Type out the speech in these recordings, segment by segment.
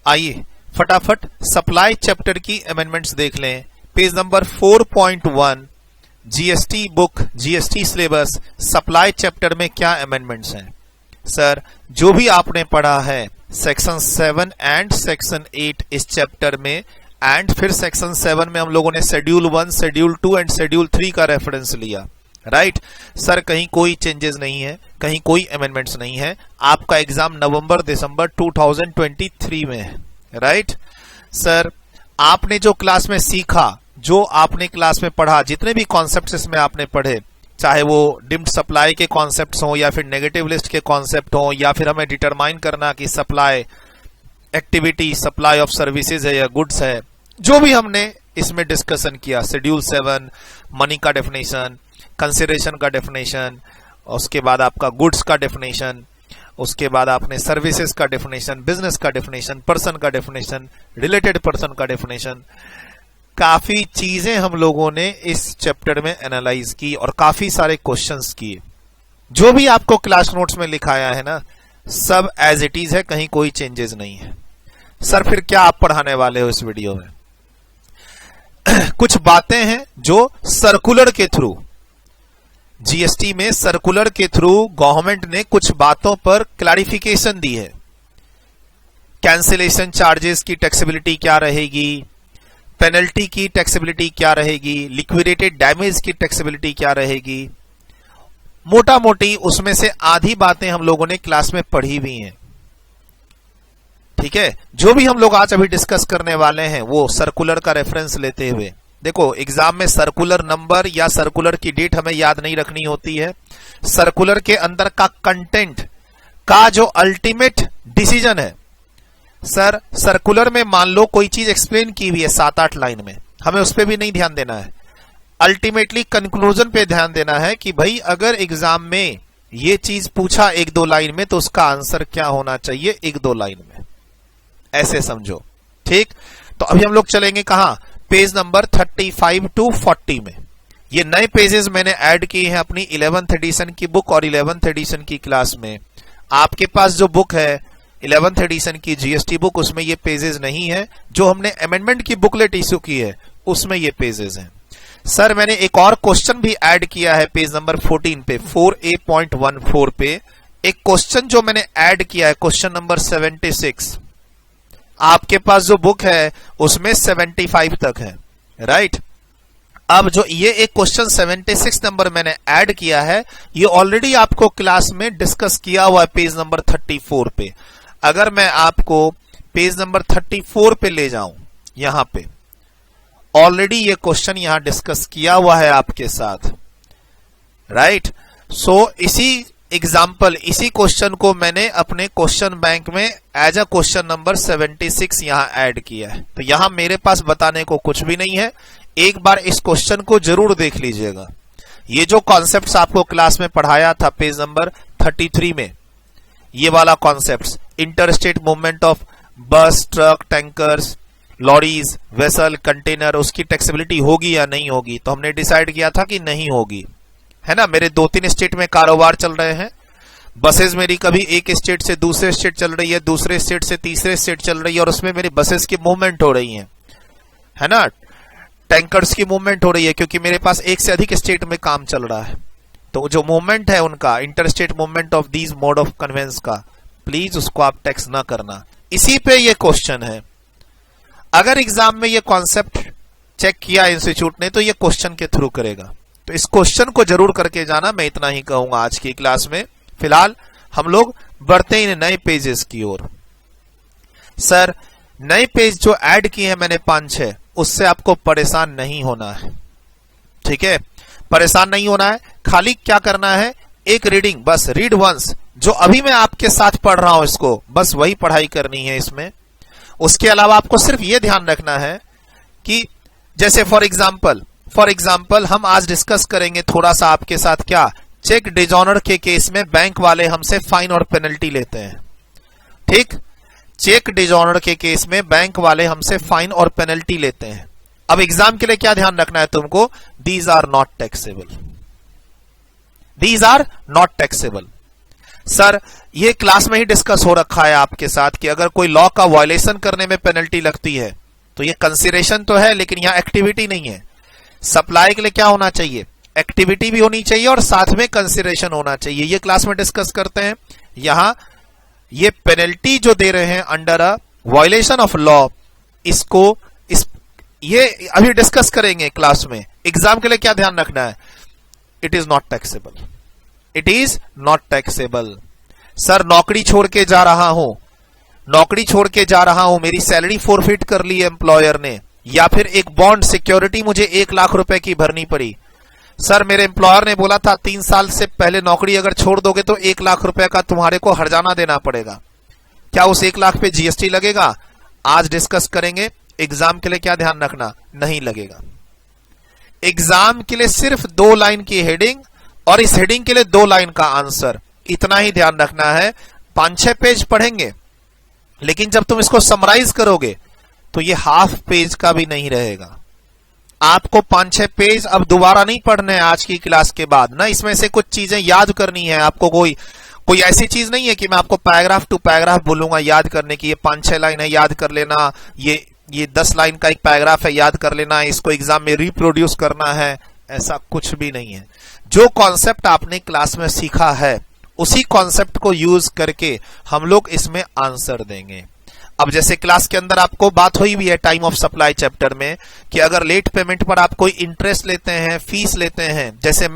आइए फटाफट supply chapter की अमेंडमेंट्स देख लें। Page number 4.1 GST book, GST syllabus, supply chapter में क्या अमेंडमेंट्स हैं। सर जो भी आपने पढ़ा है सेक्शन 7 एंड सेक्शन 8 इस चैप्टर में, एंड फिर सेक्शन 7 में हम लोगों ने शेड्यूल 1, शेड्यूल 2 एंड शेड्यूल 3 का रेफरेंस लिया, राइट। सर कहीं कोई चेंजेस नहीं है, कहीं कोई अमेंडमेंट्स नहीं है। आपका एग्जाम नवंबर दिसंबर 2023 में है, राइट। सर आपने जो क्लास में सीखा, जो आपने क्लास में पढ़ा, जितने भी कॉन्सेप्ट्स इसमें आपने पढ़े, चाहे वो डिम्ड सप्लाई के कॉन्सेप्ट्स हो या फिर नेगेटिव लिस्ट के कॉन्सेप्ट हो, या फिर हमें डिटरमाइन करना कि supply activity supply of services है या गुड्स है, जो भी हमने इसमें डिस्कशन किया, शेड्यूल 7 मनी का डेफिनेशन, कंसिडरेशन का डेफिनेशन, उसके बाद आपका गुड्स का डेफिनेशन, उसके बाद आपने सर्विसेज का डेफिनेशन, बिजनेस का डेफिनेशन, पर्सन का डेफिनेशन, रिलेटेड पर्सन का डेफिनेशन, काफी चीजें हम लोगों ने इस चैप्टर में एनालाइज की और काफी सारे क्वेश्चंस किए। जो भी आपको क्लास नोट्स में लिखाया है ना, सब एज इट इज है, कहीं कोई चेंजेस नहीं है। सर फिर क्या आप पढ़ाने वाले हो इस वीडियो में? कुछ बातें हैं जो सर्कुलर के थ्रू, जीएसटी में सर्कुलर के थ्रू गवर्नमेंट ने कुछ बातों पर क्लैरिफिकेशन दी है। कैंसिलेशन चार्जेस की टैक्सेबिलिटी क्या रहेगी, पेनल्टी की टैक्सेबिलिटी क्या रहेगी, लिक्विडेटेड डैमेज की टैक्सेबिलिटी क्या रहेगी, मोटा मोटी उसमें से आधी बातें हम लोगों ने क्लास में पढ़ी हुई हैं, ठीक है। जो भी हम लोग आज अभी डिस्कस करने वाले हैं वो सर्कुलर का रेफरेंस लेते हुए, देखो एग्जाम में सर्कुलर नंबर या सर्कुलर की डेट हमें याद नहीं रखनी होती है। सर्कुलर के अंदर का कंटेंट का जो अल्टीमेट डिसीजन है, सर सर्कुलर में मान लो कोई चीज एक्सप्लेन की हुई है 7-8 लाइन में, हमें उस पर भी नहीं ध्यान देना है, अल्टीमेटली कंक्लूजन पे ध्यान देना है कि भाई अगर एग्जाम में ये चीज पूछा 1-2 लाइन में तो उसका आंसर क्या होना चाहिए 1-2 लाइन में, ऐसे समझो, ठीक। तो अभी हम लोग चलेंगे कहां, पेज नंबर 35 to 40 में। ये नए पेजेस मैंने ऐड किए हैं अपनी 11th एडिशन की बुक और 11th एडिशन की क्लास में। आपके पास जो बुक है 11th एडिशन की जीएसटी बुक, उसमें ये पेजेस नहीं है। जो हमने अमेंडमेंट की बुकलेट इश्यू की है उसमें ये पेजेस हैं। सर मैंने एक और क्वेश्चन भी ऐड किया है पेज नंबर 14 पे, 4A.14 पे एक क्वेश्चन जो मैंने ऐड किया है, क्वेश्चन नंबर 76। आपके पास जो बुक है उसमें 75 तक है, राइट। अब जो ये एक क्वेश्चन 76 नंबर मैंने ऐड किया है, ये ऑलरेडी आपको क्लास में डिस्कस किया हुआ है पेज नंबर 34 पे। अगर मैं आपको पेज नंबर 34 पे ले जाऊं, यहां पे ऑलरेडी ये क्वेश्चन यहां डिस्कस किया हुआ है आपके साथ, राइट। सो इसी एग्जाम्पल, इसी क्वेश्चन को मैंने अपने क्वेश्चन बैंक में एज अ क्वेश्चन नंबर 76 यहां ऐड किया है। तो यहां मेरे पास बताने को कुछ भी नहीं है, एक बार इस क्वेश्चन को जरूर देख लीजिएगा। ये जो कॉन्सेप्ट्स आपको क्लास में पढ़ाया था पेज नंबर 33 में, ये वाला कॉन्सेप्ट्स, इंटरस्टेट मूवमेंट ऑफ बस, truck, tankers, lorries, vessel, container, उसकी टैक्सेबिलिटी होगी या नहीं होगी, तो हमने डिसाइड किया था कि नहीं होगी, है ना। मेरे 2-3 स्टेट में कारोबार चल रहे हैं, बसेस मेरी कभी एक स्टेट से दूसरे स्टेट चल रही है, दूसरे स्टेट से तीसरे स्टेट चल रही है, और उसमें मेरी बसेस की मूवमेंट हो रही है ना। टैंकर्स की मूवमेंट हो रही है क्योंकि मेरे पास एक से अधिक स्टेट में काम चल रहा है। तो जो मूवमेंट है उनका, interstate movement of these mode of conveyance का, प्लीज उसको आप टैक्स ना करना। इसी पे ये क्वेश्चन है। अगर एग्जाम में ये कॉन्सेप्ट चेक किया इंस्टीट्यूट ने तो ये क्वेश्चन के थ्रू करेगा, तो इस क्वेश्चन को जरूर करके जाना। मैं इतना ही कहूंगा आज की क्लास में। फिलहाल हम लोग बढ़ते इन नए पेजेस की ओर। सर नए पेज जो ऐड किए हैं मैंने 5-6, उससे आपको परेशान नहीं होना है, ठीक है। परेशान नहीं होना है, खाली क्या करना है, एक रीडिंग, बस रीड वंस, जो अभी मैं आपके साथ पढ़ रहा हूं इसको बस वही पढ़ाई करनी है इसमें। उसके अलावा आपको सिर्फ ये ध्यान रखना है कि जैसे फॉर एग्जाम्पल हम आज डिस्कस करेंगे थोड़ा सा आपके साथ, क्या, चेक डिजॉनर के केस में बैंक वाले हमसे फाइन और पेनल्टी लेते हैं, ठीक। चेक डिजॉनर के केस में बैंक वाले हमसे फाइन और पेनल्टी लेते हैं। अब एग्जाम के लिए क्या ध्यान रखना है तुमको, these are not taxable, these are not taxable. Sir ये क्लास में ही डिस्कस हो रखा है आपके साथ कि अगर कोई लॉ का वायलेशन करने में पेनल्टी लगती है तो ये कंसीडरेशन तो है, लेकिन यहां एक्टिविटी नहीं है। सप्लाई के लिए क्या होना चाहिए, एक्टिविटी भी होनी चाहिए और साथ में कंसीडरेशन होना चाहिए। ये क्लास में डिस्कस करते हैं। यहां ये पेनल्टी जो दे रहे हैं under a violation of law, इसको ये अभी डिस्कस करेंगे क्लास में। एग्जाम के लिए क्या ध्यान रखना है, it is not taxable, it is not taxable. Sir नौकरी छोड़ के जा रहा हूं, नौकरी छोड़ के जा रहा हूं, मेरी सैलरी फोरफिट कर ली एम्प्लॉयर ने, या फिर एक बॉन्ड सिक्योरिटी मुझे 1 लाख रुपए की भरनी पड़ी। सर मेरे एम्प्लॉयर ने बोला था 3 साल से पहले नौकरी अगर छोड़ दोगे तो 1 लाख रुपए का तुम्हारे को हर्जाना देना पड़ेगा। क्या उस 1 लाख पे जीएसटी लगेगा? आज डिस्कस करेंगे। एग्जाम के लिए क्या ध्यान रखना, नहीं लगेगा। एग्जाम के लिए सिर्फ 2 लाइन की हेडिंग और इस हेडिंग के लिए 2 लाइन का आंसर, इतना ही ध्यान रखना है। 5-6 पेज पढ़ेंगे, लेकिन जब तुम इसको समराइज करोगे तो ये हाफ पेज का भी नहीं रहेगा। आपको 5-6 पेज अब दोबारा नहीं पढ़ने हैं आज की क्लास के बाद ना, इसमें से कुछ चीजें याद करनी है आपको। कोई ऐसी चीज नहीं है कि मैं आपको पैराग्राफ टू पैराग्राफ बोलूंगा याद करने की, ये 5-6 लाइन है याद कर लेना, ये 10 लाइन का एक पैराग्राफ है याद कर लेना, इसको एग्जाम में रिप्रोड्यूस करना है, ऐसा कुछ भी नहीं है। जो कॉन्सेप्ट आपने क्लास में सीखा है उसी कॉन्सेप्ट को यूज करके हम लोग इसमें आंसर देंगे। अब जैसे क्लास के अंदर आपको बात हुई भी है टाइम ऑफ सप्लाई चैप्टर में कि अगर लेट पेमेंट पर आप कोई इंटरेस्ट लेते हैं, फीस लेते हैं, जैसे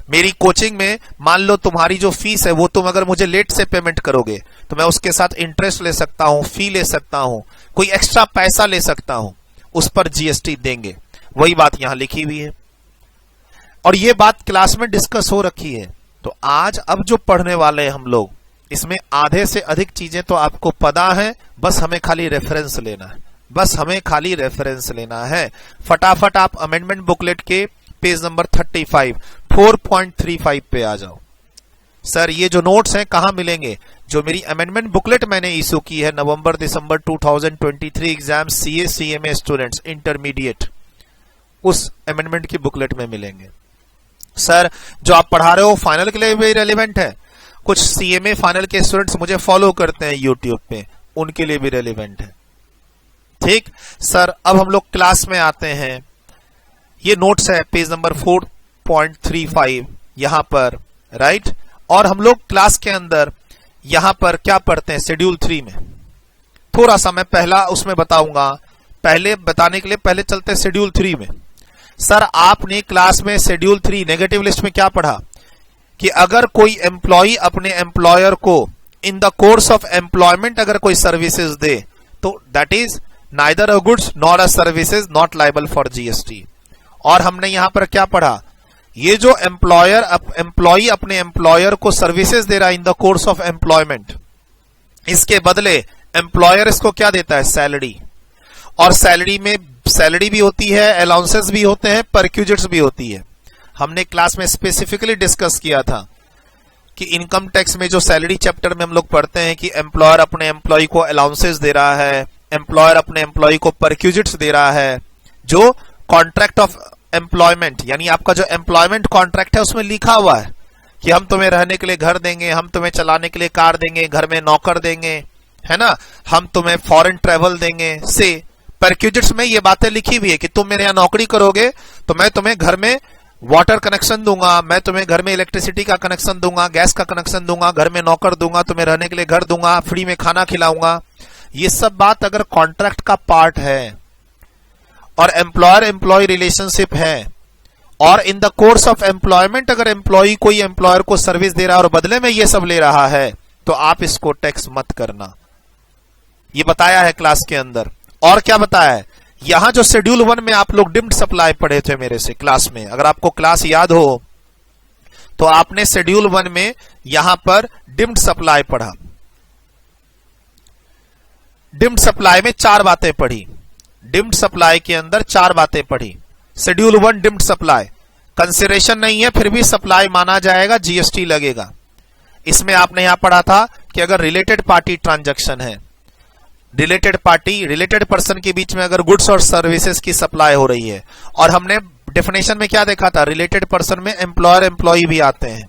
मेरी कोचिंग में मान लो तुम्हारी जो फीस है वो तुम अगर मुझे लेट से पेमेंट करोगे तो मैं उसके साथ इंटरेस्ट ले सकता हूं, फी ले सकता हूं, कोई एक्स्ट्रा पैसा ले सकता हूं, उस पर जीएसटी देंगे। वही बात यहां लिखी हुई है और ये बात क्लास में डिस्कस हो रखी है। तो आज अब जो पढ़ने वाले हैं हम लोग, इसमें आधे से अधिक चीजें तो आपको पता है, बस हमें खाली रेफरेंस लेना है, बस हमें खाली रेफरेंस लेना है। फटाफट आप अमेंडमेंट बुकलेट के पेज नंबर 35 4.35 पे आ जाओ। सर ये जो नोट्स हैं कहां मिलेंगे? जो मेरी अमेंडमेंट बुकलेट मैंने इशू की है नवंबर-दिसंबर 2023 exam CA CMA students intermediate, उस अमेंडमेंट की बुकलेट में मिलेंगे। सर जो आप पढ़ा रहे हो फाइनल के लिए भी रेलिवेंट है, कुछ सीएमए फाइनल के स्टूडेंट्स मुझे फॉलो करते हैं यूट्यूब पे, उनके लिए भी रेलिवेंट है। ठीक सर, अब हम लोग क्लास में आते हैं। ये नोट्स है पेज नंबर 4.35 यहां पर, राइट। और हम लोग क्लास के अंदर यहां पर क्या पढ़ते हैं, शेड्यूल 3 में थोड़ा सा मैं पहला उसमें बताऊंगा, पहले बताने के लिए पहले चलते हैं शेड्यूल 3 में। सर आपने क्लास में शेड्यूल 3 नेगेटिव लिस्ट में क्या पढ़ा कि अगर कोई एम्प्लॉय अपने एम्प्लॉयर को in the course of employment अगर कोई सर्विसेज दे तो that is neither a goods nor a services not liable for GST. और हमने यहां पर क्या पढ़ा, ये जो एम्प्लॉय अपने एम्प्लॉयर को सर्विसेज दे रहा है इन द कोर्स ऑफ एम्प्लॉयमेंट, इसके बदले एम्प्लॉयर इसको क्या देता है, सैलरी। और सैलरी में सैलरी भी होती है, अलाउंसेस भी होते हैं, परक्यूजिट्स भी होती है। हमने क्लास में स्पेसिफिकली डिस्कस किया था कि इनकम टैक्स में जो सैलरी चैप्टर में हम लोग पढ़ते हैं कि एम्प्लॉयर अपने एम्प्लॉय को अलाउंसेस दे रहा है, एम्प्लॉयर अपने एम्प्लॉय को परक्यूजिट्स दे रहा है। जो कॉन्ट्रैक्ट ऑफ एम्प्लॉयमेंट यानी आपका जो एम्प्लॉयमेंट कॉन्ट्रैक्ट है उसमें लिखा हुआ है कि हम तुम्हें रहने के लिए घर देंगे, हम तुम्हें चलाने के लिए कार देंगे, घर में नौकर देंगे, है ना, हम तुम्हें फॉरेन ट्रेवल देंगे। से परक्यूजिट्स में ये बातें लिखी हुई है कि तुम मेरे यहां नौकरी करोगे तो मैं तुम्हें घर में वाटर कनेक्शन दूंगा, मैं तुम्हें घर में इलेक्ट्रिसिटी का कनेक्शन दूंगा, गैस का कनेक्शन दूंगा, घर में नौकर दूंगा, तुम्हें रहने के लिए घर दूंगा, फ्री में खाना खिलाऊंगा। ये सब बात अगर कॉन्ट्रैक्ट का पार्ट है और एम्प्लॉयर एम्प्लॉय रिलेशनशिप है और इन द कोर्स ऑफ एम्प्लॉयमेंट अगर एम्प्लॉय कोई एम्प्लॉयर को सर्विस दे रहा है और बदले में ये सब ले रहा है तो आप इसको टैक्स मत करना। ये बताया है क्लास के अंदर। और क्या बताया है, यहां जो शेड्यूल 1 में आप लोग डिम्ड सप्लाई पढ़े थे मेरे से क्लास में, अगर आपको क्लास याद हो तो आपने शेड्यूल 1 में यहां पर डिम्ड सप्लाई पढ़ा। डिम्ड सप्लाई में 4 बातें पढ़ी, डिम्ड सप्लाई के अंदर 4 बातें पढ़ी। शेड्यूल 1 डिम्ड सप्लाई कंसिडरेशन नहीं है फिर भी सप्लाई माना जाएगा, जीएसटी लगेगा। इसमें आपने यहां पढ़ा था कि अगर रिलेटेड पार्टी ट्रांजैक्शन है, रिलेटेड पार्टी रिलेटेड पर्सन के बीच में अगर गुड्स और सर्विसेज की सप्लाई हो रही है, और हमने डेफिनेशन में क्या देखा था, रिलेटेड पर्सन में एम्प्लॉयर एम्प्लॉई भी आते हैं,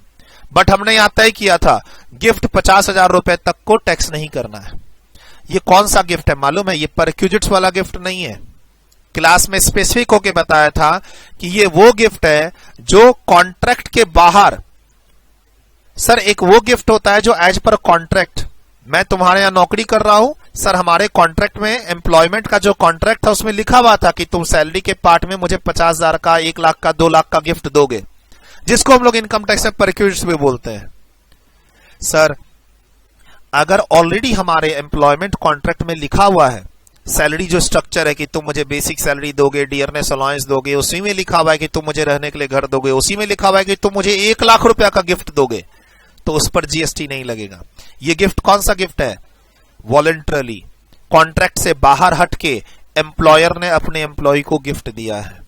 बट हमने यहां तय किया था गिफ्ट 50,000 रुपए तक को टैक्स नहीं करना है। ये कौन सा गिफ्ट है मालूम है? ये परक्यूजिट्स वाला गिफ्ट नहीं है। क्लास में स्पेसिफिक होके बताया था कि ये वो गिफ्ट है जो कॉन्ट्रैक्ट के बाहर, सर एक वो गिफ्ट होता है जो एज पर कॉन्ट्रैक्ट, मैं तुम्हारे यहां नौकरी कर रहा हूं सर, हमारे कॉन्ट्रैक्ट में एम्प्लॉयमेंट का जो कॉन्ट्रैक्ट था उसमें लिखा हुआ था कि तुम सैलरी के पार्ट में मुझे 50,000 का, 1 लाख का, 2 लाख का गिफ्ट दोगे, जिसको हम लोग इनकम टैक्स में परक्यूजिट्स भी बोलते हैं। सर अगर ऑलरेडी हमारे एम्प्लॉयमेंट कॉन्ट्रैक्ट में लिखा हुआ है, सैलरी जो स्ट्रक्चर है कि तुम मुझे बेसिक सैलरी दोगे, डियरनेस अलाउंस दोगे, उसी में लिखा हुआ है कि तुम मुझे रहने के लिए घर दोगे, उसी में लिखा हुआ है कि तुम मुझे 1 लाख रुपया का गिफ्ट दोगे, तो उस पर जीएसटी नहीं लगेगा। ये गिफ्ट कौन सा गिफ्ट है? वॉलंटरली, कॉन्ट्रैक्ट से बाहर हटके एम्प्लॉयर ने अपने एम्प्लॉय को गिफ्ट दिया है।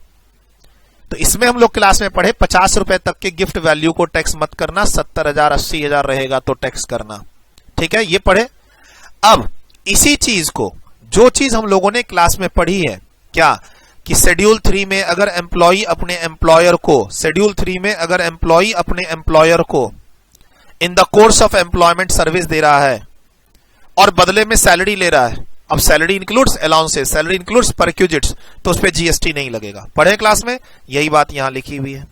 तो इसमें हम लोग क्लास में पढ़े 50 रुपए तक के गिफ्ट वैल्यू को टैक्स मत करना, 70,000 80,000 रहेगा तो टैक्स करना। ठीक है, ये पढ़े। अब इसी चीज को, जो चीज हम लोगों ने क्लास में पढ़ी है, क्या कि शेड्यूल 3 में अगर एम्प्लॉय अपने एम्प्लॉयर को, शेड्यूल 3 में अगर एम्प्लॉय अपने एम्प्लॉयर को in the course of employment service दे रहा है और बदले में सैलरी ले रहा है, अब salary includes allowances, salary includes perquisites, तो उस पर जीएसटी नहीं लगेगा। पढ़े क्लास में? यही बात यहां लिखी हुई है,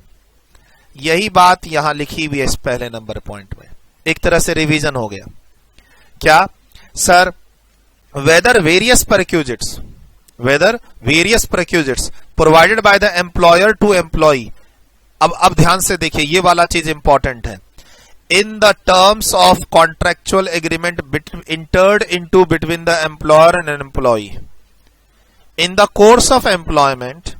यही बात यहां लिखी हुई है इस पहले नंबर पॉइंट में। एक तरह से रिवीजन हो गया। क्या sir? Whether various perquisites provided by the employer to employ. अब ध्यान से देखिए, ये वाला चीज इंपॉर्टेंट है। In the terms of contractual agreement entered into between the employer and an employee. In the course of employment,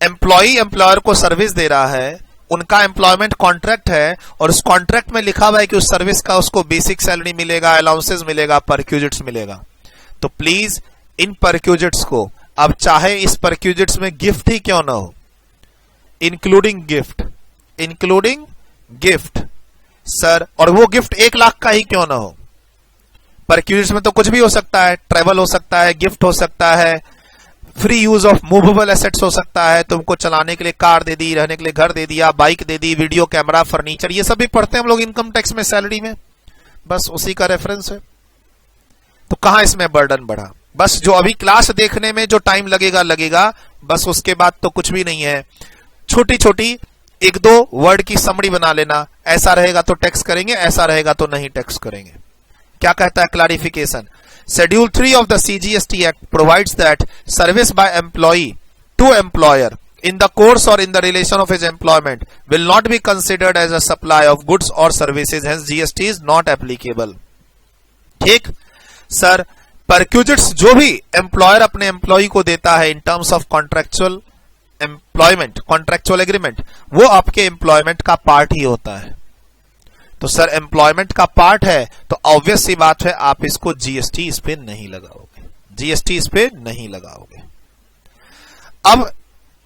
employee employer को service दे रहा है, उनका एम्प्लॉयमेंट कॉन्ट्रैक्ट है और उस कॉन्ट्रैक्ट में लिखा हुआ है कि उस सर्विस का उसको बेसिक सैलरी मिलेगा, अलाउंसेस मिलेगा, परक्यूजिट्स मिलेगा। तो प्लीज इन परक्यूजिट्स को, अब चाहे इस परक्यूजिट्स में गिफ्ट ही क्यों ना हो, इंक्लूडिंग गिफ्ट सर, और वो गिफ्ट 1 लाख का ही क्यों ना हो। परक्यूजिट्स में तो कुछ भी हो सकता है, ट्रेवल हो सकता है, गिफ्ट हो सकता है, free use of movable assets हो सकता है, तुमको चलाने के लिए कार दे दी, रहने के लिए घर दे दिया, बाइक दे दी, वीडियो कैमरा, फर्नीचर, ये सब भी पढ़ते हैं हम लोग इनकम टैक्स में, सैलरी में, बस उसी का रेफरेंस है। तो कहां इसमें बर्डन बढ़ा? बस जो अभी क्लास देखने में जो टाइम लगेगा, बस उसके बाद तो कुछ भी नहीं है। छोटी छोटी 1-2 वर्ड की समरी बना लेना, ऐसा रहेगा तो टैक्स करेंगे, ऐसा रहेगा तो नहीं टैक्स करेंगे। क्या कहता है clarification? Schedule 3 of the CGST act provides that service by employee to employer in the course or in the relation of his employment will not be considered as a supply of goods or services, hence GST is not applicable. ठीक sir, perquisites जो भी employer अपने employ को देता है in terms of contractual employment, contractual agreement, वो आपके employment का पार्ट ही होता है। तो सर एम्प्लॉयमेंट का पार्ट है तो ऑब्वियस सी बात है आप इसको जीएसटी इस पे नहीं लगाओगे, जीएसटी इस पे नहीं लगाओगे।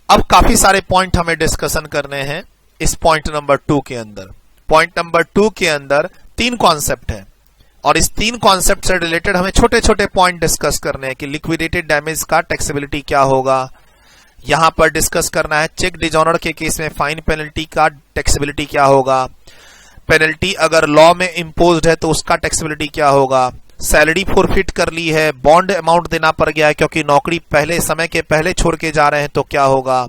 अब काफी सारे पॉइंट हमें डिस्कशन करने हैं इस पॉइंट नंबर 2 के अंदर। पॉइंट नंबर 2 के अंदर 3 कॉन्सेप्ट है और इस 3 कॉन्सेप्ट से रिलेटेड हमें छोटे छोटे पॉइंट डिस्कस करने हैं कि लिक्विडेटेड डैमेज का टैक्सेबिलिटी क्या होगा, यहां पर डिस्कस करना है चेक डिजॉनर के केस में फाइन पेनल्टी का टैक्सेबिलिटी क्या होगा, पेनल्टी अगर लॉ में इंपोज्ड है तो उसका टैक्सेबिलिटी क्या होगा, सैलरी फॉरफिट कर ली है, बॉन्ड अमाउंट देना पड़ गया है क्योंकि नौकरी पहले समय के पहले छोड़ के जा रहे हैं तो क्या होगा,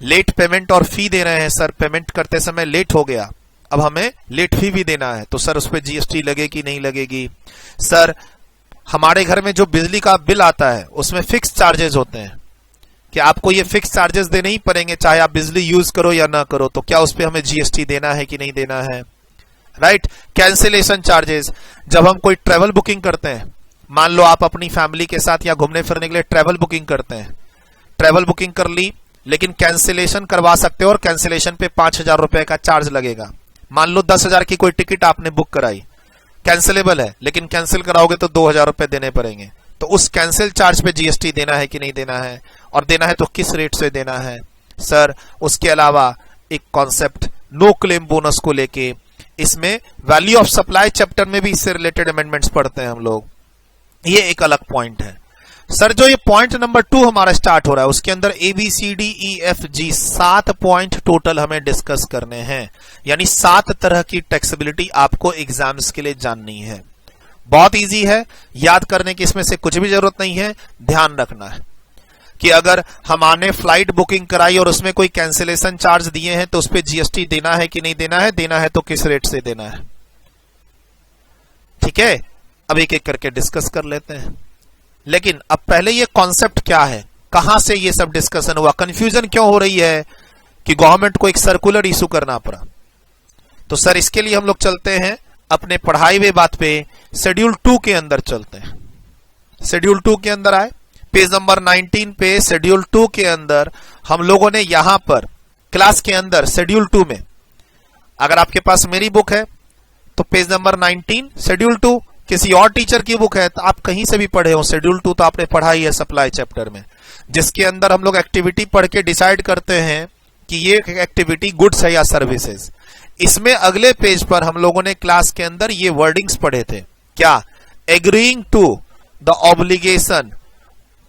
लेट पेमेंट और फी दे रहे हैं, सर पेमेंट करते समय लेट हो गया, अब हमें लेट फी भी देना है तो सर उस पर जीएसटी लगेगी नहीं लगेगी, सर हमारे घर में जो बिजली का बिल आता है उसमें फिक्स चार्जेस होते हैं कि आपको ये फिक्स चार्जेस देने ही पड़ेंगे चाहे आप बिजली यूज करो या ना करो, तो क्या उस पर हमें जीएसटी देना है कि नहीं देना है, राइट। कैंसिलेशन चार्जेस, जब हम कोई ट्रेवल बुकिंग करते हैं, मान लो आप अपनी फैमिली के साथ या घूमने फिरने के लिए ट्रेवल बुकिंग करते हैं, ट्रेवल बुकिंग कर ली लेकिन कैंसिलेशन करवा सकते हो और कैंसिलेशन पे 5,000 रुपए का चार्ज लगेगा। मान लो 10,000 की कोई टिकट आपने बुक कराई, कैंसिलेबल है लेकिन कैंसिल कराओगे तो 2,000 रुपए देने पड़ेंगे, तो उस कैंसिल चार्ज पे जीएसटी देना है कि नहीं देना है, और देना है तो किस रेट से देना है। सर उसके अलावा एक कॉन्सेप्ट नो क्लेम बोनस को लेके, इसमें वैल्यू ऑफ सप्लाई चैप्टर में भी इससे रिलेटेड अमेंडमेंट्स पढ़ते हैं हम लोग, ये एक अलग पॉइंट है। सर जो ये पॉइंट नंबर 2 हमारा स्टार्ट हो रहा है उसके अंदर ABCDEFG 7 पॉइंट टोटल हमें डिस्कस करने हैं, यानी 7 तरह की टैक्सेबिलिटी आपको एग्जाम्स के लिए जाननी है। बहुत इजी है, याद करने की इसमें से कुछ भी जरूरत नहीं है। ध्यान रखना है कि अगर हमने फ्लाइट बुकिंग कराई और उसमें कोई कैंसिलेशन चार्ज दिए हैं तो उस पर जीएसटी देना है कि नहीं देना है, देना है तो किस रेट से देना है। ठीक है, अब एक एक करके डिस्कस कर लेते हैं। लेकिन अब पहले ये कॉन्सेप्ट क्या है, कहां से ये सब डिस्कशन हुआ, कंफ्यूजन क्यों हो रही है कि गवर्नमेंट को एक सर्कुलर इशू करना पड़ा। तो सर इसके लिए हम लोग चलते हैं अपने पढ़ाई हुए बात पे, शेड्यूल 2 के अंदर चलते हैं। शेड्यूल 2 के अंदर आए, पेज नंबर 19 पे शेड्यूल 2 के अंदर हम लोगों ने यहां पर क्लास के अंदर शेड्यूल 2 में, अगर आपके पास मेरी बुक है तो पेज नंबर 19 शेड्यूल 2, किसी और टीचर की बुक है तो आप कहीं से भी पढ़े हो, शेड्यूल 2 तो आपने पढ़ा ही है सप्लाई चैप्टर में, जिसके अंदर हम लोग एक्टिविटी पढ़ के डिसाइड करते हैं कि ये एक्टिविटी गुड्स है या सर्विसेज। इसमें अगले पेज पर हम लोगों ने क्लास के अंदर ये वर्डिंग्स पढ़े थे, क्या, agreeing to the obligation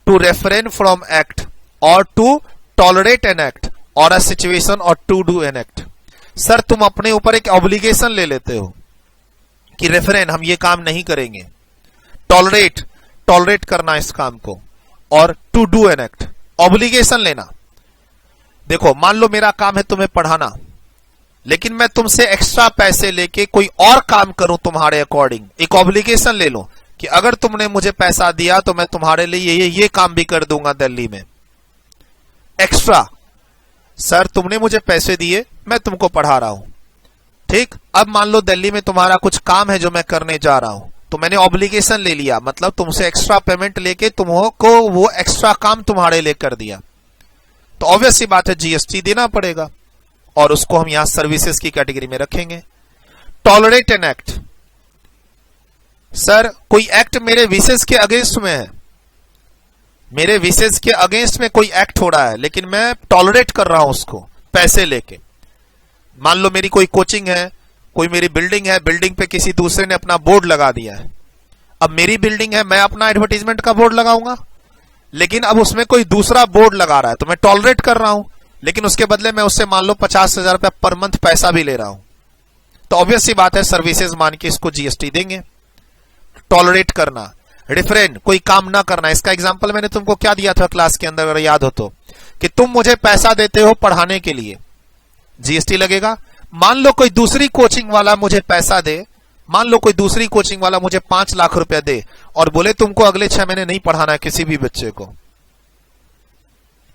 to refrain from act और टू टॉलरेट एन एक्ट और a situation or to do an act. Sir तुम अपने ऊपर एक ऑब्लिगेशन ले लेते हो कि रेफरेन हम ये काम नहीं करेंगे, टॉलरेट करना इस काम को, और to do an act obligation लेना। देखो मान लो मेरा काम है तुम्हें पढ़ाना, लेकिन मैं तुमसे एक्स्ट्रा पैसे लेके कोई और काम करूं तुम्हारे अकॉर्डिंग, एक ऑब्लिगेशन ले लो कि अगर तुमने मुझे पैसा दिया तो मैं तुम्हारे लिए ये काम भी कर दूंगा दिल्ली में एक्स्ट्रा। सर तुमने मुझे पैसे दिए, मैं तुमको पढ़ा रहा हूं, ठीक, अब मान लो दिल्ली में तुम्हारा कुछ काम है जो मैं करने जा रहा हूं, तो मैंने ऑब्लिगेशन ले लिया, मतलब तुमसे एक्स्ट्रा पेमेंट लेके तुमको वो एक्स्ट्रा काम तुम्हारे लिए कर दिया, तो ऑब्वियस सी बात है जीएसटी देना पड़ेगा, और उसको हम यहां सर्विसेज की कैटेगरी में रखेंगे। टॉलरेट एन एक्ट, सर कोई एक्ट मेरे विशेष के अगेंस्ट में है, मेरे विशेष के अगेंस्ट में कोई एक्ट हो रहा है, लेकिन मैं टॉलरेट कर रहा हूं उसको पैसे लेके। मान लो मेरी कोई कोचिंग है, कोई मेरी बिल्डिंग है, बिल्डिंग पे किसी दूसरे ने अपना बोर्ड लगा दिया है, अब मेरी बिल्डिंग है, मैं अपना एडवर्टीजमेंट का बोर्ड लगाऊंगा, लेकिन अब उसमें कोई दूसरा बोर्ड लगा रहा है तो मैं टॉलरेट कर रहा हूं, लेकिन उसके बदले मैं उससे मान लो 50,000 रुपया पर मंथ पैसा भी ले रहा हूं, तो ऑब्वियस सी बात है सर्विसेज मान के इसको जीएसटी देंगे। टॉलरेट करना, रिफ्रेन कोई काम ना करना, इसका एग्जांपल मैंने तुमको क्या दिया था क्लास के अंदर अगर याद हो तो, कि तुम मुझे पैसा देते हो पढ़ाने के लिए, जीएसटी लगेगा। मान लो कोई दूसरी कोचिंग वाला मुझे पैसा दे, मान लो कोई दूसरी कोचिंग वाला मुझे 5 लाख रुपया दे और बोले तुमको अगले 6 महीने नहीं पढ़ाना है किसी भी बच्चे को।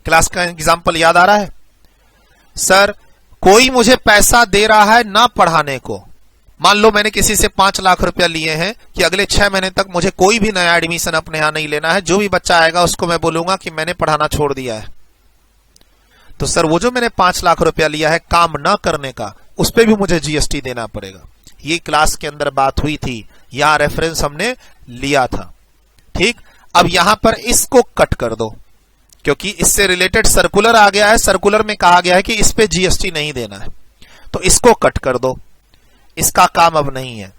क्लास का एग्जांपल याद आ रहा है? सर कोई मुझे पैसा दे रहा है ना पढ़ाने को, मान लो मैंने किसी से 5 लाख रुपया लिए हैं कि अगले 6 महीने तक मुझे कोई भी नया एडमिशन अपने यहां नहीं लेना है, जो भी बच्चा आएगा उसको मैं बोलूंगा कि मैंने पढ़ाना छोड़ दिया है। तो सर वो जो मैंने 5 लाख रुपया लिया है काम ना करने का, उस पर भी मुझे जीएसटी देना पड़ेगा। ये क्लास के अंदर बात हुई थी, यहां रेफरेंस हमने लिया था, ठीक। अब यहां पर इसको कट कर दो, क्योंकि इससे रिलेटेड सर्कुलर आ गया है, सर्कुलर में कहा गया है कि इस पे जीएसटी नहीं देना है, तो इसको कट कर दो, इसका काम अब नहीं है।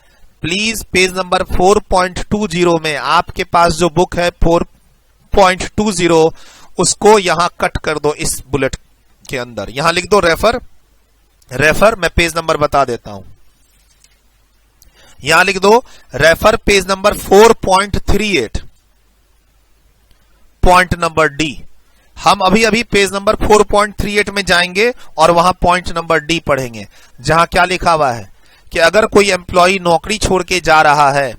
प्लीज पेज नंबर 4.20 में आपके पास जो बुक है 4.20 उसको यहां कट कर दो, इस बुलेट के अंदर यहां लिख दो रेफर, मैं पेज नंबर बता देता हूं, यहां लिख दो refer page number 4.38 point number D. हम अभी पेज नंबर 4.38 में जाएंगे और वहां पॉइंट नंबर डी पढ़ेंगे, जहां क्या लिखा हुआ है कि अगर कोई एम्प्लॉय नौकरी छोड़ के जा रहा है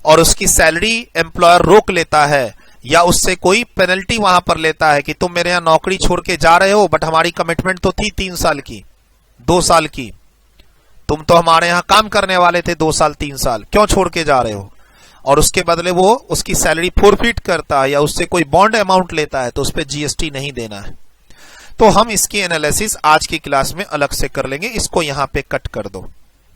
और उसकी सैलरी एम्प्लॉयर रोक लेता है या उससे कोई पेनल्टी वहां पर लेता है कि तुम मेरे यहां नौकरी छोड़ के जा रहे हो, बट हमारी कमिटमेंट तो थी 3 साल की, 2 साल की, तुम तो हमारे यहां काम करने वाले थे 2 साल 3 साल, क्यों छोड़ के जा रहे हो, और उसके बदले वो उसकी सैलरी फोरफिट करता है या उससे कोई बॉन्ड अमाउंट लेता है, तो उस पर जीएसटी नहीं देना है। तो हम इसकी एनालिसिस आज की क्लास में अलग से कर लेंगे, इसको यहां पे कट कर दो,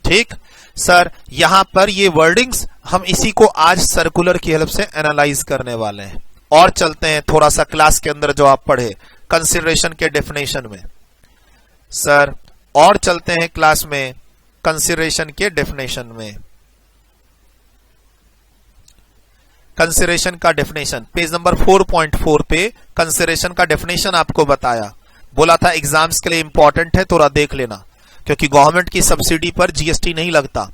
ठीक। सर यहां पर ये वर्डिंग्स हम इसी को आज सर्कुलर की हेल्प से एनालाइज करने वाले हैं। और चलते हैं थोड़ा सा क्लास के अंदर जो आप पढ़े कंसिडरेशन के डेफिनेशन में, सर और चलते हैं क्लास में कंसिडरेशन के डेफिनेशन में। कंसिडरेशन का डेफिनेशन पेज नंबर 4.4 पे कंसिडरेशन का डेफिनेशन आपको बताया, बोला था एग्जाम्स के लिए इंपॉर्टेंट है, थोड़ा देख लेना, क्योंकि गवर्नमेंट की सब्सिडी पर जीएसटी नहीं लगता।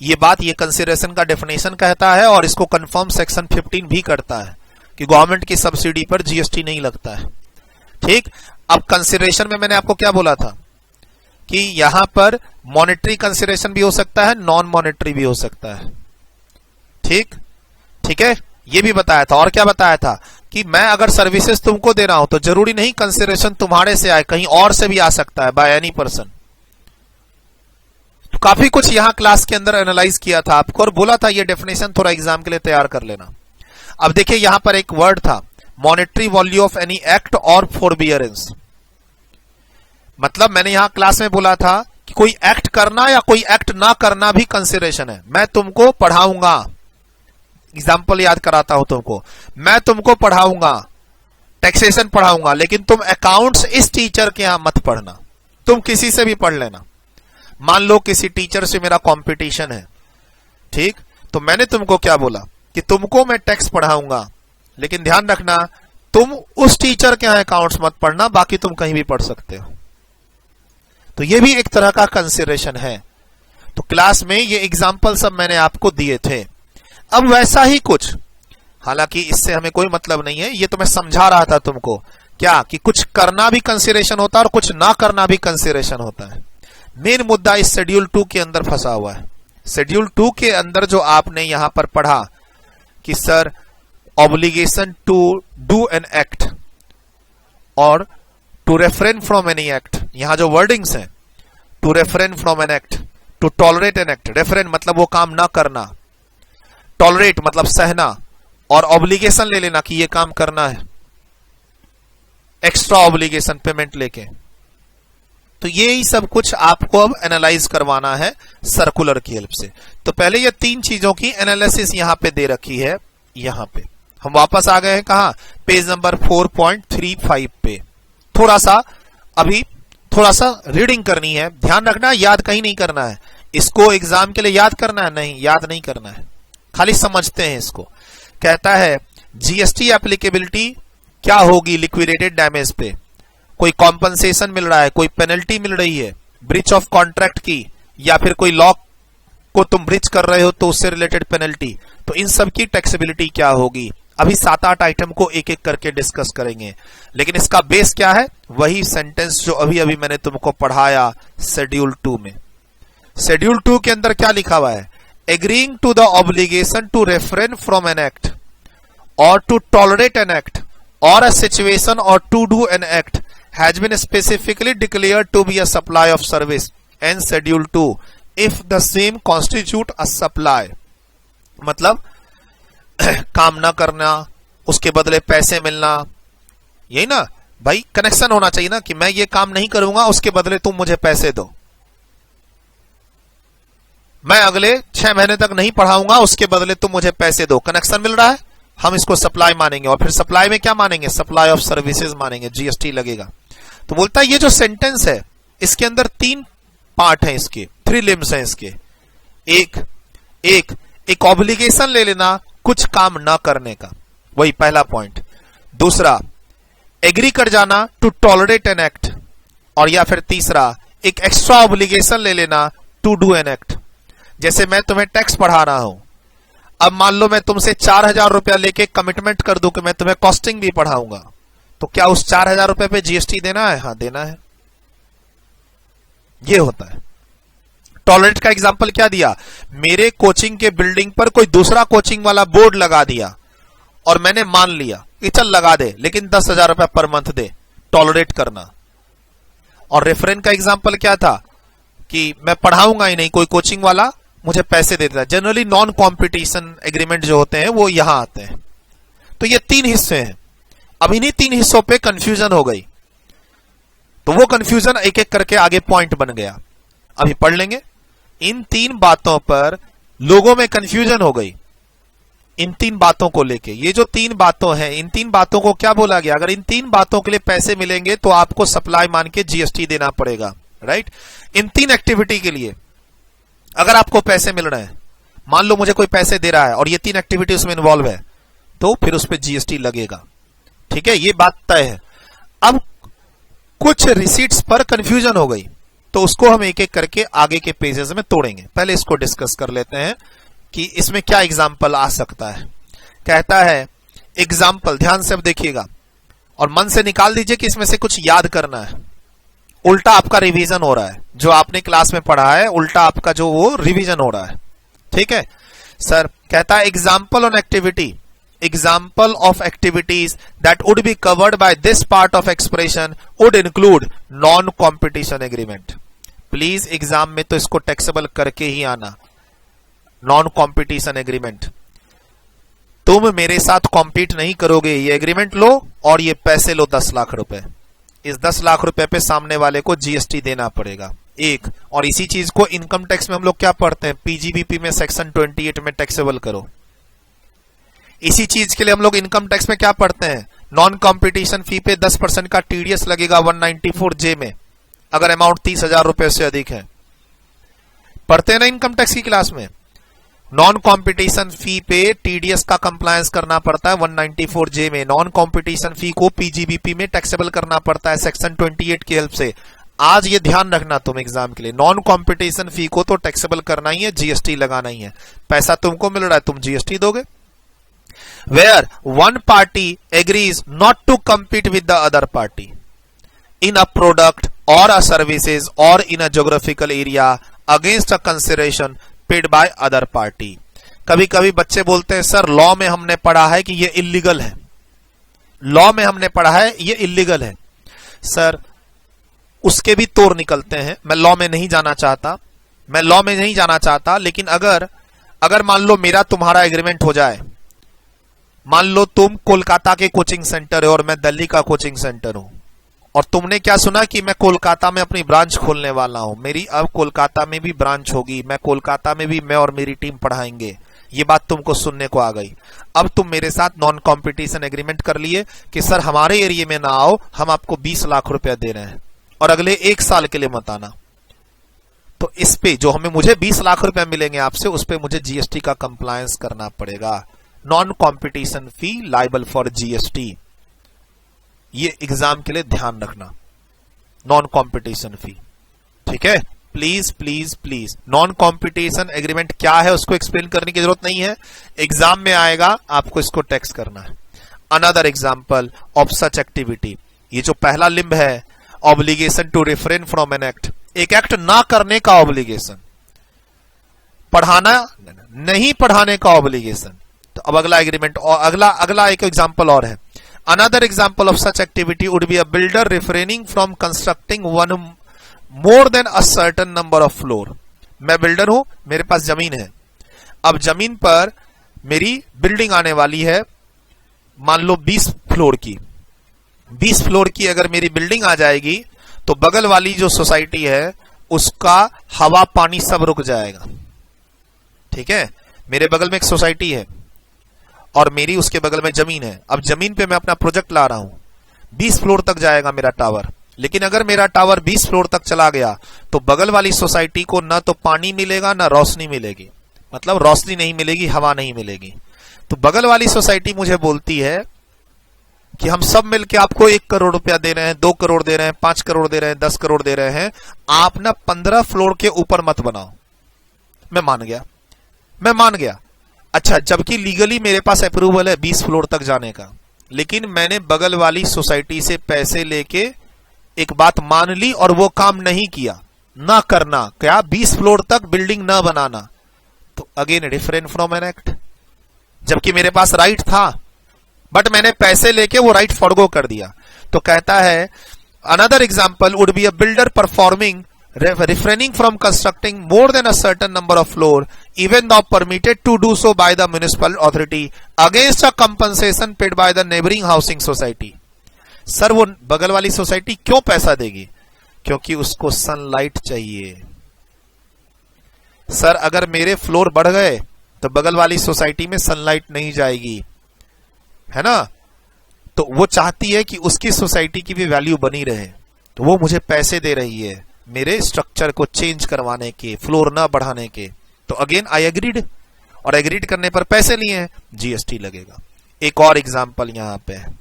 ये बात ये कंसिडरेशन का डेफिनेशन कहता है और इसको कंफर्म सेक्शन 15 भी करता है कि गवर्नमेंट की सब्सिडी पर जीएसटी नहीं लगता है। ठीक, अब कंसिडरेशन में मैंने आपको क्या बोला था कि यहां पर मॉनेटरी कंसिडरेशन भी हो सकता है, नॉन मॉनेटरी भी हो सकता है। ठीक ठीक है, ये भी बताया था। और क्या बताया था कि मैं अगर सर्विसेज तुमको दे रहा हूं तो जरूरी नहीं कंसिडरेशन तुम्हारे से आए, कहीं और से भी आ सकता है, बाय एनी पर्सन। तो काफी कुछ यहां क्लास के अंदर एनालाइज किया था आपको और बोला था ये डेफिनेशन थोड़ा एग्जाम के लिए तैयार कर लेना। अब देखिए यहां पर एक वर्ड था monetary value of any act और फॉरबियरेंस। मतलब मैंने यहां क्लास में बोला था कि कोई एक्ट करना या कोई एक्ट ना करना भी कंसिडरेशन है। मैं तुमको पढ़ाऊंगा, एग्जाम्पल याद कराता हूं तुमको, मैं तुमको पढ़ाऊंगा, टैक्सेशन पढ़ाऊंगा, लेकिन तुम अकाउंट्स इस टीचर के यहां मत पढ़ना, तुम किसी से भी पढ़ लेना। मान लो किसी टीचर से मेरा कंपटीशन है, ठीक, तो मैंने तुमको क्या बोला कि तुमको मैं टैक्स पढ़ाऊंगा, लेकिन ध्यान रखना तुम उस टीचर के यहां अकाउंट्स मत पढ़ना, बाकी तुम कहीं भी पढ़ सकते हो। तो ये भी एक तरह का कंसिडरेशन है। तो क्लास में ये एग्जाम्पल सब मैंने आपको दिए थे। अब वैसा ही कुछ, हालांकि इससे हमें कोई मतलब नहीं है, ये तो मैं समझा रहा था तुमको क्या कि कुछ करना भी कंसिडरेशन होता है और कुछ ना करना भी कंसिडरेशन होता है। मेन मुद्दा इस शेड्यूल 2 के अंदर फंसा हुआ है। शेड्यूल 2 के अंदर जो आपने यहां पर पढ़ा कि sir obligation to do an act और to refrain from any act, यहां जो वर्डिंग्स हैं, to refrain from an act, to tolerate an act. Refrain मतलब वो काम ना करना, टॉलरेट मतलब सहना, और ऑब्लिगेशन ले लेना कि ये काम करना है, एक्स्ट्रा ऑब्लिगेशन पेमेंट लेके। तो ये ही सब कुछ आपको अब एनालाइज करवाना है सर्कुलर की हेल्प से। तो पहले ये तीन चीजों की एनालिसिस यहां पे दे रखी है। यहां पे हम वापस आ गए हैं कहां, पेज नंबर 4.35 पे। थोड़ा सा रीडिंग करनी है, ध्यान रखना याद कहीं नहीं करना है। इसको एग्जाम के लिए याद करना है, नहीं याद नहीं करना है, खाली समझते हैं इसको। कहता है जीएसटी एप्लीकेबिलिटी क्या होगी लिक्विडेटेड डैमेज पे, कोई कॉम्पनसेशन मिल रहा है, कोई पेनल्टी मिल रही है ब्रीच ऑफ कॉन्ट्रैक्ट की, या फिर कोई लॉ को तुम ब्रीच कर रहे हो तो उससे रिलेटेड पेनल्टी, तो इन सब की टैक्सेबिलिटी क्या होगी। अभी 7-8 आइटम को एक एक करके डिस्कस करेंगे, लेकिन इसका बेस क्या है, वही सेंटेंस जो अभी अभी मैंने तुमको पढ़ाया शेड्यूल 2 में। शेड्यूल 2 के अंदर क्या लिखा हुआ है, agreeing to the obligation to refrain from an act और to tolerate an act or a situation or to do an act has been specifically declared to be a supply of service and schedule 2 if the same constitute a supply। मतलब काम ना करना, उसके बदले पैसे मिलना, यही ना भाई, कनेक्शन होना चाहिए ना कि मैं ये काम नहीं करूंगा उसके बदले तुम मुझे पैसे दो, मैं अगले 6 महीने तक नहीं पढ़ाऊंगा उसके बदले तुम मुझे पैसे दो। कनेक्शन मिल रहा है, हम इसको सप्लाई मानेंगे, और फिर सप्लाई में क्या मानेंगे, सप्लाई ऑफ सर्विसेज मानेंगे, जीएसटी लगेगा। तो बोलता है ये जो सेंटेंस है इसके अंदर 3 पार्ट हैं, इसके 3 लिम्स हैं इसके। एक ऑब्लिगेशन ले लेना कुछ काम ना करने का, वही पहला पॉइंट। दूसरा एग्री कर जाना टू टॉलरेट एन एक्ट, और या फिर तीसरा एक एक्स्ट्रा ऑब्लिगेशन ले लेना टू डू एन एक्ट। जैसे मैं तुम्हें टैक्स पढ़ा रहा हूं, अब मान लो मैं तुमसे 4000 रुपया लेके कमिटमेंट कर दूं कि मैं तुम्हें कॉस्टिंग भी पढ़ाऊंगा, तो क्या उस 4000 रुपए पे जीएसटी देना है? हाँ देना है, ये होता है। टॉलरेट का एग्जांपल क्या दिया, मेरे कोचिंग के बिल्डिंग पर कोई दूसरा कोचिंग वाला बोर्ड लगा दिया और मैंने मान लिया कि चल लगा दे, लेकिन 10,000 रुपया पर मंथ दे, टॉलरेट करना। और रेफरेंस का एग्जांपल क्या था कि मैं पढ़ाऊंगा ही नहीं, कोई कोचिंग वाला मुझे पैसे देता है। जनरली नॉन कॉम्पिटिशन एग्रीमेंट जो होते हैं वो यहां आते हैं। तो ये 3 हिस्से हैं। अब इन्हीं 3 हिस्सों पे कंफ्यूजन हो गई, तो वो कंफ्यूजन एक एक करके आगे पॉइंट बन गया, अभी पढ़ लेंगे। इन 3 बातों पर लोगों में कंफ्यूजन हो गई, इन 3 बातों को लेके। ये जो 3 बातों हैं, इन 3 बातों को क्या बोला गया, अगर इन 3 बातों के लिए पैसे मिलेंगे तो आपको सप्लाई मान के जीएसटी देना पड़ेगा, राइट। इन 3 एक्टिविटी के लिए अगर आपको पैसे मिल रहे हैं, मान लो मुझे कोई पैसे दे रहा है और ये 3 एक्टिविटी उसमें इन्वॉल्व है, तो फिर उस पर जीएसटी लगेगा। ठीक है, ये बात तय है। अब कुछ रिसीट्स पर कंफ्यूजन हो गई, तो उसको हम एक एक करके आगे के पेजेस में तोड़ेंगे। पहले इसको डिस्कस कर लेते हैं कि इसमें क्या एग्जाम्पल आ सकता है। कहता है एग्जाम्पल, ध्यान से अब देखिएगा और मन से निकाल दीजिए कि इसमें से कुछ याद करना है। उल्टा आपका रिवीजन हो रहा है, जो आपने क्लास में पढ़ा है उल्टा आपका जो वो रिवीजन हो रहा है। ठीक है सर, कहता है example on activity, example of activities that would be covered by this part of expression would include non-competition agreement। Please exam में तो इसको टैक्सेबल करके ही आना। नॉन कॉम्पिटिशन एग्रीमेंट, तुम मेरे साथ कॉम्पीट नहीं करोगे, ये एग्रीमेंट लो और ये पैसे लो 10 लाख रुपए। इस 10 लाख रुपए पे सामने वाले को जीएसटी देना पड़ेगा एक। और इसी चीज को इनकम टैक्स में हम लोग क्या पढ़ते हैं, पीजीबीपी में सेक्शन 28 में टैक्सेबल करो। इसी चीज के लिए हम लोग इनकम टैक्स में क्या पढ़ते हैं, नॉन कॉम्पिटिशन फी पे 10% का टीडीएस लगेगा 194J में, अगर अमाउंट 30,000 रुपए से अधिक है। पढ़ते हैं ना इनकम टैक्स की क्लास में, नॉन कॉम्पिटिशन फी पे टीडीएस का कंप्लायंस करना पड़ता है 194J में। नॉन कॉम्पिटिशन फी को पीजीबीपी में टैक्सेबल करना पड़ता है सेक्शन 28 की हेल्प से। आज ये ध्यान रखना तुम एग्जाम के लिए, नॉन कॉम्पिटिशन फी को तो टैक्सेबल करना ही है, जीएसटी लगाना ही है। पैसा तुमको मिल रहा है, तुम जीएसटी दोगे। Where one party agrees not to compete with the other party in a product or a services or in a geographical area against a consideration paid by other party। कभी कभी बच्चे बोलते हैं सर लॉ में हमने पढ़ा है कि ये इलीगल है, लॉ में हमने पढ़ा है ये इलीगल है। सर उसके भी तोड़ निकलते हैं। मैं लॉ में नहीं जाना चाहता, लेकिन अगर मान लो मेरा तुम्हारा एग्रीमेंट हो जाए, मान लो तुम कोलकाता के कोचिंग सेंटर है और मैं दिल्ली का कोचिंग सेंटर हूं, और तुमने क्या सुना कि मैं कोलकाता में अपनी ब्रांच खोलने वाला हूं, मेरी अब कोलकाता में भी ब्रांच होगी, मैं कोलकाता में भी मैं और मेरी टीम पढ़ाएंगे। ये बात तुमको सुनने को आ गई। अब तुम मेरे साथ नॉन कॉम्पिटिशन एग्रीमेंट कर लिए कि सर हमारे एरिया में ना आओ, हम आपको 20 लाख रुपया दे रहे हैं और अगले 1 साल के लिए मत आना। तो इस पे जो मुझे 20 लाख रुपया मिलेंगे आपसे, उस पे मुझे जीएसटी का कंप्लायंस करना पड़ेगा। Non competition fee liable for GST, ये एग्जाम के लिए ध्यान रखना, नॉन कॉम्पिटिशन फी। ठीक है, please please please. Non competition agreement क्या है उसको एक्सप्लेन करने की जरूरत नहीं है, एग्जाम में आएगा, आपको इसको टैक्स करना है। Another example of such activity, ये जो पहला लिंब है, obligation to refrain from an act, एक एक्ट ना करने का ऑब्लिगेशन, पढ़ाना नहीं पढ़ाने का ऑब्लिगेशन। तो अब अगला एग्रीमेंट और अगला एक एग्जांपल और है। Another example of such activity would be a builder refraining from constructing one more than a certain number of floor. मैं बिल्डर हूं, मेरे पास जमीन है, अब जमीन पर मेरी बिल्डिंग आने वाली है, मान लो 20 फ्लोर की। 20 फ्लोर की अगर मेरी बिल्डिंग आ जाएगी तो बगल वाली जो सोसाइटी है उसका हवा पानी सब रुक जाएगा। ठीक है, मेरे बगल में एक सोसाइटी है और मेरी उसके बगल में जमीन है। अब जमीन पे मैं अपना प्रोजेक्ट ला रहा हूं, 20 फ्लोर तक जाएगा मेरा टावर, लेकिन अगर मेरा टावर 20 फ्लोर तक चला गया तो बगल वाली सोसाइटी को ना तो पानी मिलेगा ना रोशनी मिलेगी, मतलब रोशनी नहीं मिलेगी, हवा नहीं मिलेगी। तो बगल वाली सोसाइटी मुझे बोलती है कि हम सब मिलके आपको 1 करोड़ रुपया दे रहे हैं, 2 करोड़ दे रहे हैं, 5 करोड़ दे रहे हैं, 10 करोड़ दे रहे हैं, आप ना 15 फ्लोर के ऊपर मत बनाओ। मैं मान गया। अच्छा, जबकि लीगली मेरे पास अप्रूवल है 20 फ्लोर तक जाने का, लेकिन मैंने बगल वाली सोसाइटी से पैसे लेके एक बात मान ली और वो काम नहीं किया। ना करना क्या, 20 फ्लोर तक बिल्डिंग ना बनाना, तो again refrain from an act. जबकि मेरे पास राइट था, बट मैंने पैसे लेके वो राइट फॉरगो कर दिया। तो कहता है another example would be a builder performing refraining from constructing more than a certain number of floor even though permitted to do so by the municipal authority against a compensation paid by the neighboring housing society। Sir वो बगल वाली society क्यों पैसा देगी, क्योंकि उसको sunlight चाहिए। Sir अगर मेरे फ्लोर बढ़ गए तो बगल वाली सोसाइटी में सनलाइट नहीं जाएगी, है ना, तो वो चाहती है कि उसकी सोसाइटी की भी वैल्यू बनी रहे, तो वो मुझे पैसे दे रही है मेरे स्ट्रक्चर को चेंज करवाने के, फ्लोर ना बढ़ाने के। तो अगेन आई एग्रीड, और एग्रीड करने पर पैसे लिए हैं, जीएसटी लगेगा। एक और एग्जाम्पल यहां पे है,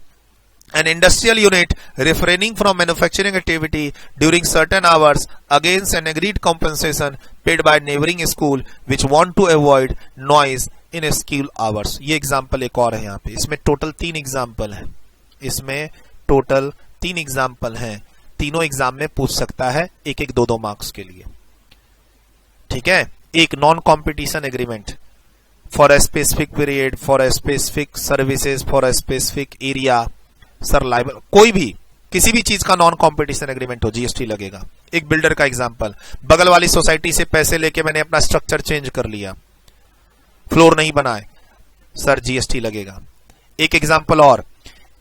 an industrial unit refraining from manufacturing activity during certain hours against an agreed compensation paid by neighboring school which want to avoid noise in school hours। ये एग्जाम्पल एक और है यहाँ पे। इसमें टोटल 3 एग्जाम्पल है, इसमें टोटल 3 एग्जाम्पल हैं। तीनों एग्जाम में पूछ सकता है, एक एक 2-2 मार्क्स के लिए, ठीक है। एक non competition agreement for a specific period, for a specific services, for a specific area, sir liable, कोई भी किसी भी चीज का नॉन कॉम्पिटिशन एग्रीमेंट हो, जीएसटी लगेगा। एक बिल्डर का एग्जांपल, बगल वाली सोसाइटी से पैसे लेके मैंने अपना स्ट्रक्चर चेंज कर लिया, फ्लोर नहीं बनाए, सर जीएसटी लगेगा। एक एग्जांपल और,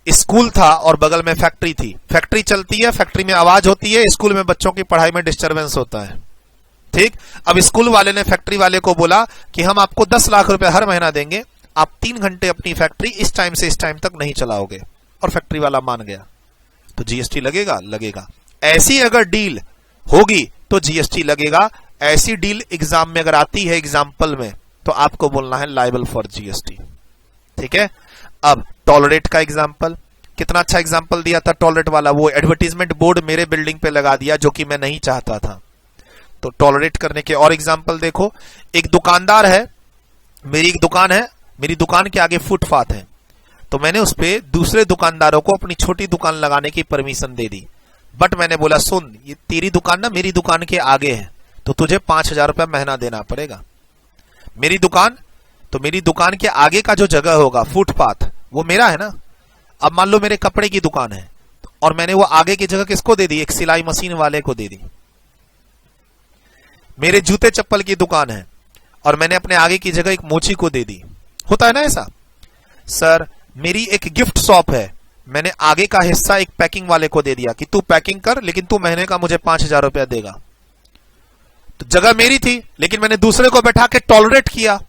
स्कूल था और बगल में फैक्ट्री थी, फैक्ट्री चलती है, फैक्ट्री में आवाज होती है, स्कूल में बच्चों की पढ़ाई में डिस्टर्बेंस होता है, ठीक। अब स्कूल वाले ने फैक्ट्री वाले को बोला कि हम आपको 10 लाख रुपए हर महीना देंगे, आप 3 घंटे अपनी फैक्ट्री इस टाइम से इस टाइम तक नहीं चलाओगे, और फैक्ट्री वाला मान गया, तो जीएसटी लगेगा, लगेगा। ऐसी अगर डील होगी तो जीएसटी लगेगा। ऐसी डील एग्जाम में अगर आती है एग्जाम्पल में, तो आपको बोलना है लायबल फॉर जीएसटी, ठीक है। अब टॉलरेट का एग्जाम्पल, कितना अच्छा एग्जाम्पल दिया था टॉलरेट वाला, वो एडवर्टीजमेंट बोर्ड मेरे बिल्डिंग पे लगा दिया जो कि मैं नहीं चाहता था। तो टॉलरेट करने के और एग्जाम्पल देखो, एक दुकानदार है, मेरी एक दुकान है, मेरी दुकान के आगे फुटपाथ है, तो मैंने उस पे दूसरे दुकानदारों को अपनी छोटी दुकान लगाने की परमिशन दे दी, बट मैंने बोला सुन, ये तेरी दुकान ना मेरी दुकान के आगे है, तो तुझे 5,000 रुपया महीना देना पड़ेगा। मेरी दुकान, तो मेरी दुकान के आगे का जो जगह होगा फुटपाथ, वो मेरा है ना। अब मान लो मेरे कपड़े की दुकान है और मैंने वो आगे की जगह किसको दे दी, एक सिलाई मशीन वाले को दे दी। मेरे जूते चप्पल की दुकान है और मैंने अपने आगे की जगह एक मोची को दे दी, होता है ना ऐसा। सर मेरी एक गिफ्ट शॉप है, मैंने आगे का हिस्सा एक पैकिंग वाले को दे दिया कि तू पैकिंग कर, लेकिन तू महीने का मुझे 5,000 रुपया देगा। तो जगह मेरी थी, लेकिन मैंने दूसरे को बैठा के टॉलरेट किया,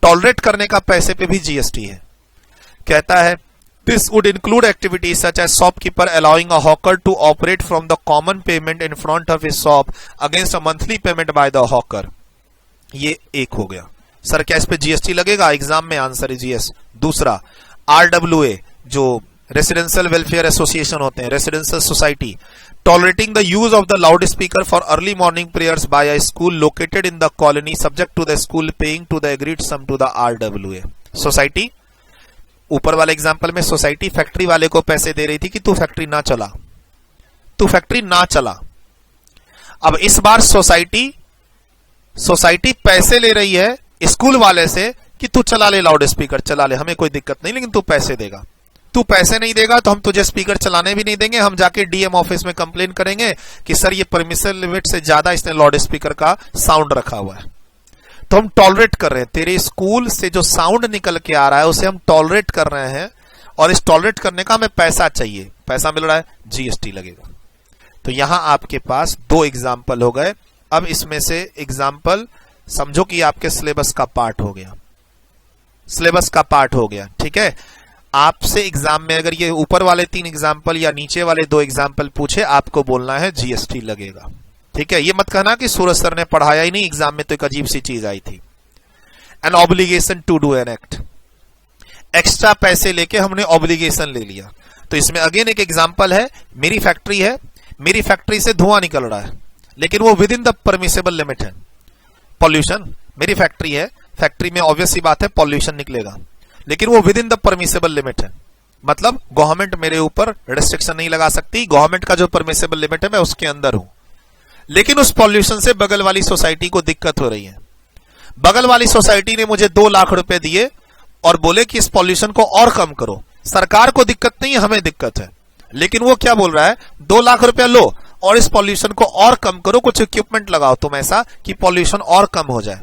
टॉलरेट करने का पैसे पे भी जीएसटी है। कहता है this would include activities such as shopkeeper allowing a hawker to operate from the common payment in front of his shop against a monthly payment by the hawker. ये एक हो गया। सर क्या इस पे जीएसटी लगेगा, एग्जाम में answer is yes. दूसरा आरडब्ल्यूए, जो रेसिडेंशियल वेलफेयर एसोसिएशन होते हैं, residential society, tolerating the use of the loud speaker for early morning prayers by a school located in the colony subject to the school paying to the agreed sum to the RWA. Society, ऊपर वाले example में society factory वाले को पैसे दे रही थी कि तू फैक्ट्री ना चला, तू फैक्ट्री ना चला। अब इस बार सोसाइटी पैसे ले रही है स्कूल वाले से कि तू चला ले, लाउड स्पीकर चला ले, हमें कोई दिक्कत नहीं, लेकिन तू पैसे देगा। तू पैसे नहीं देगा तो हम तुझे स्पीकर चलाने भी नहीं देंगे, हम जाके डीएम ऑफिस में कंप्लेन करेंगे कि सर ये परमिशन लिमिट से ज्यादा इसने लाउड स्पीकर का साउंड रखा हुआ है। तो हम टॉलरेट कर रहे हैं, तेरे स्कूल से जो साउंड निकल के आ रहा है उसे हम टॉलरेट कर रहे हैं, और इस टॉलरेट करने का हमें पैसा चाहिए, पैसा मिल रहा है, जीएसटी लगेगा। तो यहां आपके पास 2 एग्जाम्पल हो गए। अब इसमें से एग्जाम्पल समझो कि आपके सिलेबस का पार्ट हो गया, सिलेबस का पार्ट हो गया, ठीक है। आपसे एग्जाम में अगर ये ऊपर वाले 3 एग्जाम्पल या नीचे वाले 2 एग्जाम्पल पूछे, आपको बोलना है जीएसटी लगेगा, ठीक है। ये मत कहना कि सूरज सर ने पढ़ाया ही नहीं, एग्जाम में तो एक अजीब सी चीज आई थी। An obligation to do an act, extra पैसे लेके हमने ऑब्लिगेशन ले लिया। तो इसमें अगेन एक एग्जाम्पल है, मेरी फैक्ट्री है, मेरी फैक्ट्री से धुआं निकल रहा है, लेकिन वो with in the permissible limit है। पॉल्यूशन, मेरी फैक्ट्री है, फैक्ट्री में ऑब्वियस सी बात है पॉल्यूशन निकलेगा, लेकिन वो with in the permissible limit है। मतलब गवर्नमेंट मेरे ऊपर रिस्ट्रिक्शन नहीं लगा सकती, गवर्नमेंट का जो परमिसेबल लिमिट है मैं उसके अंदर हूं। लेकिन उस पॉल्यूशन से बगल वाली सोसाइटी को दिक्कत हो रही है। बगल वाली सोसाइटी ने मुझे 2 लाख रुपए दिए और बोले कि इस पॉल्यूशन को और कम करो। सरकार को दिक्कत नहीं है, हमें दिक्कत है, लेकिन वो क्या बोल रहा है, 2 लाख रुपया लो और इस पॉल्यूशन को और कम करो, कुछ इक्विपमेंट लगाओ तुम ऐसा कि पॉल्यूशन और कम हो जाए।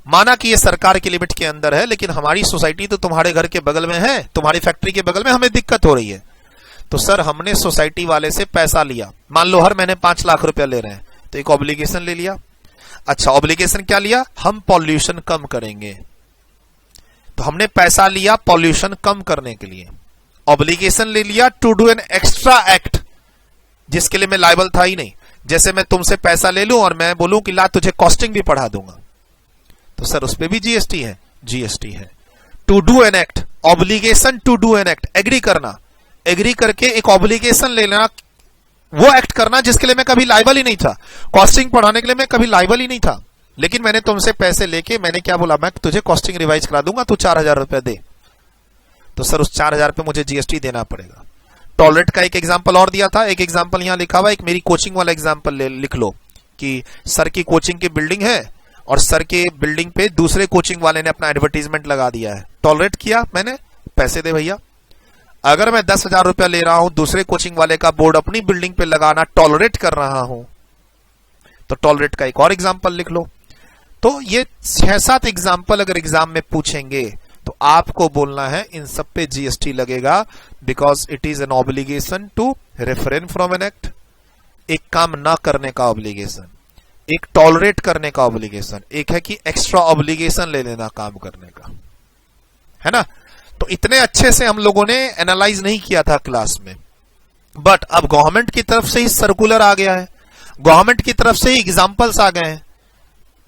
माना कि ये सरकार की लिमिट के अंदर है, लेकिन हमारी सोसाइटी तो तुम्हारे घर के बगल में है, तुम्हारी फैक्ट्री के बगल में, हमें दिक्कत हो रही है। तो सर हमने सोसाइटी वाले से पैसा लिया, मान लो हर महीने 5 लाख रुपया ले रहे हैं, तो एक ऑब्लिगेशन ले लिया। अच्छा ऑब्लिगेशन क्या लिया, हम पॉल्यूशन कम करेंगे। तो हमने पैसा लिया पॉल्यूशन कम करने के लिए, ऑब्लिगेशन ले लिया to do an extra act, जिसके लिए मैं लायबल था ही नहीं। जैसे मैं तुमसे पैसा ले लूं और मैं बोलूं कि ला तुझे कॉस्टिंग भी पढ़ा दूंगा, तो सर उस पर भी जीएसटी है, जीएसटी है। To do an act, obligation to do an act, agree करना, एग्री करके एक ऑब्लिगेशन ले लेना, वो एक्ट करना जिसके लिए मैं कभी लायबल ही नहीं था। कॉस्टिंग पढ़ाने के लिए मैं कभी लायबल ही नहीं था, लेकिन मैंने तुमसे पैसे लेके मैंने क्या बोला, मैं तुझे कॉस्टिंग रिवाइज करा दूंगा, तू 4000 रुपए दे। तो सर उस 4000 पे मुझे जीएसटी देना पड़ेगा। टॉलरेट का एक एग्जांपल और दिया था, एक एग्जांपल यहां लिखा हुआ, एक मेरी कोचिंग वाला एग्जांपल लिख लो कि सर की कोचिंग की बिल्डिंग है और सर के बिल्डिंग पे दूसरे कोचिंग वाले ने अपना एडवर्टीजमेंट लगा दिया है। टॉलरेट किया मैंने, पैसे दे भैया। अगर मैं 10,000 रुपया ले रहा हूं, दूसरे कोचिंग वाले का बोर्ड अपनी बिल्डिंग पे लगाना टॉलरेट कर रहा हूं, तो टॉलरेट का एक और एग्जांपल लिख लो। तो ये 6-7 एग्जांपल अगर एग्जाम में पूछेंगे तो आपको बोलना है इन सब पे जीएसटी लगेगा, because it is an obligation to refrain from an act, एक काम ना करने का ऑब्लिगेशन, एक टॉलरेट करने का ऑब्लिगेशन, एक है कि एक्स्ट्रा ऑब्लिगेशन ले लेना काम करने का, है ना। तो इतने अच्छे से हम लोगों ने एनालाइज नहीं किया था क्लास में, बट अब गवर्नमेंट की तरफ से ही सर्कुलर आ गया है, गवर्नमेंट की तरफ से ही एग्जांपल्स आ गए हैं।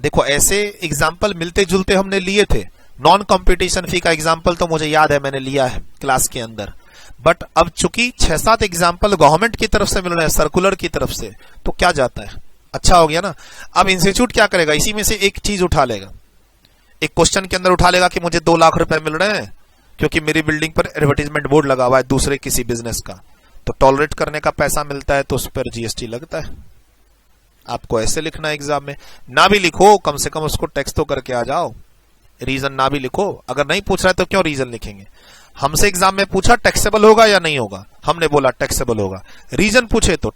देखो ऐसे एग्जांपल मिलते जुलते हमने लिए थे। नॉन कंपटीशन फी का एग्जांपल तो मुझे याद है मैंने लिया है क्लास के अंदर, बट अब चूंकि 6-7 एग्जांपल गवर्नमेंट की तरफ से मिल रहे हैं, सर्कुलर की तरफ से, तो क्या जाता है, अच्छा हो गया ना। अब इंस्टीट्यूट क्या करेगा, इसी में से एक चीज उठा लेगा, एक क्वेश्चन के अंदर उठा लेगा कि मुझे 2 लाख रुपए मिल रहे हैं क्योंकि मेरी बिल्डिंग पर एडवर्टीजमेंट बोर्ड लगा हुआ है दूसरे किसी बिजनेस का, तो टॉलरेट करने का पैसा मिलता है तो उस पर जीएसटी लगता है। आपको ऐसे लिखना है एग्जाम में, ना भी लिखो कम से कम उसको टेक्स्ट तो करके आ जाओ, रीजन ना भी लिखो। अगर नहीं पूछ रहा है तो क्यों रीजन लिखेंगे। हमसे एग्जाम में पूछा टैक्सेबल होगा या नहीं होगा, हमने बोला टैक्सेबल होगा, रीजन पूछे तो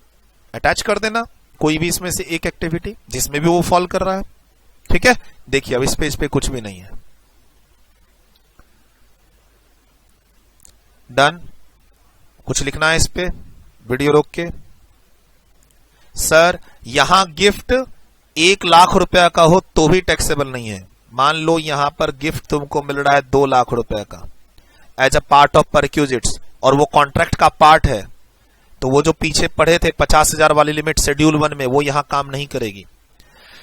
अटैच कर देना कोई भी इसमें से एक एक्टिविटी जिसमें भी वो फॉल कर रहा है। ठीक है, देखिए अब इस पेज पे कुछ भी नहीं है। डन, कुछ लिखना है इस पे, वीडियो रोक के। सर यहां गिफ्ट 1 लाख रुपया का हो तो भी टैक्सेबल नहीं है। मान लो यहां पर गिफ्ट तुमको मिल रहा है 2 लाख रुपए का as a part of perquisites, और वो कॉन्ट्रैक्ट का पार्ट है, तो वो जो पीछे पढ़े थे 50,000 वाली लिमिट शेड्यूल 1 में, वो यहां काम नहीं करेगी।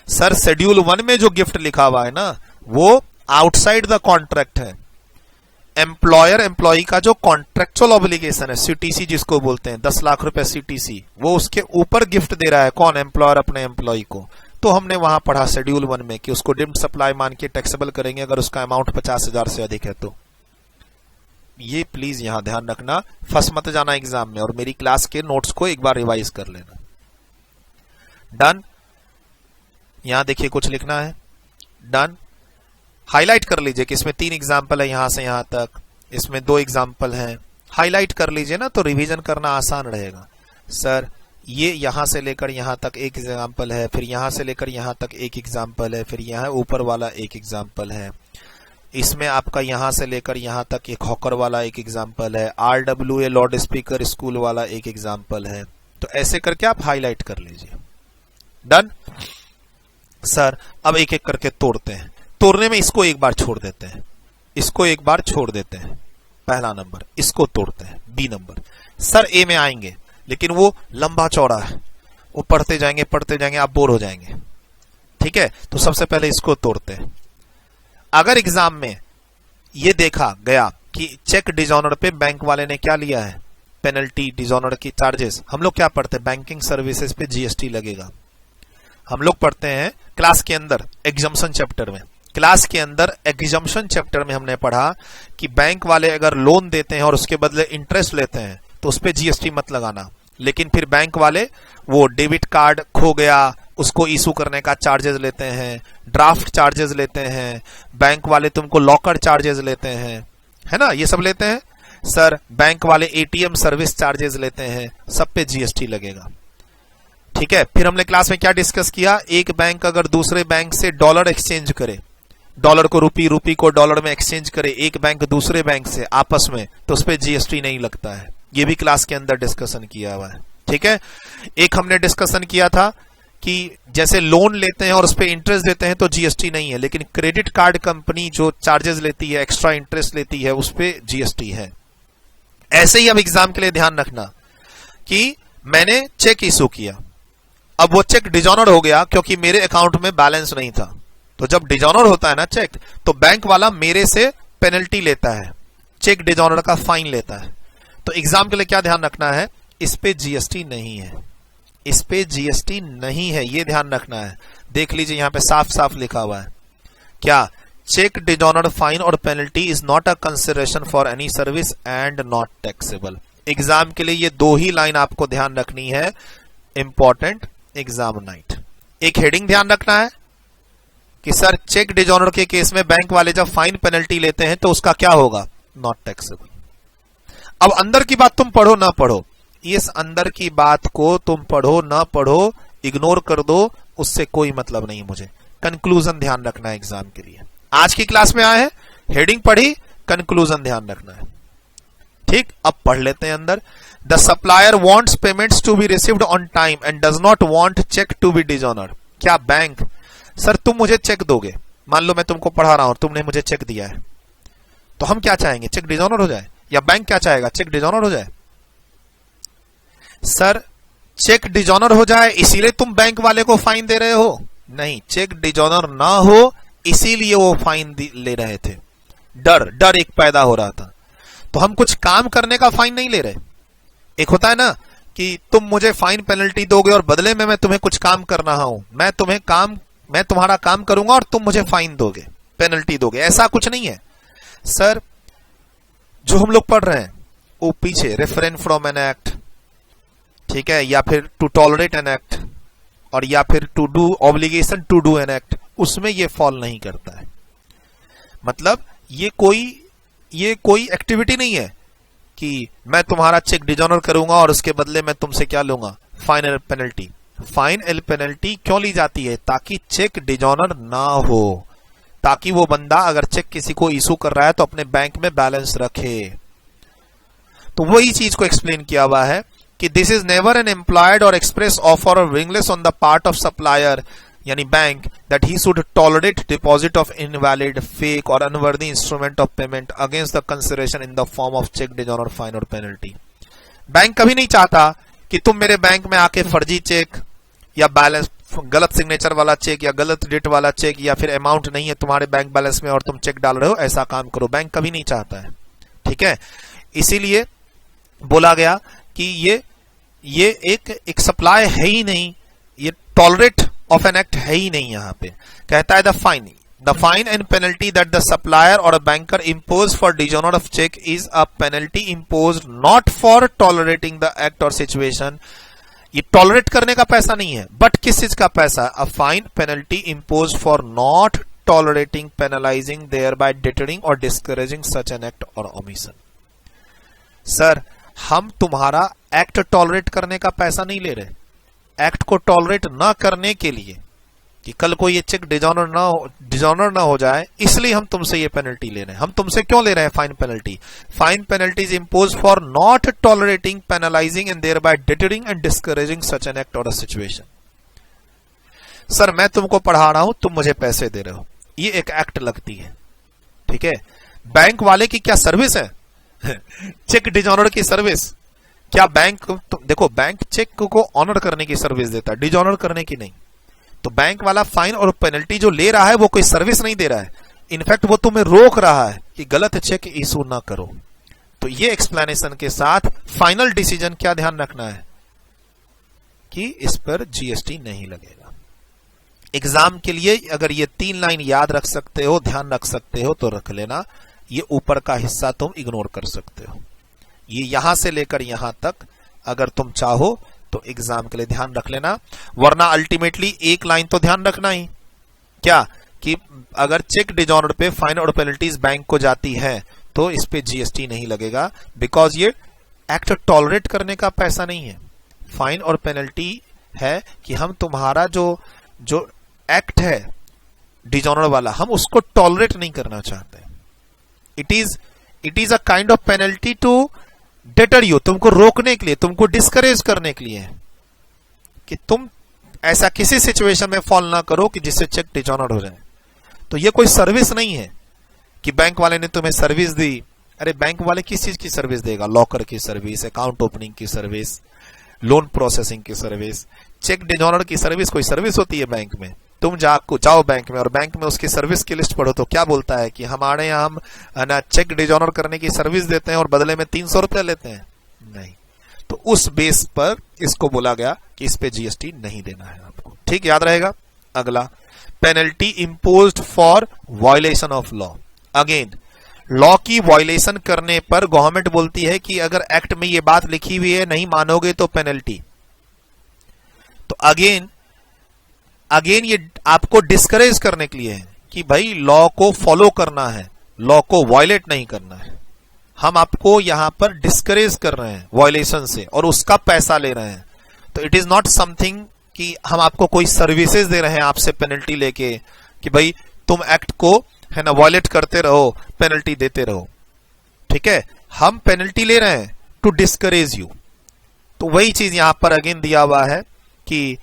सर शेड्यूल 1 में जो गिफ्ट लिखा हुआ है ना, वो आउटसाइड द कॉन्ट्रैक्ट है। एम्प्लॉयर एम्प्लॉई का जो कॉन्ट्रेक्चुअल ऑब्लिगेशन है, सीटीसी जिसको बोलते हैं, 10 लाख रुपए सीटीसी, वो उसके ऊपर गिफ्ट दे रहा है कौन, एम्प्लॉयर अपने एम्प्लॉई को। तो हमने वहां पढ़ा शेड्यूल 1 में कि उसको डिम्ड सप्लाई मान के टैक्सेबल करेंगे अगर उसका अमाउंट 50,000 से अधिक है तो। ये प्लीज यहां ध्यान रखना, फंस मत जाना एग्जाम में, और मेरी क्लास के नोट्स को एक बार रिवाइज कर लेना। डन, यहां देखिए कुछ लिखना है, डन। हाईलाइट कर लीजिए कि इसमें 3 एग्जाम्पल है यहां से यहां तक, इसमें 2 एग्जाम्पल हैं, हाईलाइट कर लीजिए ना तो रिवीजन करना आसान रहेगा। सर ये यहां से लेकर यहां तक एक एग्जाम्पल है, फिर यहां से लेकर यहां तक एक एग्जाम्पल है, फिर यहां ऊपर वाला एक एग्जाम्पल है, इसमें आपका यहां से लेकर यहां तक एक हॉकर वाला एक एग्जाम्पल है, RWA लाउड स्पीकर स्कूल वाला एक एग्जाम्पल है। तो ऐसे करके आप हाईलाइट कर लीजिए। डन। सर अब एक एक करके तोड़ते हैं, तोड़ने में इसको एक बार छोड़ देते हैं, इसको एक बार छोड़ देते हैं, पहला नंबर इसको तोड़ते हैं, बी नंबर। सर ए में आएंगे लेकिन वो लंबा चौड़ा है, वो पढ़ते जाएंगे आप बोर हो जाएंगे। ठीक है, तो सबसे पहले इसको तोड़ते हैं। अगर एग्जाम में ये देखा गया कि चेक डिसऑनर पे बैंक वाले ने क्या लिया है, पेनल्टी, डिसऑनर की चार्जेस, हम लोग क्या पढ़ते हैं, बैंकिंग सर्विसेज पे जीएसटी लगेगा। हम लोग पढ़ते हैं क्लास के अंदर एग्जम्पशन चैप्टर में, क्लास के अंदर एग्जम्पशन चैप्टर में हमने पढ़ा कि बैंक वाले अगर लोन देते हैं और उसके बदले इंटरेस्ट लेते हैं तो उस पर जीएसटी मत लगाना, लेकिन फिर बैंक वाले वो डेबिट कार्ड खो गया उसको इशू करने का चार्जेस लेते हैं, ड्राफ्ट चार्जेस लेते हैं, बैंक वाले तुमको लॉकर चार्जेस लेते हैं, है ना, ये सब लेते हैं। सर बैंक वाले एटीएम सर्विस चार्जेस लेते हैं, सब पे जीएसटी लगेगा। ठीक है, फिर हमने क्लास में क्या डिस्कस किया, एक बैंक अगर दूसरे बैंक से डॉलर एक्सचेंज करे, डॉलर को रूपी, रूपी को डॉलर में एक्सचेंज करे एक बैंक दूसरे बैंक से आपस में, तो उस पर जीएसटी नहीं लगता है। ये भी क्लास के अंदर डिस्कशन किया हुआ है। ठीक है, एक हमने डिस्कशन किया था कि जैसे लोन लेते हैं और उस पर इंटरेस्ट देते हैं तो जीएसटी नहीं है, लेकिन क्रेडिट कार्ड कंपनी जो चार्जेस लेती है, एक्स्ट्रा इंटरेस्ट लेती है, उस पर जीएसटी है। ऐसे ही अब एग्जाम के लिए ध्यान रखना कि मैंने चेक इशू किया, अब वो चेक डिसऑनर हो गया क्योंकि मेरे अकाउंट में बैलेंस नहीं था। तो जब डिसऑनर होता है ना चेक, तो बैंक वाला मेरे से पेनल्टी लेता है, चेक डिजॉनर का फाइन लेता है। तो एग्जाम के लिए क्या ध्यान रखना है, इस पे जीएसटी नहीं है, इस पे जीएसटी नहीं है, ये ध्यान रखना है। देख लीजिए यहां पे साफ साफ लिखा हुआ है क्या, चेक डिजॉनर फाइन और penalty is not a consideration for any service and not taxable. Exam के लिए ये दो ही लाइन आपको ध्यान रखनी है, इंपॉर्टेंट एग्जाम नाइट। एक हेडिंग ध्यान रखना है कि सर चेक डिजॉनर के केस में बैंक वाले जब फाइन पेनल्टी लेते हैं तो उसका क्या होगा, नॉट टैक्सेबल। अब अंदर की बात तुम पढ़ो ना पढ़ो, इस अंदर की बात को तुम पढ़ो ना पढ़ो, इग्नोर कर दो, उससे कोई मतलब नहीं मुझे। कंक्लूजन ध्यान रखना है एग्जाम के लिए। आज की क्लास में आए हैं, हेडिंग पढ़ी, कंक्लूजन ध्यान रखना है। ठीक, अब पढ़ लेते हैं अंदर। The supplier wants payments to be received on time and does not want cheque to be dishonoured. क्या बैंक, सर तुम मुझे चेक दोगे, मान लो मैं तुमको पढ़ा रहा हूं, तुमने मुझे चेक दिया है, तो हम क्या चाहेंगे, चेक डिजॉनर हो जाए, या बैंक क्या चाहेगा, चेक डिजॉनर हो जाए। सर चेक डिजॉनर हो जाए इसीलिए तुम बैंक वाले को फाइन दे रहे हो, नहीं, चेक डिजॉनर ना हो इसीलिए वो फाइन ले रहे थे, डर एक पैदा हो रहा था। तो हम कुछ काम करने का फाइन नहीं ले रहे। एक होता है ना कि तुम मुझे फाइन पेनल्टी दोगे और बदले में मैं तुम्हें कुछ काम कर रहा हूं, मैं तुम्हारा काम करूंगा और तुम मुझे फाइन दोगे, पेनल्टी दोगे, ऐसा कुछ नहीं है। सर जो हम लोग पढ़ रहे हैं वो पीछे रेफरेन फ्रॉम एन एक्ट, ठीक है, या फिर टू टॉलरेट एन एक्ट, और या फिर to do obligation to do an act, उसमें ये फॉल नहीं करता है। मतलब ये कोई एक्टिविटी नहीं है कि मैं तुम्हारा चेक डिजॉनर करूंगा और उसके बदले मैं तुमसे क्या लूंगा, fine and penalty. Fine and penalty क्यों ली जाती है, ताकि चेक डिजॉनर ना हो, ताकि वो बंदा अगर चेक किसी को इशू कर रहा है तो अपने बैंक में बैलेंस रखे। तो वही चीज को एक्सप्लेन किया हुआ है कि this is never an implied और एक्सप्रेस ऑफर और willingness on the part of supplier यानी bank that he should tolerate deposit of invalid, fake और unworthy instrument of payment against the consideration in the form of cheque dishonour fine और penalty. Bank कभी नहीं चाहता कि तुम मेरे bank में आके फर्जी चेक या बैलेंस, गलत सिग्नेचर वाला चेक या गलत डेट वाला चेक, या फिर अमाउंट नहीं है तुम्हारे बैंक बैलेंस में और तुम चेक डाल रहे हो, ऐसा काम करो, बैंक कभी नहीं चाहता है। ठीक है, इसीलिए बोला गया कि ये एक सप्लाई है ही नहीं, ये टॉलरेट ऑफ एन एक्ट है ही नहीं। यहां पे कहता है the fine and penalty that the supplier और a banker impose for dishonour of cheque is a penalty impose not for tolerating the act और सिचुएशन। ये टॉलरेट करने का पैसा नहीं है, बट किस चीज का पैसा, a fine penalty impose for not tolerating, penalising, thereby deterring और डिस्करेजिंग सच एन एक्ट और ओमिशन। सर हम तुम्हारा एक्ट टॉलरेट करने का पैसा नहीं ले रहे, एक्ट को टॉलरेट ना करने के लिए कि कल को ये चेक डिजॉनर ना हो जाए, इसलिए हम तुमसे ये पेनल्टी ले रहे हैं। हम तुमसे क्यों ले रहे हैं fine penalty, fine penalties impose for not tolerating, penalising and thereby deterring and discouraging such an act और अ सिचुएशन। सर मैं तुमको पढ़ा रहा हूं, तुम मुझे पैसे दे रहे हो, ये एक एक्ट लगती है। ठीक है, बैंक वाले की क्या सर्विस है चेक डिजॉनर की सर्विस। क्या बैंक, देखो बैंक चेक को ऑनर करने की सर्विस देता है, डिजॉनर करने की नहीं। तो बैंक वाला फाइन और पेनल्टी जो ले रहा है वो कोई सर्विस नहीं दे रहा है, इनफैक्ट वो तुम्हें रोक रहा है कि गलत चेक इशू ना करो। तो ये एक्सप्लेनेशन के साथ फाइनल डिसीजन क्या ध्यान रखना है कि इस पर जीएसटी नहीं लगेगा। एग्जाम के लिए अगर ये 3 लाइन याद रख सकते हो, ध्यान रख सकते हो तो रख लेना, ये ऊपर का हिस्सा तुम इग्नोर कर सकते हो। ये यहां से लेकर यहां तक अगर तुम चाहो तो एग्जाम के लिए ध्यान रख लेना, वरना अल्टीमेटली एक लाइन तो ध्यान रखना ही क्या कि अगर चेक डिजॉनर पे फाइन और पेनल्टीज बैंक को जाती है तो इस पे जीएसटी नहीं लगेगा, बिकॉज ये एक्ट टॉलरेट करने का पैसा नहीं है। फाइन और पेनल्टी है कि हम तुम्हारा जो एक्ट है डिजॉनर वाला, हम उसको टॉलरेट नहीं करना चाहते। It is a kind of penalty to deter you, तुमको रोकने के लिए, तुमको डिस्करेज करने के लिए कि तुम ऐसा किसी सिचुएशन में फॉल ना करो कि जिससे चेक डिजॉनर हो जाए। तो ये कोई सर्विस नहीं है कि बैंक वाले ने तुम्हें सर्विस दी। अरे बैंक वाले किस चीज की सर्विस देगा, लॉकर की सर्विस, अकाउंट ओपनिंग की सर्विस, लोन प्रोसेसिंग की सर्विस। चेक डिजॉनर की सर्विस कोई सर्विस होती है बैंक में? तुम जाओ बैंक में और बैंक में उसकी सर्विस की लिस्ट पढ़ो तो क्या बोलता है कि हमारे यहाँ हम ना चेक डिजॉनर करने की सर्विस देते हैं और बदले में 300 रुपया लेते हैं। नहीं, तो उस बेस पर इसको बोला गया कि इस पे जीएसटी नहीं देना है आपको। ठीक, याद रहेगा। अगला, penalty imposed for violation of law. Again, law की वायलेशन करने पर गवर्नमेंट बोलती है कि अगर एक्ट में ये बात लिखी हुई है नहीं मानोगे तो पेनल्टी। तो अगेन ये आपको डिस्करेज करने के लिए है कि भाई लॉ को फॉलो करना है, लॉ को वायलेट नहीं करना है। हम आपको यहां पर डिस्करेज कर रहे हैं वायलेशन से और उसका पैसा ले रहे हैं। तो इट इज नॉट समथिंग कि हम आपको कोई सर्विसेज दे रहे हैं आपसे पेनल्टी लेके कि भाई तुम एक्ट को है ना वायलेट करते रहो, पेनल्टी देते रहो। ठीक है, हम पेनल्टी ले रहे हैं टू डिस्करेज यू। तो वही चीज यहां पर अगेन दिया हुआ है कि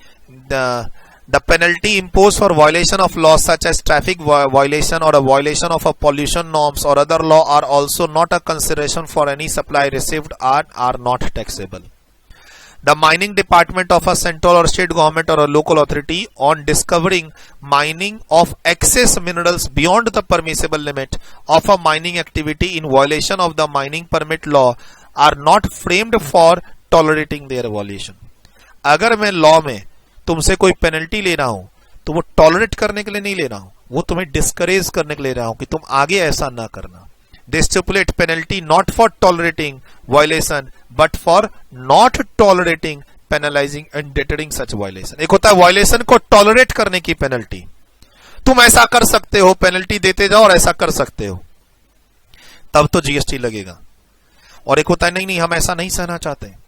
the penalty imposed for violation of laws such as traffic violation or a violation of a pollution norms or other law are also not a consideration for any supply received and are not taxable. The mining department of a central or state government or a local authority on discovering mining of excess minerals beyond the permissible limit of a mining activity in violation of the mining permit law are not framed for tolerating their violation. अगर मैं law में तुमसे कोई penalty ले रहा हूं तो वो टॉलरेट करने के लिए नहीं ले रहा हूं, वो तुम्हें डिस्करेज करने के लिए ले रहा हूं कि तुम आगे ऐसा ना करना। They stipulate penalty not for tolerating violation but for not tolerating, penalising and deterring such violation. एक होता है वायलेशन को टॉलरेट करने की पेनल्टी, तुम ऐसा कर सकते हो, पेनल्टी देते जाओ और ऐसा कर सकते हो, तब तो जीएसटी लगेगा। और एक होता है नहीं हम ऐसा नहीं सहना चाहते,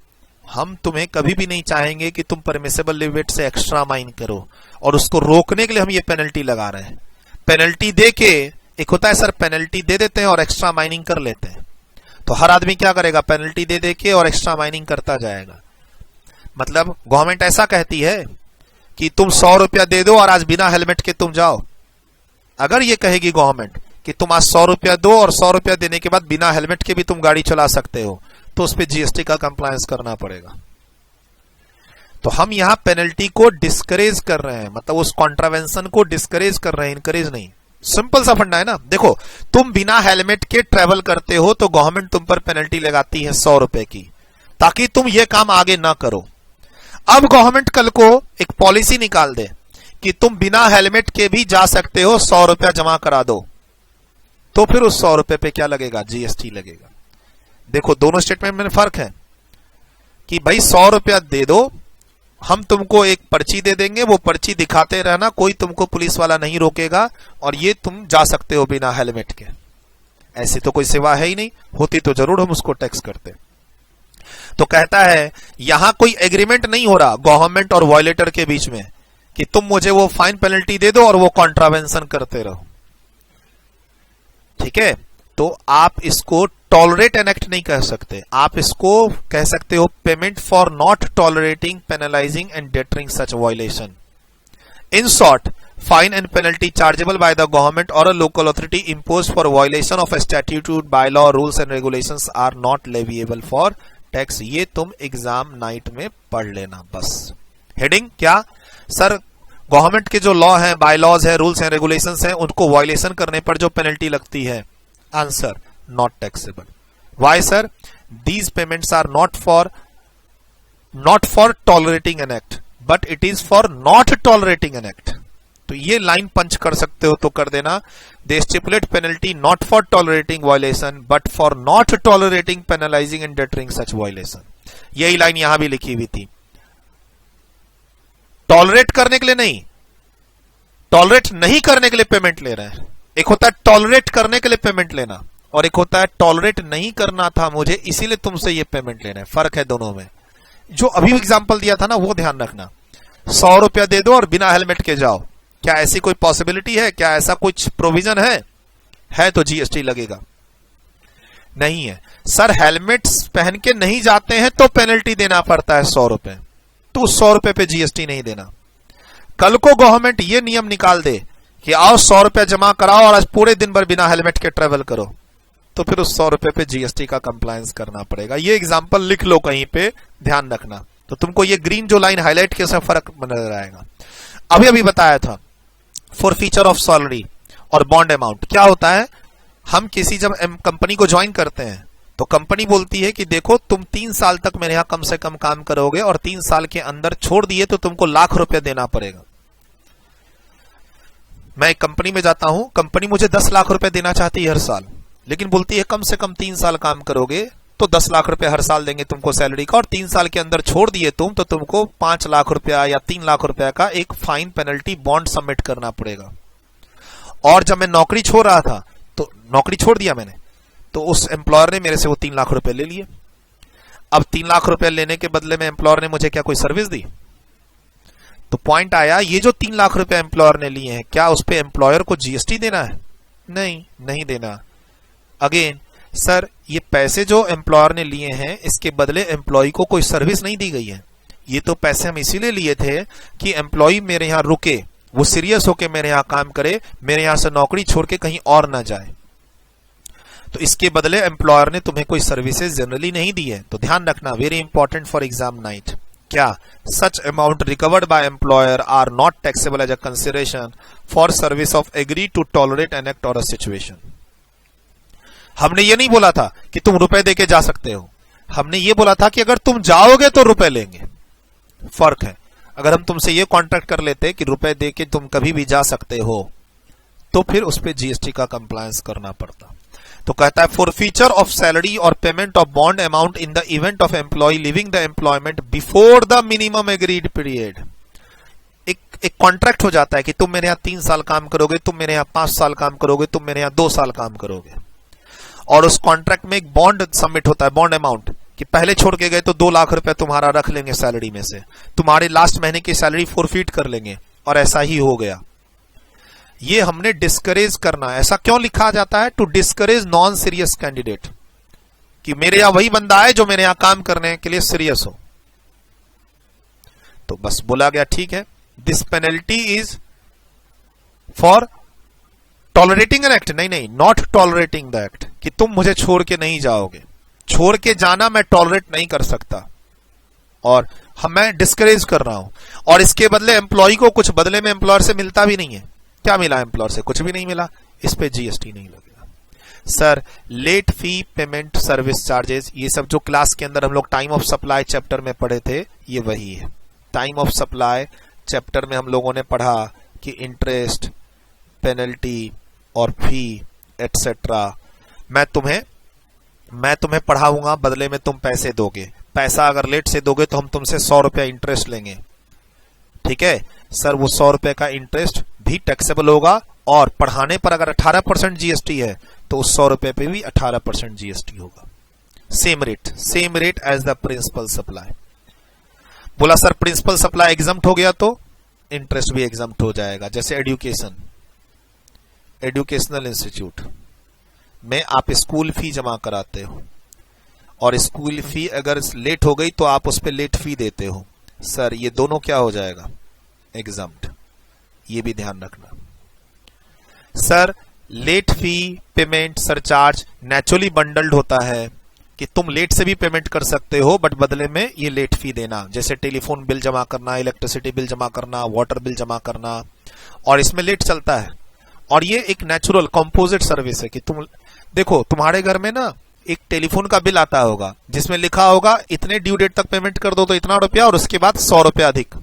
हम तुम्हें कभी भी नहीं चाहेंगे कि तुम परमिसेबल लिमिट से एक्स्ट्रा माइन करो और उसको रोकने के लिए हम ये पेनल्टी लगा रहे हैं। पेनल्टी दे के, एक होता है सर पेनल्टी दे देते हैं और एक्स्ट्रा माइनिंग कर लेते हैं, तो हर आदमी क्या करेगा, पेनल्टी दे दे के और एक्स्ट्रा माइनिंग करता जाएगा। मतलब गवर्नमेंट ऐसा कहती है कि तुम 100 रुपया दे दो और आज बिना हेलमेट के तुम जाओ। अगर ये कहेगी गवर्नमेंट कि तुम आज 100 रुपया दो और 100 रुपया देने के बाद बिना हेलमेट के भी तुम गाड़ी चला सकते हो, तो उस पर जीएसटी का कंप्लायंस करना पड़ेगा। तो हम यहां पेनल्टी को डिस्करेज कर रहे हैं, मतलब उस कॉन्ट्रावेंशन को डिस्करेज कर रहे हैं, इनकरेज नहीं। सिंपल सा फंडा है ना। देखो, तुम बिना हेलमेट के ट्रेवल करते हो तो गवर्नमेंट तुम पर पेनल्टी लगाती है 100 रुपए की, ताकि तुम ये काम आगे ना करो। अब गवर्नमेंट कल को एक पॉलिसी निकाल दे कि तुम बिना हेलमेट के भी जा सकते हो, 100 रुपया जमा करा दो, तो फिर उस 100 रुपए पे क्या लगेगा, जीएसटी लगेगा। देखो, दोनों स्टेटमेंट में फर्क है कि भाई 100 रुपया दे दो, हम तुमको एक पर्ची दे देंगे, वो पर्ची दिखाते रहना, कोई तुमको पुलिस वाला नहीं रोकेगा और ये तुम जा सकते हो बिना हेलमेट के। ऐसी तो कोई सेवा है ही नहीं, होती तो जरूर हम उसको टैक्स करते। तो कहता है यहां कोई एग्रीमेंट नहीं हो रहा गवर्नमेंट और वायलेटर के बीच में कि तुम मुझे वो फाइन पेनल्टी दे दो और वो कॉन्ट्रावेंशन करते रहो। ठीक है, तो आप इसको टॉलरेट एन एक्ट नहीं कह सकते, आप इसको कह सकते हो payment for not tolerating, penalising and deterring such violation. In short, fine and penalty chargeable by the government और a local authority impose for violation of statute, by law, rules and regulations are not leviable for tax. ये तुम exam night में पढ़ लेना बस। Heading क्या sir, government के जो लॉ है, बाय लॉज है, रूल्स एंड रेगुलेशंस है, उनको वायलेशन करने पर जो पेनल्टी लगती है, answer not taxable. Why sir? These payments are not for tolerating an act, but it is for not tolerating an act. तो ये लाइन पंच कर सकते हो तो कर देना। They stipulate penalty not for tolerating violation, but for not tolerating, penalizing and deterring such violation. यही line यहां भी लिखी हुई थी। टॉलरेट करने के लिए नहीं, टॉलरेट नहीं करने के लिए पेमेंट ले रहे हैं। एक होता है टॉलरेट करने के लिए पेमेंट लेना और एक होता है टॉलरेट नहीं करना था मुझे, इसीलिए तुमसे ये पेमेंट लेना है। फर्क है दोनों में। जो अभी एग्जांपल दिया था ना, वो ध्यान रखना। 100 रुपया दे दो और बिना हेलमेट के जाओ, क्या ऐसी कोई पॉसिबिलिटी है? क्या ऐसा कुछ प्रोविजन है तो जीएसटी लगेगा। नहीं है सर, हेलमेट पहन के नहीं जाते हैं तो पेनल्टी देना पड़ता है 100 रुपए, तो उस 100 रुपए पे जीएसटी नहीं देना। कल को गवर्नमेंट ये नियम निकाल दे कि आओ 100 रुपया जमा कराओ और आज पूरे दिन भर बिना हेलमेट के ट्रेवल करो, तो फिर उस 100 रुपए पे जीएसटी का कंप्लायंस करना पड़ेगा। ये एग्जांपल लिख लो कहीं पे, ध्यान रखना। तो तुमको ये ग्रीन जो लाइन हाईलाइट के उसमें फर्क नजर आएगा। अभी बताया था फॉरफीचर ऑफ सैलरी और बॉन्ड अमाउंट क्या होता है? हम किसी जब कंपनी को ज्वाइन करते हैं तो कंपनी बोलती है कि देखो तुम 3 साल तक मेरे यहां कम से कम काम करोगे और 3 साल के अंदर छोड़ दिए तो तुमको ₹1,00,000 देना पड़ेगा। मैं एक कंपनी में जाता हूं, कंपनी मुझे ₹10,00,000 देना चाहती है हर साल, लेकिन बोलती है कम से कम 3 साल काम करोगे तो ₹10,00,000 हर साल देंगे तुमको सैलरी का, और 3 साल के अंदर छोड़ दिए तुम तो तुमको ₹5,00,000 या ₹3,00,000 का एक फाइन पेनल्टी बॉन्ड सबमिट करना पड़ेगा। और जब मैं नौकरी छोड़ रहा था, तो नौकरी छोड़ दिया मैंने, तो उस एम्प्लॉयर ने मेरे से वो ₹3,00,000 ले लिए। अब ₹3,00,000 लेने के बदले में एम्प्लॉयर ने मुझे क्या कोई सर्विस दी? तो पॉइंट आया, ये जो ₹3,00,000 एम्प्लॉयर ने लिए हैं, क्या उस पे एम्प्लॉयर को जीएसटी देना है? नहीं देना। अगेन सर, ये पैसे जो एम्प्लॉयर ने लिए हैं इसके बदले एम्प्लॉय को कोई सर्विस नहीं दी गई है। ये तो पैसे हम इसीलिए लिए थे कि एम्प्लॉय मेरे यहां रुके, वो सीरियस होके मेरे यहां काम करे, मेरे यहां से नौकरी छोड़ के कहीं और ना जाए। तो इसके बदले एम्प्लॉयर ने तुम्हें कोई सर्विसेज जनरली नहीं दी है। तो ध्यान रखना, very important for exam night, क्या such amount recovered by employer are not taxable as a consideration for service of agree to tolerate an act और अ सिचुएशन। हमने ये नहीं बोला था कि तुम रुपए देके जा सकते हो, हमने ये बोला था कि अगर तुम जाओगे तो रुपए लेंगे। फर्क है। अगर हम तुमसे ये कॉन्ट्रैक्ट कर लेते कि रुपए देके तुम कभी भी जा सकते हो, तो फिर उस पे जीएसटी का कंप्लायंस करना पड़ता। तो कहता है forfeiture of salary or payment of bond amount in the event of employ leaving the employment before the minimum agreed period. एक कॉन्ट्रैक्ट हो जाता है कि तुम मेरे यहां 3 साल काम करोगे, तुम मेरे यहां 5 साल काम करोगे, तुम मेरे यहां 2 साल काम करोगे, और उस कॉन्ट्रैक्ट में एक बॉन्ड सबमिट होता है, बॉन्ड अमाउंट, कि पहले छोड़ के गए तो ₹2,00,000 तुम्हारा रख लेंगे सैलरी में से, तुम्हारे लास्ट महीने की सैलरी फॉरफीट कर लेंगे, और ऐसा ही हो गया। ये हमने डिस्करेज करना, ऐसा क्यों लिखा जाता है? To discourage non serious candidate, कि मेरे यहां वही बंदा है जो मेरे यहां काम करने के लिए सीरियस हो। तो बस बोला गया ठीक है, this penalty is for tolerating an act, नहीं, नॉट टॉलरेटिंग द एक्ट, कि तुम मुझे छोड़ के नहीं जाओगे, छोड़ के जाना मैं टॉलरेट नहीं कर सकता, और मैं डिस्करेज कर रहा हूं। और इसके बदले एम्प्लॉय को कुछ बदले में एम्प्लॉयर से मिलता भी नहीं है। क्या मिला एम्प्लॉयर से? कुछ भी नहीं मिला, इस पे जीएसटी नहीं लगेगा। Sir, late fee payment service charges, ये सब जो क्लास के अंदर हम लोग टाइम ऑफ सप्लाई चैप्टर में पढ़े थे, ये वही है। टाइम ऑफ सप्लाई चैप्टर में हम लोगों ने पढ़ा कि इंटरेस्ट, पेनल्टी और फी एटसेट्रा मैं तुम्हें पढ़ाऊंगा, बदले में तुम पैसे दोगे। पैसा अगर लेट से दोगे तो हम तुमसे ₹100 इंटरेस्ट लेंगे, ठीक है सर? वो ₹100 का इंटरेस्ट भी टैक्सेबल होगा, और पढ़ाने पर अगर 18% जीएसटी है तो उस ₹100 पे भी 18% जीएसटी होगा। Same rate as the principal supply. बोला सर प्रिंसिपल सप्लाई एग्जम्प्ट हो गया तो इंटरेस्ट भी एग्जम्प्ट हो जाएगा। जैसे एजुकेशनल इंस्टीट्यूट में आप स्कूल फी जमा कराते हो, और स्कूल फी अगर लेट हो गई तो आप उस पर लेट फी देते हो, सर ये दोनों क्या हो जाएगा? एग्जम्प्ट। ये भी ध्यान रखना। Sir, late fee payment surcharge naturally bundled होता है, कि तुम लेट से भी पेमेंट कर सकते हो बट बदले में ये लेट फी देना, जैसे टेलीफोन बिल जमा करना, इलेक्ट्रिसिटी बिल जमा करना, वाटर बिल जमा करना, और इसमें लेट चलता है। और ये एक नेचुरल कंपोजिट सर्विस है कि तुम देखो, तुम्हारे घर में ना एक टेलीफोन का बिल आता होगा जिसमें लिखा होगा इतने ड्यू डेट तक पेमेंट कर दो तो इतना रुपया, और उसके बाद ₹100 अधिक,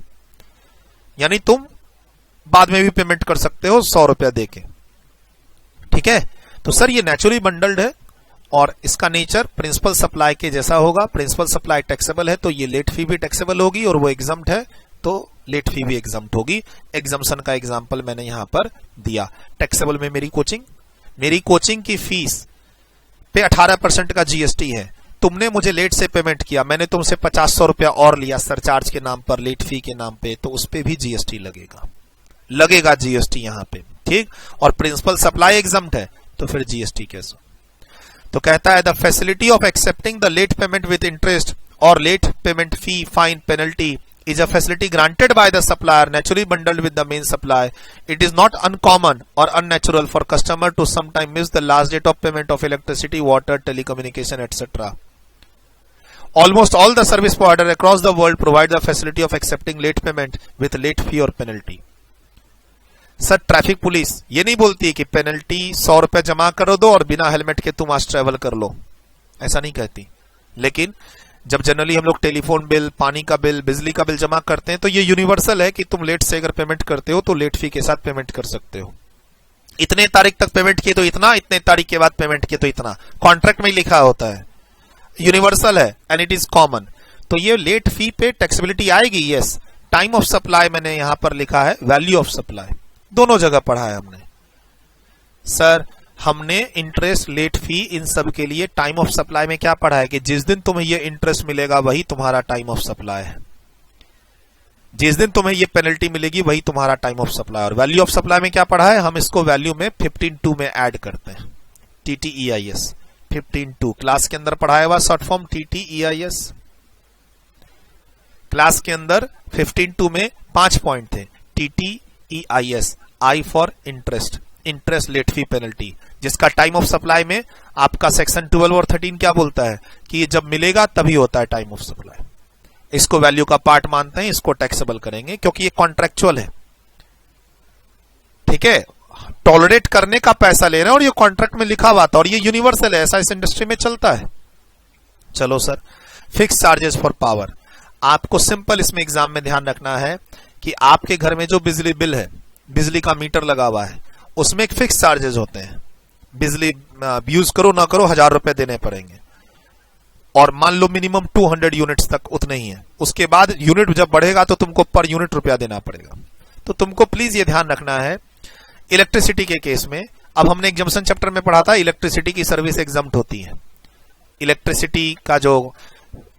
यानी तुम बाद में भी पेमेंट कर सकते हो ₹100 देके, ठीक है? तो सर ये नेचुरली बंडल्ड है, और इसका नेचर प्रिंसिपल सप्लाई के जैसा होगा। प्रिंसिपल सप्लाई टैक्सेबल है तो ये लेट फी भी टैक्सेबल होगी, और वो एग्जम्प्ट है तो लेट फी भी एग्जम्प्ट होगी। एग्जम्पशन का एग्जांपल मैंने यहां पर दिया। टैक्सेबल में मेरी कोचिंग की फीस पे 18% का जीएसटी है, तुमने मुझे लेट से पेमेंट किया, मैंने तुमसे 50-100 रुपया और लिया सरचार्ज के नाम पर, लेट फी के नाम पे, तो उस पे भी जीएसटी लगेगा जीएसटी यहां पे, ठीक? और प्रिंसिपल सप्लाई एग्जम्प्ट है तो फिर जीएसटी कैसे? तो कहता है the facility of accepting the late payment with interest और late payment fee fine penalty is a facility granted by the supplier naturally bundled with the main supply. It is not uncommon or unnatural for customer to sometime miss the last date of payment of electricity, water, telecommunication, etc. Almost all the service provider across the world provide the facility of accepting late payment with late fee or penalty. Sir traffic police ये नहीं बोलती है कि penalty 100 रुपए जमा करो दो और बिना हेलमेट के तुम आज ट्रेवल कर लो, ऐसा नहीं कहती। लेकिन जब जनरली हम लोग टेलीफोन बिल, पानी का बिल, बिजली का बिल जमा करते हैं तो ये यूनिवर्सल है कि तुम लेट से अगर पेमेंट करते हो तो लेट फी के साथ पेमेंट कर सकते हो। इतने तारीख तक पेमेंट किए तो इतना, इतने तारीख के बाद पेमेंट किए तो इतना, कॉन्ट्रैक्ट में लिखा होता है, यूनिवर्सल है एंड इट इज कॉमन। तो ये लेट फी पे टैक्सेबिलिटी आएगी। यस, टाइम ऑफ सप्लाई मैंने यहां पर लिखा है, वैल्यू ऑफ सप्लाई, दोनों जगह पढ़ा है हमने। सर हमने इंटरेस्ट, लेट फी, इन सब के लिए टाइम ऑफ सप्लाई में क्या पढ़ा है कि जिस दिन तुम्हें ये इंटरेस्ट मिलेगा वही तुम्हारा टाइम ऑफ सप्लाई है, जिस दिन तुम्हें ये पेनल्टी मिलेगी वही तुम्हारा टाइम ऑफ सप्लाई। और वैल्यू ऑफ सप्लाई में क्या पढ़ा है, हम इसको वैल्यू में 15(2) में ऐड करते हैं, TTEIS 15(2) क्लास के अंदर पढ़ाया हुआ शॉर्ट फॉर्म TTEIS। क्लास के अंदर 15(2) में 5 पॉइंट थे, TTEIS, I for interest, interest late fee penalty, जिसका टाइम ऑफ सप्लाई में आपका सेक्शन 12 और 13 क्या बोलता है कि ये जब मिलेगा तभी होता है टाइम ऑफ सप्लाई। इसको वैल्यू का पार्ट मानते हैं, इसको टैक्सेबल करेंगे क्योंकि ये कॉन्ट्रेक्चुअल है। ठीक है, टॉलरेट करने का पैसा ले रहे हैं और ये कॉन्ट्रैक्ट में लिखा हुआ था और ये यूनिवर्सल है, ऐसा इस इंडस्ट्री में चलता है। चलो sir, fix charges for power, आपको सिंपल इसमें एग्जाम में ध्यान रखना है कि आपके घर में जो बिजली बिल है, बिजली का मीटर लगा हुआ है, उसमें एक फिक्स चार्जेस होते हैं। बिजली यूज करो ना करो 1000 रुपए देने पड़ेंगे और मान लो मिनिमम 200 यूनिट्स तक उतने ही है। उसके बाद यूनिट जब बढ़ेगा तो तुमको पर यूनिट रुपया देना पड़ेगा। तो तुमको प्लीज ये ध्यान रखना है, इलेक्ट्रिसिटी के केस में, अब हमने एग्जम्पशन चैप्टर में पढ़ा था, इलेक्ट्रिसिटी की सर्विस एग्जम्प्ट होती है।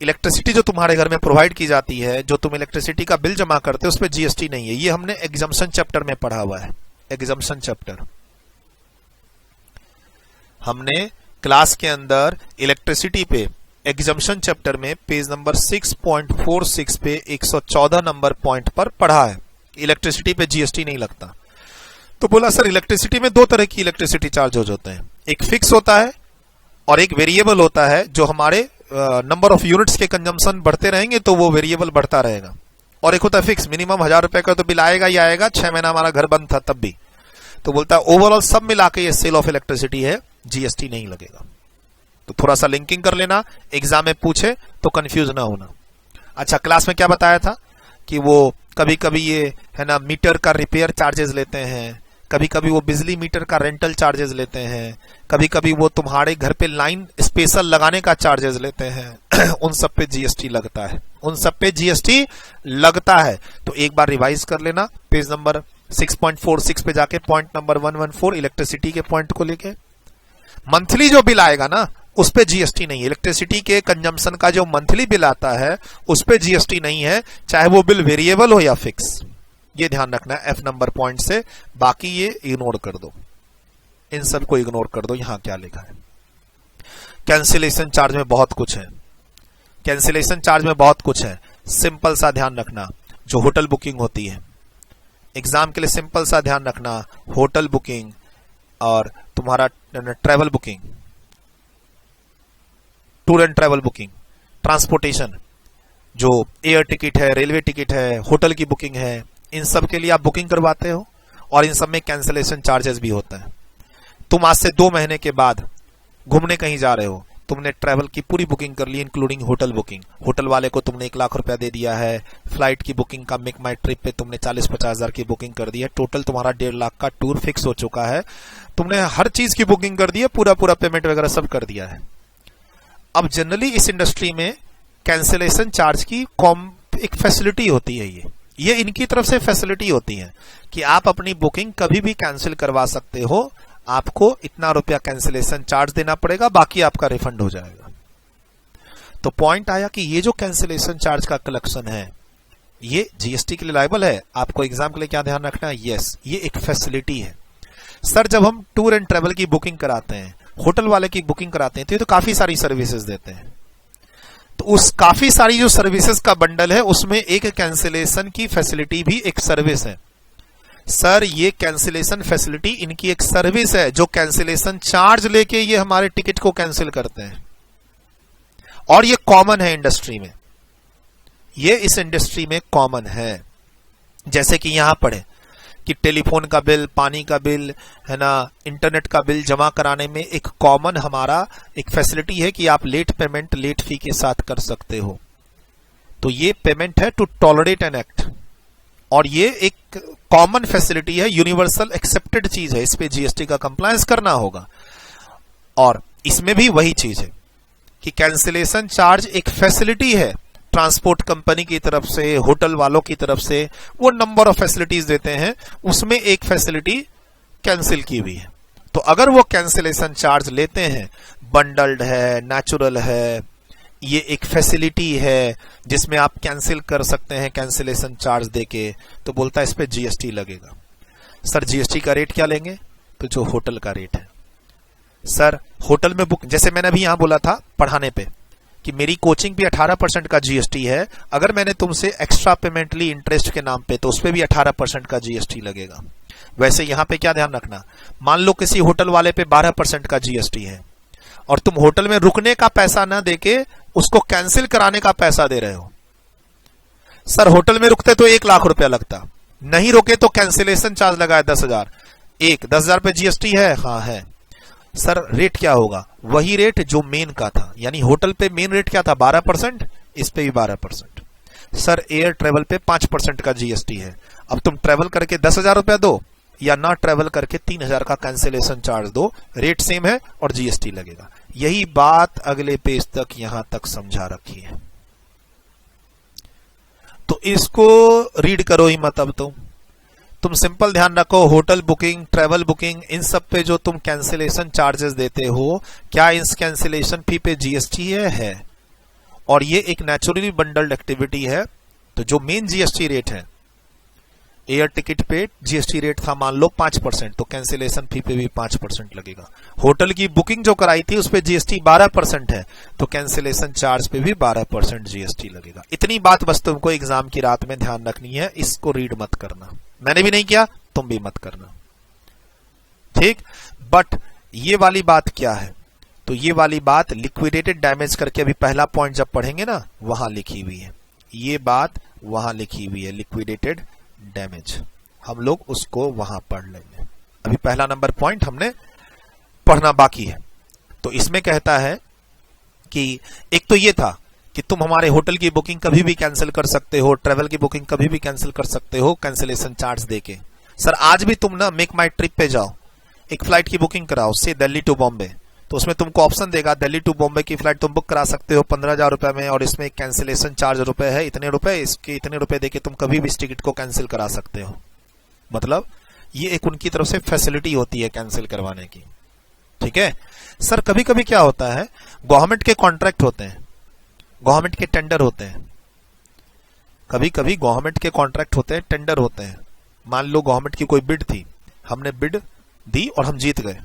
इलेक्ट्रिसिटी जो तुम्हारे घर में प्रोवाइड की जाती है, जो तुम इलेक्ट्रिसिटी का बिल जमा करते हो, उस पर जीएसटी नहीं है। ये हमने एग्जम्पशन चैप्टर में पढ़ा हुआ है, एग्जम्पशन चैप्टर। हमने क्लास के अंदर इलेक्ट्रिसिटी पे एग्जम्पशन चैप्टर में पेज नंबर 6.46 पे 114 नंबर पॉइंट पर पढ़ा है, इलेक्ट्रिसिटी पे जीएसटी नहीं लगता। तो बोला सर इलेक्ट्रिसिटी में दो तरह की इलेक्ट्रिसिटी चार्जेज होते हैं, एक फिक्स होता है और एक वेरिएबल होता है, जो हमारे नंबर ऑफ यूनिट्स के कंजम्पशन बढ़ते रहेंगे तो वो वेरिएबल बढ़ता रहेगा। और एक होता है फिक्स, मिनिमम 1000 रुपए का तो बिल आएगा ही आएगा, 6 महीना हमारा घर बंद था तब भी। तो बोलता है ओवरऑल सब मिला के ये सेल ऑफ इलेक्ट्रिसिटी है, जीएसटी नहीं लगेगा। तो थोड़ा सा लिंकिंग कर लेना, एग्जाम में पूछे तो कंफ्यूज ना होना। अच्छा, क्लास में क्या बताया था कि वो कभी कभी ये है ना मीटर का रिपेयर चार्जेस लेते हैं, कभी कभी वो बिजली मीटर का रेंटल चार्जेस लेते हैं, कभी कभी वो तुम्हारे घर पे लाइन स्पेशल लगाने का चार्जेस लेते हैं उन सब पे जीएसटी लगता है, उन सब पे जीएसटी लगता है। तो एक बार रिवाइज कर लेना, पेज नंबर 6.46 पे जाके पॉइंट नंबर 114 इलेक्ट्रिसिटी के पॉइंट को लेके, मंथली जो बिल आएगा ना उस पे जीएसटी नहीं है। इलेक्ट्रिसिटी के कंजम्पशन का जो मंथली बिल आता है उस पे जीएसटी नहीं है, चाहे वो बिल वेरिएबल हो या फिक्स। ये ध्यान रखना है F नंबर पॉइंट से, बाकी ये इग्नोर कर दो, इन सब को इग्नोर कर दो। यहां क्या लिखा है, कैंसिलेशन चार्ज में बहुत कुछ है, कैंसिलेशन चार्ज में बहुत कुछ है। सिंपल सा ध्यान रखना, जो होटल बुकिंग होती है, एग्जाम के लिए सिंपल सा ध्यान रखना, होटल बुकिंग और तुम्हारा travel booking, tour and travel booking, transportation, जो एयर टिकट है, रेलवे टिकट है, होटल की बुकिंग है, इन सब के लिए आप बुकिंग करवाते हो और इन सब में कैंसिलेशन चार्जेस भी होता है। तुम आज से 2 महीने के बाद घूमने कहीं जा रहे हो, तुमने ट्रैवल की पूरी बुकिंग कर ली इंक्लूडिंग होटल बुकिंग, होटल वाले को तुमने 1 लाख रुपया दे दिया है, फ्लाइट की बुकिंग का मेक माई ट्रिप पे तुमने 40-50 हजार की बुकिंग कर दी है, टोटल तुम्हारा 1.5 लाख का टूर फिक्स हो चुका है, तुमने हर चीज की बुकिंग कर दी है, पूरा पेमेंट वगैरह सब कर दिया है। अब जनरली इस इंडस्ट्री में कैंसिलेशन चार्ज की एक फैसिलिटी होती है, ये इनकी तरफ से फैसिलिटी होती है कि आप अपनी बुकिंग कभी भी कैंसिल करवा सकते हो, आपको इतना रुपया कैंसिलेशन चार्ज देना पड़ेगा, बाकी आपका रिफंड हो जाएगा। तो पॉइंट आया कि ये जो कैंसिलेशन चार्ज का कलेक्शन है ये जीएसटी के लिए लायबल है। आपको एग्जाम के लिए क्या ध्यान रखना है, यस ये एक फैसिलिटी है। सर जब हम टूर एंड ट्रेवल की बुकिंग कराते हैं, होटल वाले की बुकिंग कराते हैं, तो ये तो काफी सारी सर्विसेज देते हैं, तो उस काफी सारी जो सर्विसेज का बंडल है उसमें एक कैंसिलेशन की फैसिलिटी भी एक सर्विस है। सर ये कैंसिलेशन फैसिलिटी इनकी एक सर्विस है, जो कैंसिलेशन चार्ज लेके ये हमारे टिकट को कैंसिल करते हैं, और ये कॉमन है इंडस्ट्री में, ये इस इंडस्ट्री में कॉमन है। जैसे कि यहां पढ़े कि टेलीफोन का बिल, पानी का बिल, है ना, इंटरनेट का बिल जमा कराने में एक कॉमन हमारा एक फैसिलिटी है कि आप लेट पेमेंट लेट फी के साथ कर सकते हो। तो ये पेमेंट है टू टॉलरेट एन एक्ट, और ये एक कॉमन फैसिलिटी है, यूनिवर्सल एक्सेप्टेड चीज है, इस पे जीएसटी का कंप्लायंस करना होगा। और इसमें भी वही चीज है कि कैंसिलेशन चार्ज एक फैसिलिटी है ट्रांसपोर्ट कंपनी की तरफ से, होटल वालों की तरफ से, वो नंबर ऑफ फैसिलिटीज देते हैं, उसमें एक फैसिलिटी कैंसिल की हुई है। तो अगर वो कैंसिलेशन चार्ज लेते हैं, बंडल्ड है, नेचुरल है, ये एक फैसिलिटी है जिसमें आप कैंसिल कर सकते हैं कैंसिलेशन चार्ज देके, तो बोलता है इस पे जीएसटी लगेगा। सर जीएसटी का रेट क्या लेंगे? तो जो होटल का रेट है। सर होटल में बुक, जैसे मैंने अभी यहां बोला था पढ़ाने पे कि मेरी कोचिंग भी 18% का जीएसटी है, अगर मैंने तुमसे एक्स्ट्रा पेमेंट ली इंटरेस्ट के नाम पे तो उस पे भी 18% का जीएसटी लगेगा। वैसे यहां पे क्या ध्यान रखना, मान लो किसी होटल वाले पे 12% का जीएसटी है और तुम होटल में रुकने का पैसा ना देके उसको कैंसिल कराने का पैसा दे रहे हो। सर होटल में रुकते तो 1 लाख रुपया लगता, नहीं रुके तो कैंसिलेशन चार्ज लगा है 10,000। 10,000 पे जीएसटी है? हाँ है। सर रेट क्या होगा? वही रेट जो मेन का था, यानी होटल पे मेन रेट क्या था 12%, इस पे भी 12%। सर एयर ट्रेवल पे 5% का जीएसटी है, अब तुम ट्रेवल करके 10,000 रुपया दो या ना ट्रेवल करके 3,000 का कैंसिलेशन चार्ज दो, रेट सेम है और जीएसटी लगेगा। यही बात अगले पेज तक यहां तक समझा रखी है, तो इसको रीड करो ही मत। अब तुम सिंपल ध्यान रखो, होटल बुकिंग, ट्रेवल बुकिंग, इन सब पे जो तुम कैंसिलेशन चार्जेस देते हो, क्या इस कैंसिलेशन फी पे जीएसटी है? और ये एक नेचुरली बंडल्ड एक्टिविटी है, तो जो मेन जीएसटी रेट है, एयर टिकट पे जीएसटी रेट था मान लो 5%, तो कैंसिलेशन फी पे भी 5% लगेगा। होटल की बुकिंग जो कराई थी उस पे जीएसटी 12% है, तो कैंसिलेशन चार्ज पे भी 12% जीएसटी लगेगा। इतनी बात बस तुमको एग्जाम की रात में ध्यान रखनी है, इसको रीड मत करना, मैंने भी नहीं किया, तुम भी मत करना, ठीक। बट ये वाली बात क्या है? तो ये वाली बात लिक्विडेटेड डैमेज करके अभी पहला पॉइंट जब पढ़ेंगे ना, वहां लिखी हुई है, ये बात वहां लिखी हुई है, लिक्विडेटेड डैमेज, हम लोग उसको वहां पढ़ लेंगे। अभी पहला नंबर पॉइंट हमने पढ़ना बाकी है। तो इसमें कहता है कि एक तो ये था कि तुम हमारे होटल की बुकिंग कभी भी कैंसिल कर सकते हो, ट्रेवल की बुकिंग कभी भी कैंसिल कर सकते हो कैंसिलेशन चार्ज देके। सर आज भी तुम ना मेक माई ट्रिप पे जाओ, एक फ्लाइट की बुकिंग कराओ से दिल्ली टू बॉम्बे, तो उसमें तुमको ऑप्शन देगा दिल्ली टू बॉम्बे की फ्लाइट तुम बुक करा सकते हो 15,000 रुपए में, और इसमें कैंसिलेशन चार्ज रुपए है इतने रुपए, इसके इतने रुपए देके तुम कभी भी इस टिकट को कैंसिल करा सकते हो। मतलब ये एक उनकी तरफ से फैसिलिटी होती है कैंसिल करवाने की, ठीक है। सर कभी कभी क्या होता है, गवर्नमेंट के कॉन्ट्रैक्ट होते हैं, गवर्नमेंट के टेंडर होते हैं, कभी कभी गवर्नमेंट के कॉन्ट्रैक्ट होते हैं, टेंडर होते हैं। मान लो गवर्नमेंट की कोई बिड थी, हमने बिड दी और हम जीत गए।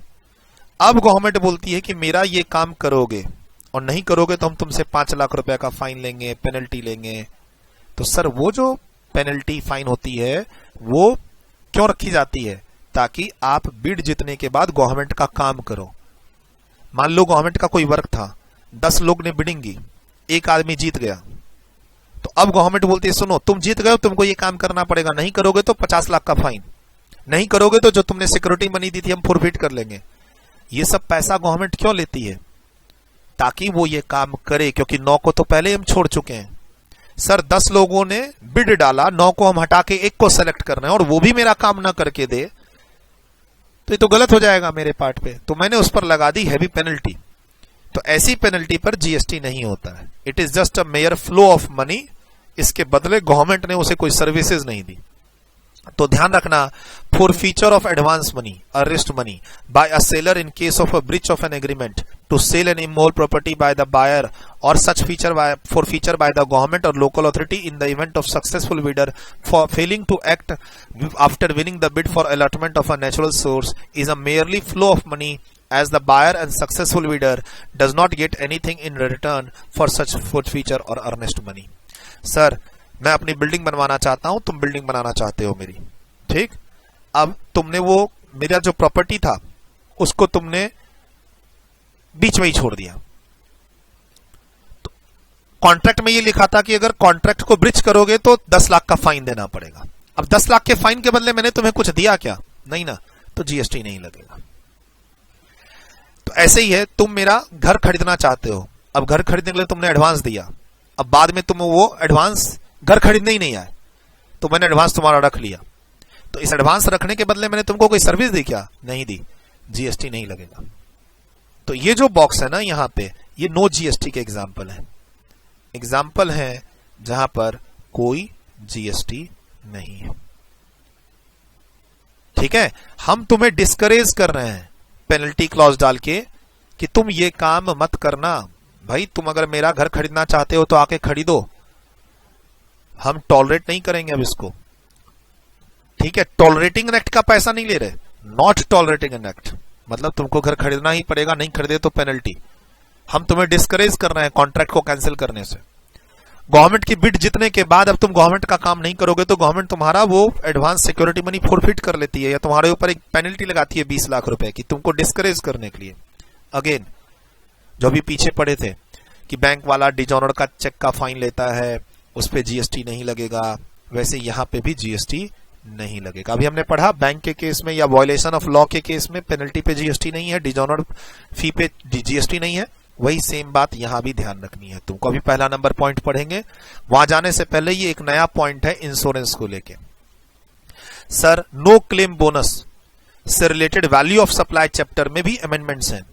अब गवर्नमेंट बोलती है कि मेरा ये काम करोगे और नहीं करोगे तो हम तुमसे 5 लाख रुपए का फाइन लेंगे, पेनल्टी लेंगे। तो सर वो जो पेनल्टी फाइन होती है वो क्यों रखी जाती है? ताकि आप बिड जीतने के बाद गवर्नमेंट का काम करो। मान लो गवर्नमेंट का कोई वर्क था, 10 लोग ने बिडिंग की, एक आदमी जीत गया, तो अब गवर्नमेंट बोलती है सुनो तुम जीत गए हो, तुमको ये काम करना पड़ेगा, नहीं करोगे तो 50 लाख का फाइन, नहीं करोगे तो जो तुमने सिक्योरिटी मनी दी थी हम फॉरफिट कर लेंगे। ये सब पैसा गवर्नमेंट क्यों लेती है? ताकि वो ये काम करे, क्योंकि 9 को तो पहले हम छोड़ चुके हैं। सर 10 लोगों ने बिड डाला, 9 को हम हटा के 1 को सेलेक्ट कर रहे हैं और वो भी मेरा काम ना करके दे, तो ये तो गलत हो जाएगा मेरे पार्ट पे, तो मैंने उस पर लगा दी हैवी पेनल्टी। तो ऐसी पेनल्टी पर जीएसटी नहीं होता है, it is just a mayor flow of money, इसके बदले गवर्नमेंट ने उसे कोई सर्विसेज नहीं दी। तो ध्यान रखना, forfeiture of advance money, arrest money by a seller in case of a breach of an agreement to sell an immoral property by the buyer or such forfeiture by the government or local authority in the event of successful bidder for failing to act after winning the bid for allotment of a natural source is a merely flow of money, as the buyer and successful bidder does not get anything in return for such forfeiture or earnest money. Sir मैं अपनी building बनवाना चाहता हूं, तुम building बनाना चाहते हो मेरी, ठीक। अब तुमने वो मेरा जो प्रॉपर्टी था उसको तुमने बीच में ही छोड़ दिया। तो कॉन्ट्रैक्ट में ये लिखा था कि अगर कॉन्ट्रैक्ट को ब्रीच करोगे तो 10 लाख का फाइन देना पड़ेगा। अब 10 लाख के फाइन के बदले मैंने तुम्हें कुछ दिया क्या? नहीं ना, तो जीएसटी नहीं लगेगा। तो ऐसे ही है, तुम मेरा घर खरीदना चाहते हो, अब घर खरीदने के लिए तुमने एडवांस दिया, अब बाद में तुम वो एडवांस घर खरीदने ही नहीं आए, तो मैंने एडवांस तुम्हारा रख लिया, तो इस एडवांस रखने के बदले मैंने तुमको कोई सर्विस दी क्या? नहीं दी, जीएसटी नहीं लगेगा। तो ये जो बॉक्स है ना यहां पे, ये नो जीएसटी के एग्जाम्पल है, एग्जाम्पल है जहां पर कोई जीएसटी नहीं है। ठीक है, हम तुम्हें डिस्करेज कर रहे हैं पेनल्टी क्लॉज डाल के कि तुम ये काम मत करना भाई, तुम अगर मेरा घर खरीदना चाहते हो तो आके खरीदो, हम टॉलरेट नहीं करेंगे अब इसको। ठीक है, टॉलरेटिंग एन एक्ट का पैसा नहीं ले रहे, नॉट टॉलरेटिंग एन एक्ट, मतलब तुमको घर खरीदना ही पड़ेगा, नहीं खरीदे तो पेनल्टी। हम तुम्हें डिस्करेज कर रहे हैं कॉन्ट्रैक्ट को कैंसिल करने से। गवर्नमेंट की बिड जीतने के बाद अब तुम गवर्नमेंट का काम नहीं करोगे तो गवर्नमेंट तुम्हारा वो एडवांस सिक्योरिटी मनी फोरफिट कर लेती है या तुम्हारे ऊपर एक पेनल्टी लगाती है 20 लाख रुपए की, तुमको डिस्करेज करने के लिए। अगेन जो भी पीछे पड़े थे कि बैंक वाला डिजॉनर का चेक का फाइन लेता है, उस पे जीएसटी नहीं लगेगा, वैसे यहां पे भी जीएसटी नहीं लगेगा। अभी हमने पढ़ा बैंक के केस में या वायलेशन ऑफ लॉ के केस में पेनल्टी पे जीएसटी नहीं है, डिजॉनर फी पे जीएसटी नहीं है, वही सेम बात यहां भी ध्यान रखनी है तुमको। अभी पहला नंबर पॉइंट पढ़ेंगे, वहां जाने से पहले ये एक नया पॉइंट है इंश्योरेंस को लेके। सर नो क्लेम बोनस से related value of supply chapter में भी अमेंडमेंट्स हैं।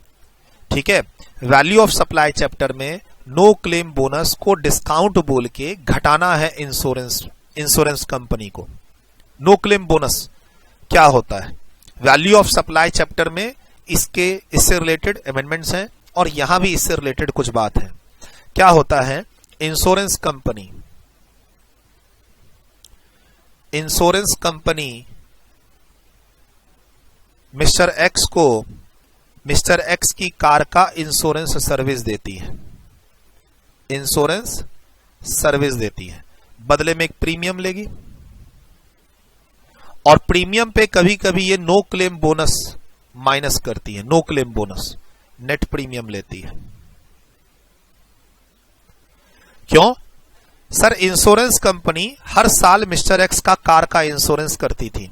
ठीक है, वैल्यू ऑफ सप्लाई चैप्टर में नो क्लेम बोनस को डिस्काउंट बोल के घटाना है इंश्योरेंस कंपनी को। नो क्लेम बोनस क्या होता है, वैल्यू ऑफ सप्लाई चैप्टर में इससे रिलेटेड अमेंडमेंट्स हैं और यहां भी इससे रिलेटेड कुछ बात है। क्या होता है, इंश्योरेंस कंपनी मिस्टर एक्स को मिस्टर एक्स की कार का इंश्योरेंस सर्विस देती है, इंश्योरेंस सर्विस देती है, बदले में एक प्रीमियम लेगी और प्रीमियम पे कभी कभी ये नो क्लेम बोनस माइनस करती है, no claim bonus net premium लेती है। क्यों? सर इंश्योरेंस कंपनी हर साल मिस्टर एक्स का कार का इंश्योरेंस करती थी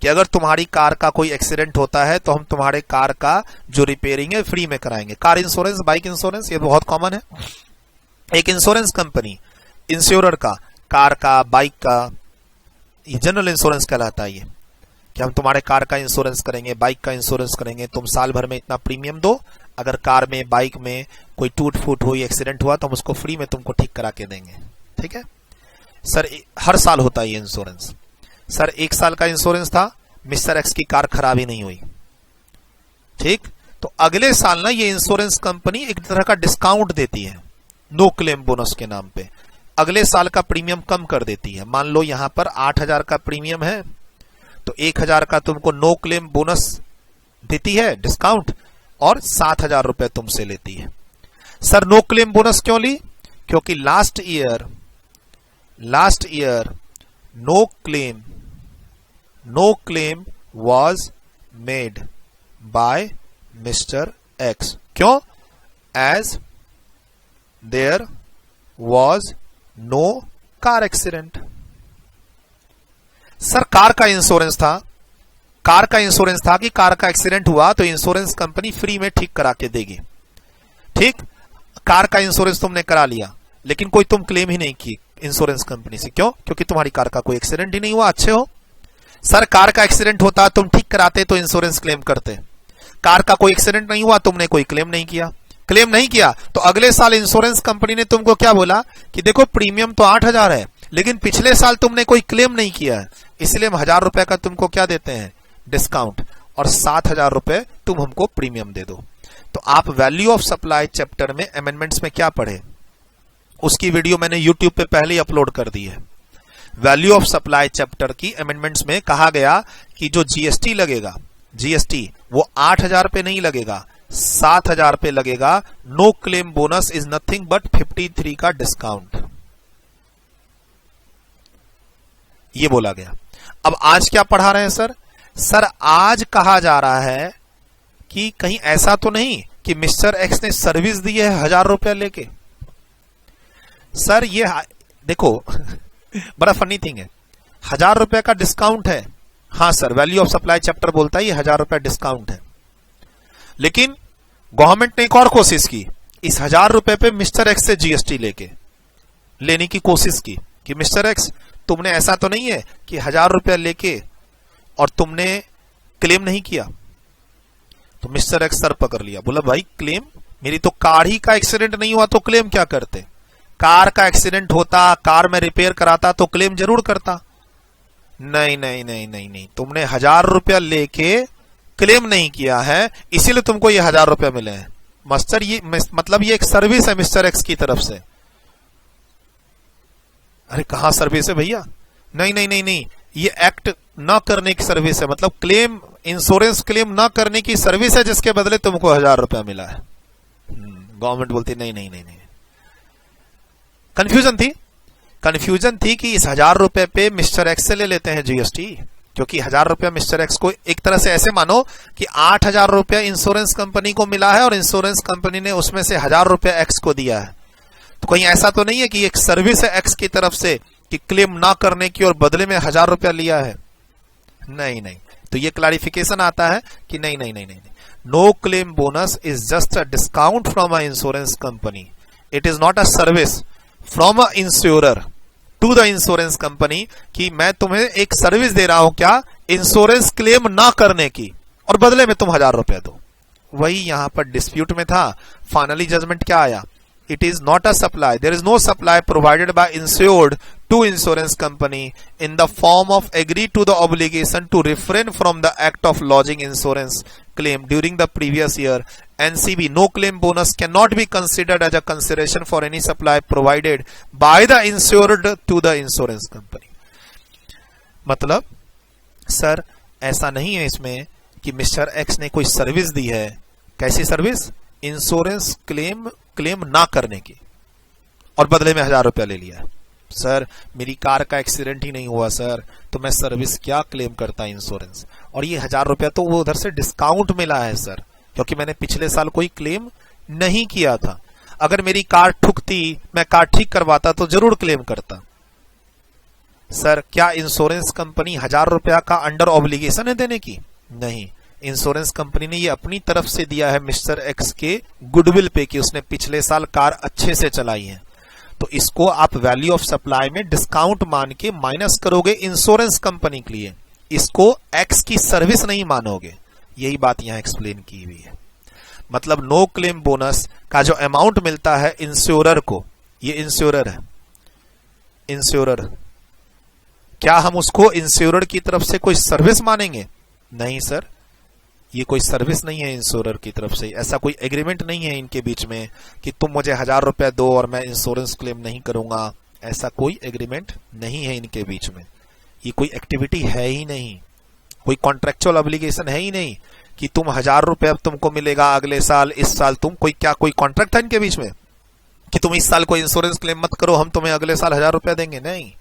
कि अगर तुम्हारी कार का कोई एक्सीडेंट होता है तो हम तुम्हारे कार का जो रिपेयरिंग है फ्री में कराएंगे। कार इंश्योरेंस, बाइक इंश्योरेंस, ये बहुत कॉमन है। एक इंश्योरेंस कंपनी इंश्योरर का कार का, बाइक का, ये जनरल इंश्योरेंस कहलाता है ये, कि हम तुम्हारे कार का इंश्योरेंस करेंगे, बाइक का इंश्योरेंस करेंगे, तुम साल भर में इतना प्रीमियम दो, अगर कार में बाइक में कोई टूट फूट हुई, एक्सीडेंट हुआ तो हम उसको फ्री में तुमको ठीक करा के देंगे। ठीक है सर, हर साल होता है ये इंश्योरेंस। सर 1 साल का इंश्योरेंस था, मिस्टर एक्स की कार खराब ही नहीं हुई, ठीक, तो अगले साल ना ये इंश्योरेंस कंपनी एक तरह का डिस्काउंट देती है नो क्लेम बोनस के नाम पे, अगले साल का प्रीमियम कम कर देती है। मान लो यहां पर 8,000 का प्रीमियम है तो 1,000 का तुमको नो क्लेम बोनस देती है डिस्काउंट और 7,000 रुपए तुमसे लेती है। सर नो क्लेम बोनस क्यों ली? क्योंकि last year no claim was made by Mister X. क्यों? As there was no car accident. Sir car का इंश्योरेंस था कि कार का एक्सीडेंट हुआ तो इंश्योरेंस कंपनी फ्री में ठीक करा के देगी। ठीक, कार का इंश्योरेंस तुमने करा लिया लेकिन कोई तुम क्लेम ही नहीं की इंश्योरेंस कंपनी से। क्यों? क्योंकि तुम्हारी कार का कोई एक्सीडेंट ही नहीं हुआ, अच्छे हो। सर कार का एक्सीडेंट होता, तुम ठीक कराते तो इंश्योरेंस क्लेम करते, कार का कोई एक्सीडेंट नहीं हुआ, तुमने कोई क्लेम नहीं किया तो अगले साल इंश्योरेंस कंपनी ने तुमको क्या बोला कि देखो प्रीमियम तो 8,000 है लेकिन पिछले साल तुमने कोई क्लेम नहीं किया है, इसलिए हम 1,000 रुपए का तुमको क्या देते हैं, डिस्काउंट, और 7,000 रुपए तुम हमको प्रीमियम दे दो। तो आप वैल्यू ऑफ सप्लाई चैप्टर में अमेंडमेंट्स में क्या पढ़े, उसकी वीडियो मैंने यूट्यूब पे पहले ही अपलोड कर दी है। वैल्यू ऑफ सप्लाई चैप्टर की अमेंडमेंट्स में कहा गया कि जो जीएसटी लगेगा, जीएसटी वो 8,000 पे नहीं लगेगा, 7,000 पे लगेगा। No claim bonus is nothing but 53 का डिस्काउंट, ये बोला गया। अब आज क्या पढ़ा रहे हैं सर? सर आज कहा जा रहा है कि कहीं ऐसा तो नहीं कि मिस्टर एक्स ने सर्विस दी है 1,000 रुपया लेके। सर ये देखो बड़ा फनी थिंग है, ₹1000 का डिस्काउंट है। हाँ sir, value of supply chapter बोलता है ये ₹1000 डिस्काउंट है। लेकिन गवर्नमेंट ने एक और कोशिश की, इस ₹1000 पे मिस्टर एक्स से जीएसटी लेने की कोशिश की कि मिस्टर एक्स, तुमने ऐसा तो नहीं है कि ₹1000 लेके और तुमने क्लेम नहीं किया। तो मिस्टर एक्स सर पकड़ लिया, बोला भाई क्लेम, मेरी तो कार ही का एक्सीडेंट नहीं हुआ तो क्लेम क्या करते? कार का एक्सीडेंट होता, कार में रिपेयर कराता तो क्लेम जरूर करता। नहीं नहीं नहीं नहीं नहीं, तुमने ₹1000 लेके क्लेम नहीं किया है, इसीलिए तुमको ये ₹1000 मिले हैं। मास्टर ये मतलब ये एक सर्विस है मिस्टर एक्स की तरफ से। अरे कहां सर्विस है भैया? नहीं नहीं नहीं नहीं, ये एक्ट ना करने की सर्विस है, मतलब क्लेम, इंश्योरेंस क्लेम ना करने की सर्विस है जिसके बदले तुमको ₹1000 मिला है। गवर्नमेंट बोलती नहीं नहीं नहीं नहीं। कंफ्यूजन थी कि इस ₹1000 पे मिस्टर एक्स से ले लेते हैं जीएसटी, क्योंकि ₹1000 मिस्टर एक्स को एक तरह से ऐसे मानो कि ₹8000 इंश्योरेंस कंपनी को मिला है और इंश्योरेंस कंपनी ने उसमें से ₹1000 एक्स को दिया है। तो कहीं ऐसा तो नहीं है कि एक सर्विस है एक्स की तरफ से कि क्लेम ना करने की और बदले में ₹1000 लिया है? नहीं नहीं, तो ये क्लैरिफिकेशन आता है कि नहीं नहीं नहीं नहीं, no claim bonus is just a discount from a insurance company, it is not a service from a insurer to the insurance company, कि मैं तुम्हें एक सर्विस दे रहा हूं क्या, इंश्योरेंस क्लेम ना करने की, और बदले में तुम ₹1000 दो। वही यहां पर डिस्प्यूट में था। फाइनली जजमेंट क्या आया? It is not a supply. There is no supply provided by insured to insurance company in the form of agree to the obligation to refrain from the act of lodging insurance claim during the previous year. NCB, no claim bonus cannot be considered as a consideration for any supply provided by the insured to the insurance company. मतलब sir ऐसा नहीं है इसमें कि mister x ने कोई service दी है। कैसी सर्विस? इंश्योरेंस क्लेम ना करने की, और बदले में ₹1000 ले लिया। सर मेरी कार का एक्सीडेंट ही नहीं हुआ सर, तो मैं सर्विस क्या क्लेम करता इंश्योरेंस, और ये ₹1000 तो वो उधर से डिस्काउंट मिला है सर, क्योंकि मैंने पिछले साल कोई क्लेम नहीं किया था। अगर मेरी कार ठुकती, मैं कार ठीक करवाता तो जरूर क्लेम करता। सर क्या इंश्योरेंस कंपनी ₹1000 का अंडर ऑब्लिगेशन है देने की? नहीं, इंश्योरेंस कंपनी ने ये अपनी तरफ से दिया है मिस्टर एक्स के गुडविल पे कि उसने पिछले साल कार अच्छे से चलाई है। तो इसको आप वैल्यू ऑफ सप्लाई में डिस्काउंट मान के माइनस करोगे इंश्योरेंस कंपनी के लिए, इसको एक्स की सर्विस नहीं मानोगे। यही बात यहां एक्सप्लेन की हुई है। मतलब नो क्लेम बोनस का जो अमाउंट मिलता है इंश्योरर को, ये इंश्योरर है, इंश्योरर, क्या हम उसको इंश्योरर की तरफ से कोई सर्विस मानेंगे? नहीं सर, ये कोई सर्विस नहीं है इंश्योरर की तरफ से। ऐसा कोई एग्रीमेंट नहीं है इनके बीच में कि तुम मुझे ₹1000 दो और मैं इंश्योरेंस क्लेम नहीं करूंगा। ऐसा कोई एग्रीमेंट नहीं है इनके बीच में। ये कोई एक्टिविटी है ही नहीं, कोई कॉन्ट्रेक्चुअल ऑब्लिगेशन है ही नहीं कि तुम ₹1000 अब तुमको मिलेगा अगले साल, इस साल तुम, कोई कॉन्ट्रैक्ट है इनके बीच में कि तुम इस साल कोई इंश्योरेंस क्लेम मत करो, हम तुम्हें अगले साल ₹1000 देंगे? नहीं,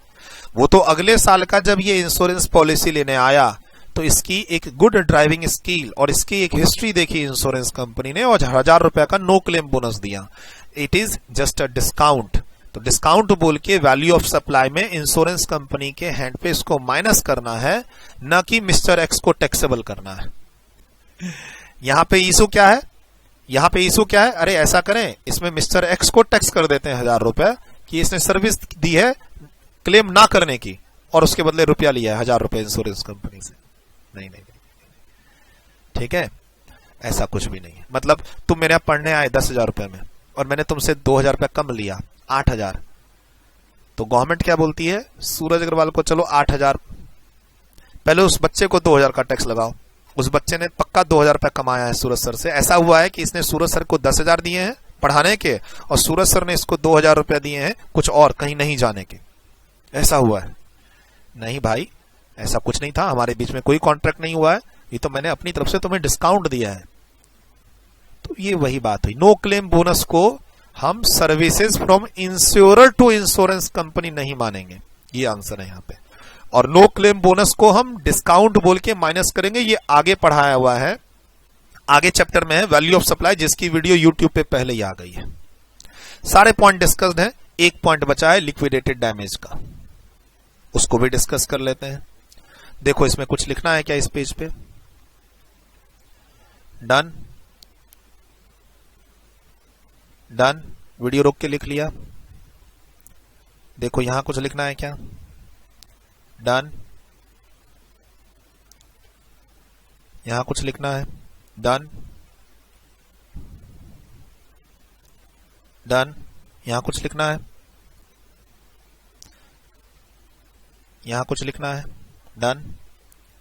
वो तो अगले साल का जब ये इंश्योरेंस पॉलिसी लेने आया तो इसकी एक गुड ड्राइविंग स्किल और इसकी एक हिस्ट्री देखी इंश्योरेंस कंपनी ने, और ₹1000 का नो क्लेम बोनस दिया। It is just a discount. तो डिस्काउंट बोल के वैल्यू ऑफ सप्लाई में इंश्योरेंस कंपनी के हैंड पे इसको माइनस करना है, न कि मिस्टर एक्स को टैक्सेबल करना है। यहां पे इशू क्या है? यहां पे इशू क्या है? अरे ऐसा करें, इसमें मिस्टर एक्स को टैक्स कर देते हैं ₹1000 कि इसने सर्विस दी है क्लेम ना करने की और उसके बदले रुपया लिया है ₹1000 इंश्योरेंस कंपनी से। नहीं नहीं नहीं, ठीक है, ऐसा कुछ भी नहीं है। मतलब तुम मेरे यहां पढ़ने आए ₹10,000 में और मैंने तुमसे ₹2000 कम लिया, 8000, तो गवर्नमेंट क्या बोलती है? सूरज अग्रवाल को चलो 8000, पहले उस बच्चे को 2000 का टैक्स लगाओ। उस बच्चे ने पक्का ₹2000 कमाया है सूरज सर से। ऐसा हुआ है कि इसने सूरज सर को 10,000 दिए हैं पढ़ाने के और सूरज सर ने इसको ₹2000 दिए हैं कुछ और कहीं नहीं जाने के। ऐसा हुआ है? नहीं भाई, ऐसा कुछ नहीं था, हमारे बीच में कोई कॉन्ट्रैक्ट नहीं हुआ है, ये तो मैंने अपनी तरफ से तुम्हें डिस्काउंट दिया है। तो ये वही बात हुई। नो क्लेम बोनस को हम services from insurer to insurance company नहीं मानेंगे, ये आंसर है यहां पे। और नो क्लेम बोनस को हम डिस्काउंट बोल के माइनस करेंगे, ये आगे पढ़ाया हुआ है, आगे चैप्टर में है वैल्यू ऑफ सप्लाई, जिसकी वीडियो यूट्यूब पे पहले ही आ गई है। सारे पॉइंट डिस्कस्ड है, एक पॉइंट बचा है लिक्विडेटेड डैमेज का। उसको भी डिस्कस कर लेते हैं। देखो इसमें कुछ लिखना है क्या इस पेज पे? डन, डन, वीडियो रोक के लिख लिया। देखो यहां कुछ लिखना है क्या? डन, यहां कुछ लिखना है? डन, डन, यहां कुछ लिखना है? यहां कुछ लिखना है? डन।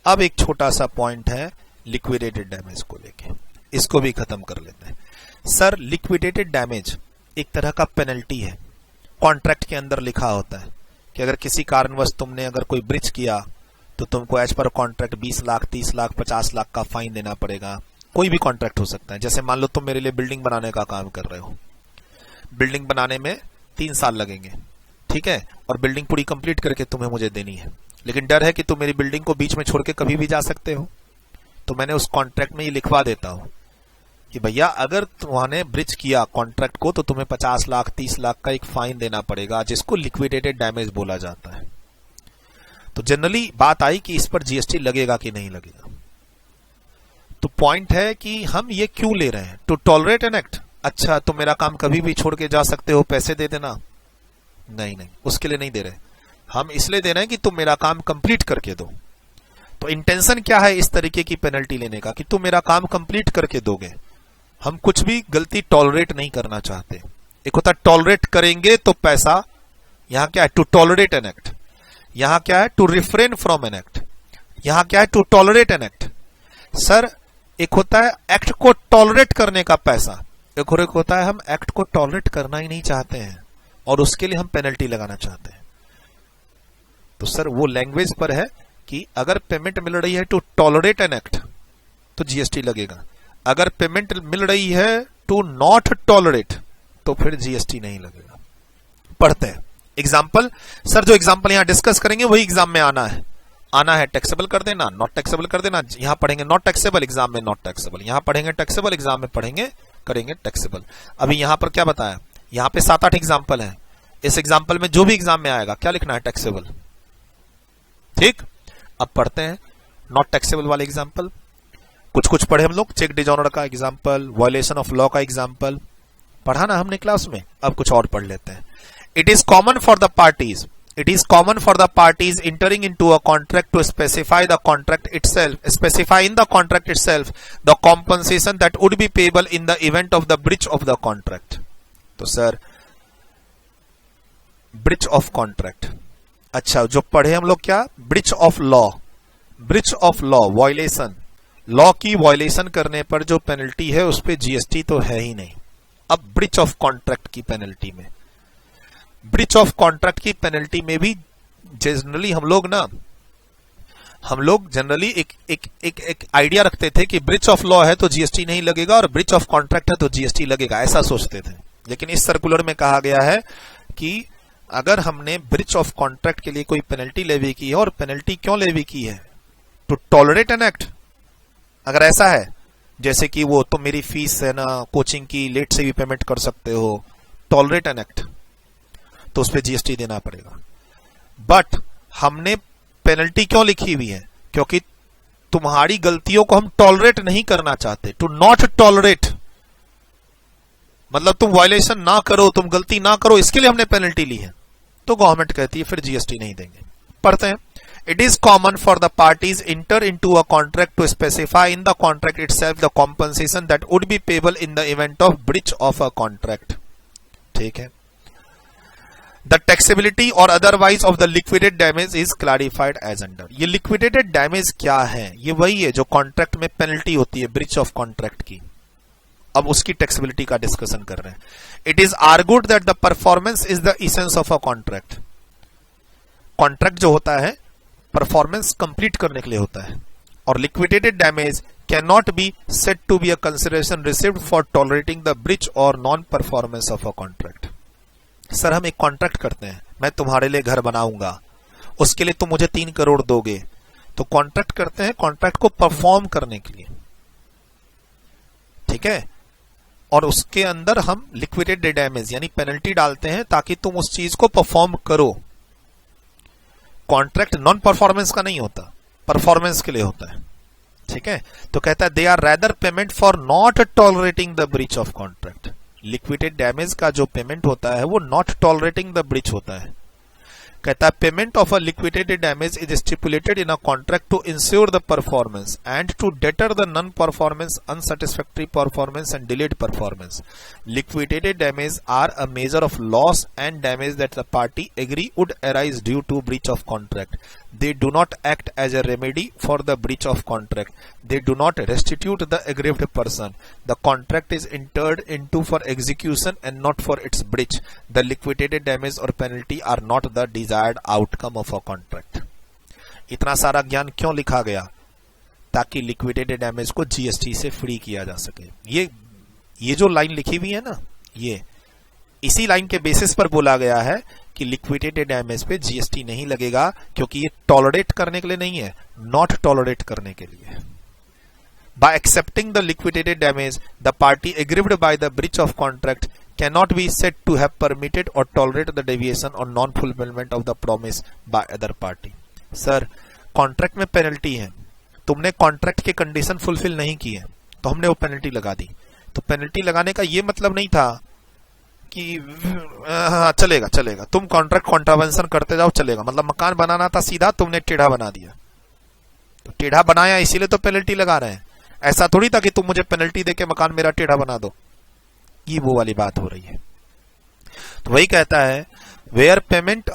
अब एक छोटा सा पॉइंट है लिक्विडेटेड डैमेज को लेके, इसको भी खत्म कर लेते हैं। सर लिक्विडेटेड डैमेज एक तरह का पेनल्टी है, कॉन्ट्रैक्ट के अंदर लिखा होता है कि अगर किसी कारणवश तुमने अगर कोई ब्रिच किया तो तुमको as per contract 20 lakh, 30 lakh, 50 lakh का फाइन देना पड़ेगा। कोई भी कॉन्ट्रैक्ट हो सकता है। जैसे मान लो तुम मेरे लिए बिल्डिंग बनाने का काम कर रहे हो, बिल्डिंग बनाने में 3 साल लगेंगे, ठीक है, और बिल्डिंग पूरी कंप्लीट करके तुम्हें मुझे देनी है, लेकिन डर है कि तुम मेरी बिल्डिंग को बीच में छोड़ के कभी भी जा सकते हो, तो मैंने उस कॉन्ट्रैक्ट में ये लिखवा देता हूं कि भैया अगर तुमने ब्रिच किया कॉन्ट्रैक्ट को तो तुम्हें 50 लाख, 30 लाख का एक फाइन देना पड़ेगा, जिसको लिक्विडेटेड डैमेज बोला जाता है। तो जनरली बात आई कि इस पर जीएसटी लगेगा कि नहीं लगेगा। तो पॉइंट है कि हम ये क्यों ले रहे हैं? To tolerate an act. अच्छा तुम मेरा काम कभी भी छोड़ के जा सकते हो, पैसे दे देना? नहीं नहीं, उसके लिए नहीं दे रहे, हम इसलिए दे रहे हैं कि तुम मेरा काम कंप्लीट करके दो। तो इंटेंशन क्या है इस तरीके की पेनल्टी लेने का कि तुम मेरा काम कंप्लीट करके दोगे। हम कुछ भी गलती टॉलरेट नहीं करना चाहते। एक होता है टॉलरेट करेंगे तो पैसा, यहां क्या है? To tolerate an act. यहां क्या है? To refrain from an act. यहां क्या है? To tolerate an act. Sir एक होता है एक्ट को टॉलरेट करने का पैसा, एक और एक होता है हम एक्ट को टॉलरेट करना ही नहीं चाहते हैं और उसके लिए हम पेनल्टी लगाना चाहते हैं। तो सर वो लैंग्वेज पर है कि अगर पेमेंट मिल रही है टू टॉलरेट एन एक्ट तो जीएसटी लगेगा, अगर पेमेंट मिल रही है टू नॉट टॉलरेट तो फिर जीएसटी नहीं लगेगा। पढ़ते हैं एग्जाम्पल। सर जो एग्जाम्पल यहां डिस्कस करेंगे वही एग्जाम में आना है टैक्सेबल कर देना, नॉट टैक्सेबल कर देना। यहां पढ़ेंगे नॉट टैक्सेबल, एग्जाम में नॉट टैक्सेबल, यहां पढ़ेंगे टैक्सेबल, एग्जाम में पढ़ेंगे करेंगे टैक्सेबल। अभी यहां पर क्या बताया? यहां पे 7-8 एग्जाम्पल है, इस एग्जाम्पल में जो भी एग्जाम में आएगा क्या लिखना है? टैक्सेबल। ठीक, अब पढ़ते हैं नॉट टैक्सेबल वाले एग्जाम्पल। कुछ पढ़े हम लोग, चेक डिजॉनर का एग्जाम्पल, वायलेशन ऑफ लॉ का एग्जाम्पल पढ़ा ना हमने क्लास में। अब कुछ और पढ़ लेते हैं। It is common for the parties, it is common for the parties entering into a contract to specify the contract itself, specify in the contract itself the compensation that would be payable in the event of the breach of the contract. तो sir breach of contract, अच्छा जो पढ़े हम लोग क्या? breach of law, breach of law, violation, law की violation करने पर जो पेनल्टी है उस पे जीएसटी तो है ही नहीं। अब ब्रिच ऑफ कॉन्ट्रैक्ट की पेनल्टी में, ब्रिच ऑफ कॉन्ट्रैक्ट की पेनल्टी में भी जनरली हम लोग जनरली एक आइडिया रखते थे कि ब्रिच ऑफ लॉ है तो जीएसटी नहीं लगेगा और ब्रिच ऑफ कॉन्ट्रैक्ट है तो जीएसटी लगेगा, ऐसा सोचते थे। लेकिन इस सर्कुलर में कहा गया है कि अगर हमने ब्रिच ऑफ कॉन्ट्रैक्ट के लिए कोई पेनल्टी लेवी की है, और पेनल्टी क्यों लेवी की है? To tolerate an act. अगर ऐसा है जैसे कि वो तो मेरी फीस है ना कोचिंग की, लेट से भी पेमेंट कर सकते हो, टॉलरेट एन एक्ट, तो उस पर जीएसटी देना पड़ेगा। बट हमने पेनल्टी क्यों लिखी हुई है? क्योंकि तुम्हारी गलतियों को हम टॉलरेट नहीं करना चाहते। टू नॉट टॉलरेट मतलब तुम वायलेशन ना करो, तुम गलती ना करो, इसके लिए हमने पेनल्टी ली है। तो गवर्नमेंट कहती है फिर जीएसटी नहीं देंगे। पढ़ते हैं। It is common for the parties enter into a contract to specify in the contract itself the compensation that would be payable in the event of breach of a contract. ठीक है। The taxability or otherwise of the liquidated damage is clarified as under. ये liquidated damage क्या है? ये वही है जो contract में पेनल्टी होती है ब्रीच ऑफ कॉन्ट्रैक्ट की। अब उसकी टैक्सेबिलिटी का डिस्कशन कर रहे हैं। It is argued that the performance is the essence of a contract. Contract जो होता है परफॉर्मेंस कंप्लीट करने के लिए होता है, और liquidated damage can not be said to be a consideration received for tolerating the breach और non performance of a contract. Sir हम एक कॉन्ट्रैक्ट करते हैं, मैं तुम्हारे लिए घर बनाऊंगा, उसके लिए तुम मुझे 3 करोड़ दोगे, तो कॉन्ट्रैक्ट करते हैं कॉन्ट्रैक्ट को परफॉर्म करने के लिए, ठीक है, और उसके अंदर हम लिक्विडेटेड डैमेज यानी पेनल्टी डालते हैं ताकि तुम उस चीज को परफॉर्म करो। कॉन्ट्रैक्ट नॉन परफॉर्मेंस का नहीं होता, परफॉर्मेंस के लिए होता है, ठीक है। तो कहता है they are rather payment for not tolerating the breach of contract. Liquidated damage का जो पेमेंट होता है वो नॉट टॉलरेटिंग द ब्रीच होता है। कहता है payment of a liquidated damage is stipulated in a contract to ensure the performance and to deter the non performance, unsatisfactory performance and delayed performance. Liquidated damage are a measure of loss and damage that the party agree would arise due to breach of contract. They do not act as a remedy for the breach of contract. They do not restitute the aggrieved person. The contract is entered into for execution and not for its breach. The liquidated damage or penalty are not the desired outcome of a contract. इतना सारा ज्ञान क्यों लिखा गया? ताकि liquidated damage को GST से free किया जा सके। ये जो लाइन लिखी हुई है ना, ये इसी लाइन के बेसिस पर बोला गया है कि लिक्विडेटेड डैमेज पे जीएसटी नहीं लगेगा, क्योंकि ये टॉलरेट करने के लिए नहीं है, नॉट टॉलरेट करने के लिए। By accepting the liquidated damage the party aggrieved by the breach of contract can not be said to have permitted or tolerate the deviation or non fulfilment of the promise by other party. Sir, contract में penalty है, तुमने contract के condition fulfil नहीं की है तो हमने वो पेनल्टी लगा दी। तो पेनल्टी लगाने का ये मतलब नहीं था कि हाँ चलेगा चलेगा, तुम कॉन्ट्रैक्ट कॉन्ट्रावेंशन करते जाओ चलेगा। मतलब मकान बनाना था सीधा, तुमने टेढ़ा बना दिया, तो टेढ़ा बनाया इसीलिए तो पेनल्टी लगा रहे हैं। ऐसा थोड़ी था कि तुम मुझे पेनल्टी देके मकान मेरा टेढ़ा बना दो, ये वो वाली बात हो रही है। तो वही कहता है where payment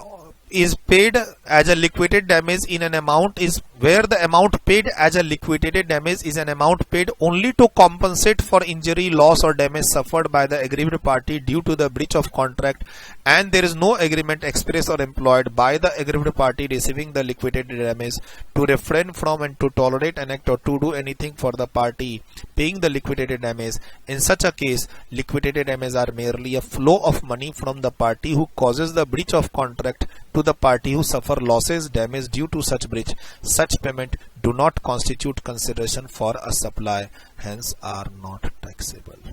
is paid as a liquidated damage in an amount is where the amount paid as a liquidated damage is an amount paid only to compensate for injury, loss or damage suffered by the aggrieved party due to the breach of contract, and there is no agreement expressed or employed by the aggrieved party receiving the liquidated damage to refrain from and to tolerate an act or to do anything for the party paying the liquidated damage. In such a case, liquidated damage are merely a flow of money from the party who causes the breach of contract to the party who suffer losses, damage due to such breach. Such payment do not constitute consideration for a supply, hence are not taxable.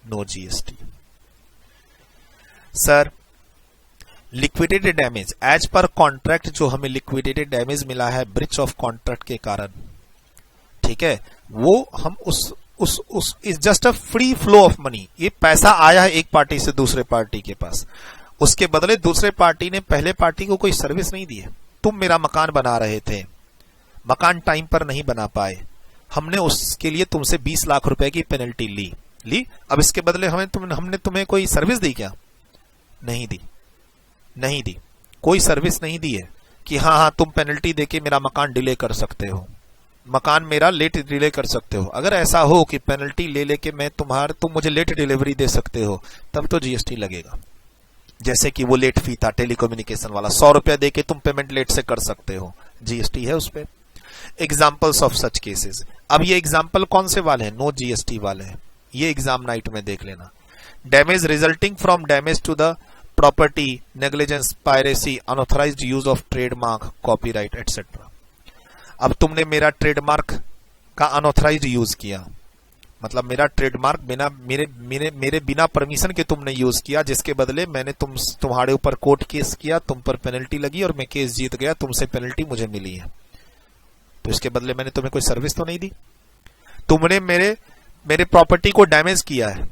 No GST. Sir, liquidated damage as per contract जो हमें liquidated damage मिला है breach of contract के कारण, ठीक है, वो हम उस is just a free flow of money. ये पैसा आया है एक पार्टी से दूसरे पार्टी के पास, उसके बदले दूसरे पार्टी ने पहले पार्टी को कोई सर्विस नहीं दी है। तुम मेरा मकान बना रहे थे, मकान टाइम पर नहीं बना पाए, हमने उसके लिए तुमसे 20 लाख रुपए की पेनल्टी ली। अब इसके बदले हमने तुम्हें कोई सर्विस दी क्या? नहीं दी, कोई सर्विस नहीं दी है कि हाँ तुम पेनल्टी देके मेरा मकान डिले कर सकते हो, मकान मेरा लेट डिले कर सकते हो। अगर ऐसा हो कि पेनल्टी ले लेके तुम मुझे लेट डिलीवरी दे सकते हो, तब तो जीएसटी लगेगा। जैसे कि वो लेट फी था टेलीकम्युनिकेशन वाला, 100 रुपया देके तुम पेमेंट लेट से कर सकते हो, जीएसटी है उस पे। एग्जाम्पल्स ऑफ सच केसेस, अब ये एग्जाम्पल कौन से वाले हैं? नो जीएसटी वाले हैं। ये एग्जाम नाइट में देख लेना। Damage resulting from damage to the property, negligence, piracy, unauthorised use of trademark, copyright etcetera. अब तुमने मेरा ट्रेडमार्क का अनऑथराइज्ड यूज किया, मतलब मेरा ट्रेडमार्क मेरे बिना परमिशन के तुमने यूज किया, जिसके बदले मैंने तुम्हारे ऊपर कोर्ट केस किया, तुम पर पेनल्टी लगी और मैं केस जीत गया, तुमसे पेनल्टी मुझे मिली है। तो इसके बदले मैंने तुम्हें कोई सर्विस तो नहीं दी। तुमने मेरे प्रॉपर्टी को डैमेज किया है,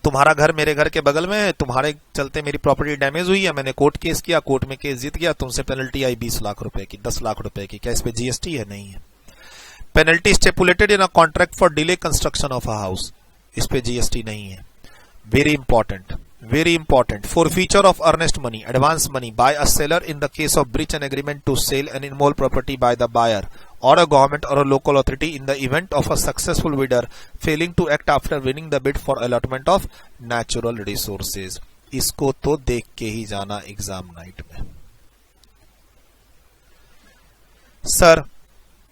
तुम्हारा घर मेरे घर के बगल में है, तुम्हारे चलते मेरी प्रॉपर्टी डैमेज हुई है, मैंने कोर्ट केस किया, कोर्ट में केस जीत गया, तुमसे पेनल्टी आई 20 लाख रुपए की, 10 लाख रुपए की। क्या इस पे जीएसटी है? नहीं है। Penalty stipulated in a contract for delay construction of a house, इस पे जीएसटी नहीं है। Very important forfeiture of earnest money, advance money by a seller in the case of breach an agreement to sell an immovable property by the buyer और a government और a local authority in the event of a successful bidder failing to act after winning the bid for allotment of natural resources. इसको तो देख के ही जाना exam night में। Sir,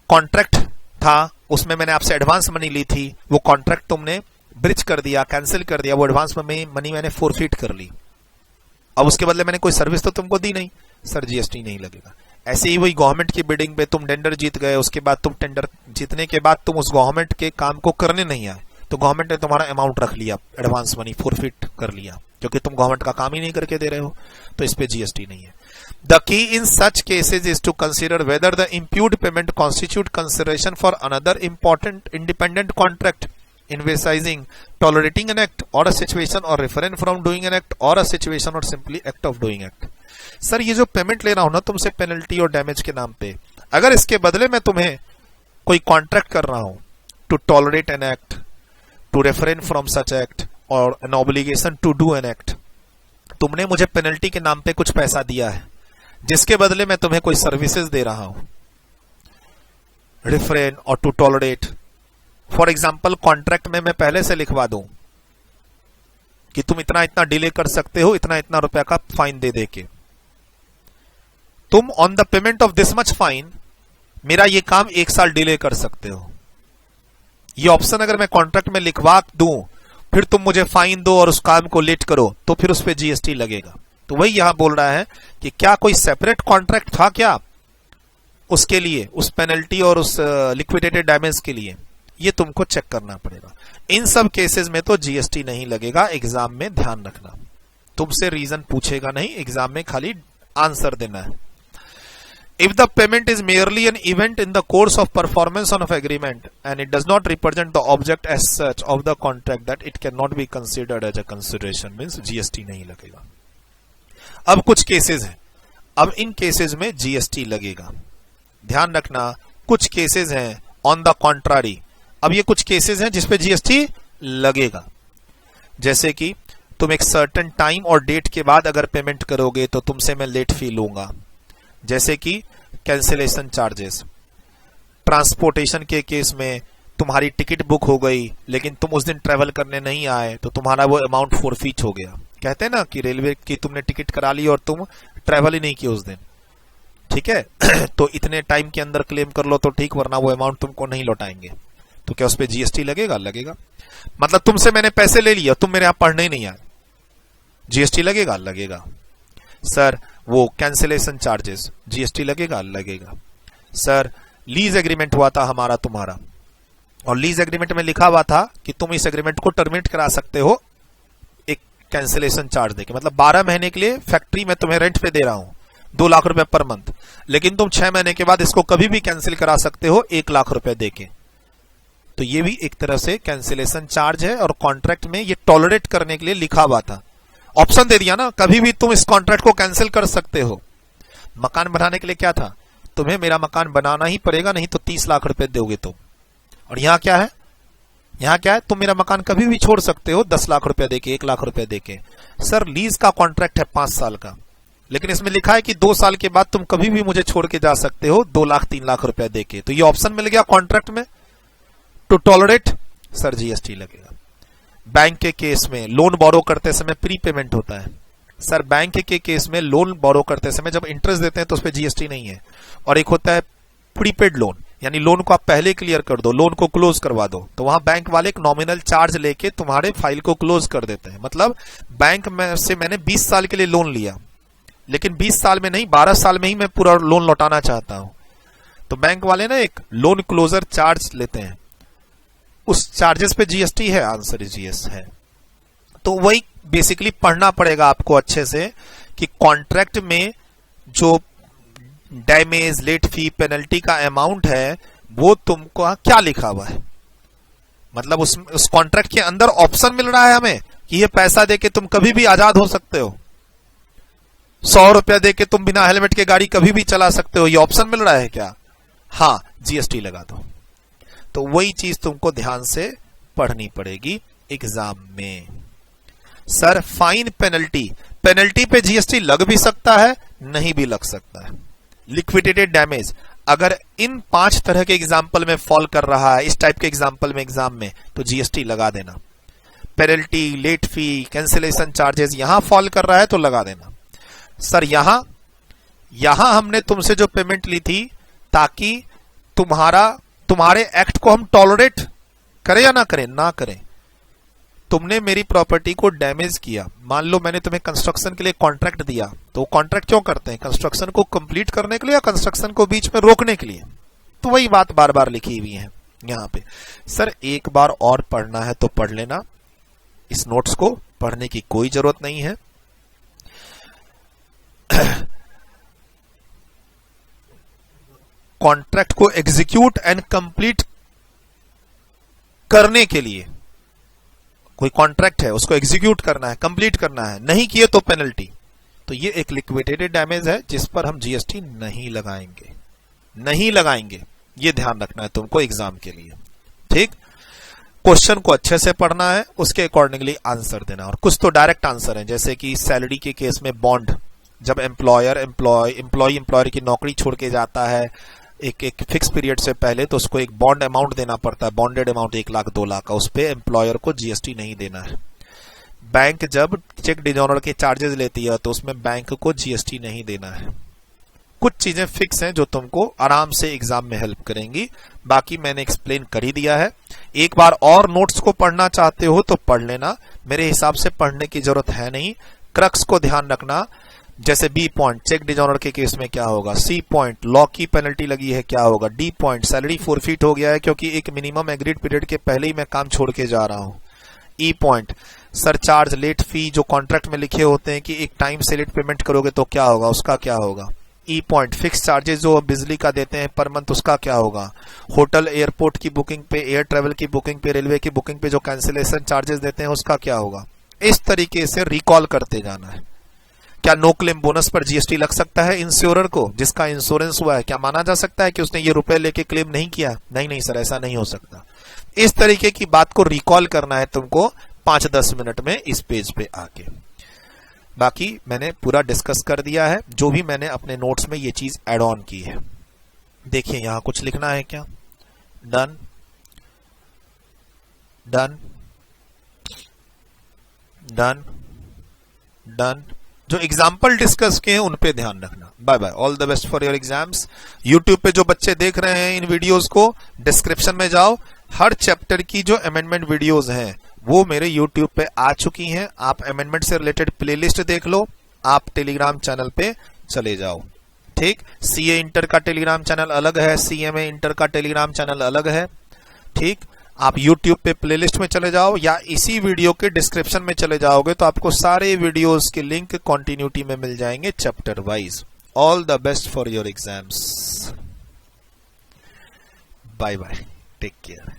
contract था, उसमें मैंने आपसे एडवांस मनी ली थी, वो कॉन्ट्रैक्ट तुमने ब्रिच कर दिया, कैंसिल कर दिया, वो एडवांस मनी मैंने फोरफीट कर ली, अब उसके बदले मैंने कोई सर्विस तो तुमको दी नहीं, सर जीएसटी नहीं लगेगा। ऐसे ही वही गवर्नमेंट की बिडिंग पे तुम टेंडर जीत गए, उसके बाद तुम टेंडर जीतने के बाद तुम उस गवर्नमेंट के काम को करने नहीं आए, तो गवर्नमेंट ने तुम्हारा अमाउंट रख लिया, एडवांस मनी फोरफीट कर लिया, क्योंकि तुम गवर्नमेंट का काम ही नहीं करके दे रहे हो, तो इस पे जीएसटी नहीं है। The key in such cases is to consider whether the imputed payment constitute consideration for another important independent contract, emphasizing tolerating an act or a situation or refrain from doing an act or a situation or simply act of doing act. Sir ये जो payment ले रहा हूं ना तुमसे penalty और damage के नाम पे, अगर इसके बदले मैं तुम्हें कोई कॉन्ट्रैक्ट कर रहा हूं to tolerate an act, to refrain from such act और an obligation to do an act, तुमने मुझे पेनल्टी के नाम पे कुछ पैसा दिया है जिसके बदले मैं तुम्हें कोई सर्विसेज दे रहा हूं, रिफ्रेन और to tolerate. For example contract में मैं पहले से लिखवा दूं कि तुम इतना इतना डिले कर सकते हो, इतना इतना रुपया का फाइन दे के तुम on the payment of this much fine मेरा ये काम 1 साल डिले कर सकते हो। ये ऑप्शन अगर मैं कॉन्ट्रैक्ट में लिखवा दूं फिर तुम मुझे फाइन दो और उस काम को लेट करो तो फिर उस पर जीएसटी लगेगा। तो वही यहां बोल रहा है कि क्या कोई सेपरेट कॉन्ट्रैक्ट था क्या उसके लिए, उस पेनल्टी और उस लिक्विडेटेड डैमेज के लिए, ये तुमको चेक करना पड़ेगा। इन सब केसेस में तो जीएसटी नहीं लगेगा, एग्जाम में ध्यान रखना। तुमसे रीजन पूछेगा नहीं, एग्जाम में खाली आंसर देना है। If the payment is merely an event in the course of performance of agreement and it does not represent the object as such of the contract, that it cannot be considered as a consideration, means GST नहीं लगेगा। अब कुछ cases हैं, अब इन cases में GST लगेगा। ध्यान रखना, कुछ केसेस हैं ऑन द कॉन्ट्रारी। अब ये कुछ केसेस हैं जिसपे जीएसटी लगेगा, जैसे कि तुम एक सर्टेन टाइम और डेट के बाद अगर पेमेंट करोगे तो तुमसे मैं लेट फी लूंगा, जैसे कि कैंसिलेशन चार्जेस। ट्रांसपोर्टेशन के केस में तुम्हारी टिकट बुक हो गई लेकिन तुम उस दिन ट्रेवल करने नहीं आए तो तुम्हारा वो अमाउंट फोरफीट हो गया। कहते हैं ना कि रेलवे की तुमने टिकट करा ली और तुम ट्रेवल ही नहीं किया उस दिन, ठीक है तो इतने टाइम के अंदर क्लेम कर लो तो ठीक, वरना वो अमाउंट तुमको नहीं लौटाएंगे। तो क्या उस पर जीएसटी लगेगा? लगेगा। मतलब तुमसे मैंने पैसे ले लिए, तुम मेरे यहां पढ़ने ही नहीं आए, जीएसटी लगेगा? लगेगा। सर वो कैंसिलेशन चार्जेस, जीएसटी लगेगा? लगेगा। सर लीज एग्रीमेंट हुआ था हमारा तुम्हारा और लीज एग्रीमेंट में लिखा हुआ था कि तुम इस एग्रीमेंट को टर्मिनेट करा सकते हो एक कैंसिलेशन चार्ज देके, मतलब 12 महीने के लिए फैक्ट्री में तुम्हें रेंट पे दे रहा हूं 2 लाख रुपए पर मंथ, लेकिन तुम 6 महीने के बाद इसको कभी भी कैंसिल करा सकते हो 1 लाख रुपए देके। तो ये भी एक तरह से कैंसिलेशन चार्ज है और कॉन्ट्रैक्ट में ये टॉलरेट करने के लिए लिखा हुआ था, ऑप्शन दे दिया ना, कभी भी तुम इस कॉन्ट्रैक्ट को कैंसिल कर सकते हो। मकान बनाने के लिए क्या था, तुम्हें मेरा मकान बनाना ही पड़ेगा, नहीं तो 30 लाख रुपए दोगे तुम। और यहां क्या है, यहां क्या है, तुम मेरा मकान कभी भी छोड़ सकते हो 10 लाख रुपए देके, 1 लाख रुपए देके। सर लीज का कॉन्ट्रैक्ट है 5 साल का, लेकिन इसमें लिखा है कि 2 साल के बाद तुम कभी भी मुझे छोड़ के जा सकते हो 2 लाख 3 लाख रुपए देके। तो ये ऑप्शन मिल गया कॉन्ट्रैक्ट में टू टॉलरेट, सर जीएसटी लगेगा। बैंक के केस में लोन बोरो करते समय प्री पेमेंट होता है, सर बैंक के केस में लोन बोरो करते समय जब इंटरेस्ट देते हैं तो उस पर जीएसटी नहीं है। और एक होता है प्रीपेड लोन, यानी लोन को आप पहले क्लियर कर दो, लोन को क्लोज करवा दो, तो वहां बैंक वाले एक नॉमिनल चार्ज लेके तुम्हारे फाइल को क्लोज कर देते हैं। मतलब बैंक में से मैंने 20 साल के लिए लोन लिया, लेकिन 20 साल में नहीं 12 साल में ही मैं पूरा लोन लौटाना चाहता हूं, तो बैंक वाले ना एक लोन क्लोजर चार्ज लेते हैं, उस चार्जेस पे जीएसटी है? आंसर इज यस है। तो वही बेसिकली पढ़ना पड़ेगा आपको अच्छे से कि कॉन्ट्रैक्ट में जो डैमेज, लेट फी, पेनल्टी का अमाउंट है वो तुमको क्या लिखा हुआ है। मतलब उस कॉन्ट्रैक्ट के अंदर ऑप्शन मिल रहा है हमें कि ये पैसा देके तुम कभी भी आजाद हो सकते हो, 100 रुपया देके तुम बिना हेलमेट के गाड़ी कभी भी चला सकते हो, ये ऑप्शन मिल रहा है क्या? हाँ, जीएसटी लगा दो। तो वही चीज तुमको ध्यान से पढ़नी पड़ेगी एग्जाम में। सर फाइन पेनल्टी, पेनल्टी पे जीएसटी लग भी सकता है, नहीं भी लग सकता है। लिक्विडेटेड डैमेज अगर इन 5 तरह के एग्जाम्पल में फॉल कर रहा है, इस टाइप के एग्जाम्पल में एग्जाम में, तो जीएसटी लगा देना। Penalty, late fee, cancellation charges यहां फॉल कर रहा है तो लगा देना। सर यहां हमने तुमसे जो पेमेंट ली थी ताकि तुम्हारे एक्ट को हम टॉलरेट करें या ना करें? ना करें। तुमने मेरी प्रॉपर्टी को डैमेज किया, मान लो मैंने तुम्हें कंस्ट्रक्शन के लिए कॉन्ट्रैक्ट दिया, तो कॉन्ट्रैक्ट क्यों करते हैं? कंस्ट्रक्शन को कंप्लीट करने के लिए या कंस्ट्रक्शन को बीच में रोकने के लिए? तो वही बात बार बार लिखी हुई है यहां पे। सर एक बार और पढ़ना है तो पढ़ लेना, इस नोट्स को पढ़ने की कोई जरूरत नहीं है। कॉन्ट्रैक्ट को एग्जीक्यूट एंड कंप्लीट करने के लिए, कोई कॉन्ट्रैक्ट है उसको एग्जीक्यूट करना है, कंप्लीट करना है, नहीं किए तो पेनल्टी। तो ये एक लिक्विडेटेड डैमेज है जिस पर हम जीएसटी नहीं लगाएंगे, नहीं लगाएंगे। ये ध्यान रखना है तुमको एग्जाम के लिए, ठीक। क्वेश्चन को अच्छे से पढ़ना है, उसके अकॉर्डिंगली आंसर देना। और कुछ तो डायरेक्ट आंसर है, जैसे कि सैलरी के केस में बॉन्ड, जब एम्प्लॉयर की नौकरी छोड़ के जाता है एक फिक्स पीरियड से पहले, तो उसको एक बॉन्ड अमाउंट देना पड़ता है, बॉन्डेड अमाउंट 1 लाख 2 लाख का, उस पर एम्प्लॉयर को जीएसटी नहीं देना है। बैंक जब चेक डिजॉर्नर के चार्जेस लेती है तो उसमें बैंक को जीएसटी नहीं देना है। कुछ चीजें फिक्स हैं जो तुमको आराम से एग्जाम में हेल्प करेंगी, बाकी मैंने एक्सप्लेन कर ही दिया है। एक बार और नोट्स को पढ़ना चाहते हो तो पढ़ लेना, मेरे हिसाब से पढ़ने की जरूरत है नहीं। क्रक्स को ध्यान रखना, जैसे बी पॉइंट चेक डिजॉर्नर के केस में क्या होगा, सी पॉइंट लॉ की पेनल्टी लगी है क्या होगा, डी पॉइंट सैलरी फोरफिट हो गया है क्योंकि एक मिनिमम एग्रीड पीरियड के पहले ही मैं काम छोड़ के जा रहा हूं, E point surcharge late fee जो कॉन्ट्रैक्ट में लिखे होते हैं कि एक टाइम से लेट पेमेंट करोगे तो क्या होगा, उसका क्या होगा, ई पॉइंट फिक्स चार्जेस जो बिजली का देते हैं पर मंथ उसका क्या होगा, होटल एयरपोर्ट की बुकिंग पे, एयर ट्रेवल की बुकिंग पे, रेलवे की बुकिंग पे जो कैंसिलेशन चार्जेस देते हैं उसका क्या होगा। इस तरीके से रिकॉल करते जाना है। क्या नो क्लेम बोनस पर जीएसटी लग सकता है इंश्योरर को, जिसका इंश्योरेंस हुआ है, क्या माना जा सकता है कि उसने ये रुपए लेके क्लेम नहीं किया? नहीं नहीं सर, ऐसा नहीं हो सकता। इस तरीके की बात को रिकॉल करना है तुमको 5-10 मिनट में इस पेज पे आके। बाकी मैंने पूरा डिस्कस कर दिया है, जो भी मैंने अपने नोट्स में ये चीज ऐड ऑन की है। देखिए यहां कुछ लिखना है क्या, डन डन डन डन। जो एग्जाम्पल डिस्कस किए हैं उन पे ध्यान रखना। Bye bye, all the best for your exams. YouTube पे जो बच्चे देख रहे हैं इन वीडियोस को, डिस्क्रिप्शन में जाओ, हर चैप्टर की जो अमेंडमेंट वीडियोस हैं वो मेरे यूट्यूब पे आ चुकी हैं। आप अमेंडमेंट से रिलेटेड प्लेलिस्ट देख लो, आप टेलीग्राम चैनल पे चले जाओ, ठीक। सीए इंटर का टेलीग्राम चैनल अलग है, सीएमए इंटर का टेलीग्राम चैनल अलग है, ठीक। आप YouTube पे प्लेलिस्ट में चले जाओ या इसी वीडियो के डिस्क्रिप्शन में चले जाओगे तो आपको सारे वीडियोस के लिंक कॉन्टिन्यूटी में मिल जाएंगे chapter wise. All the best for your exams. Bye bye, take care.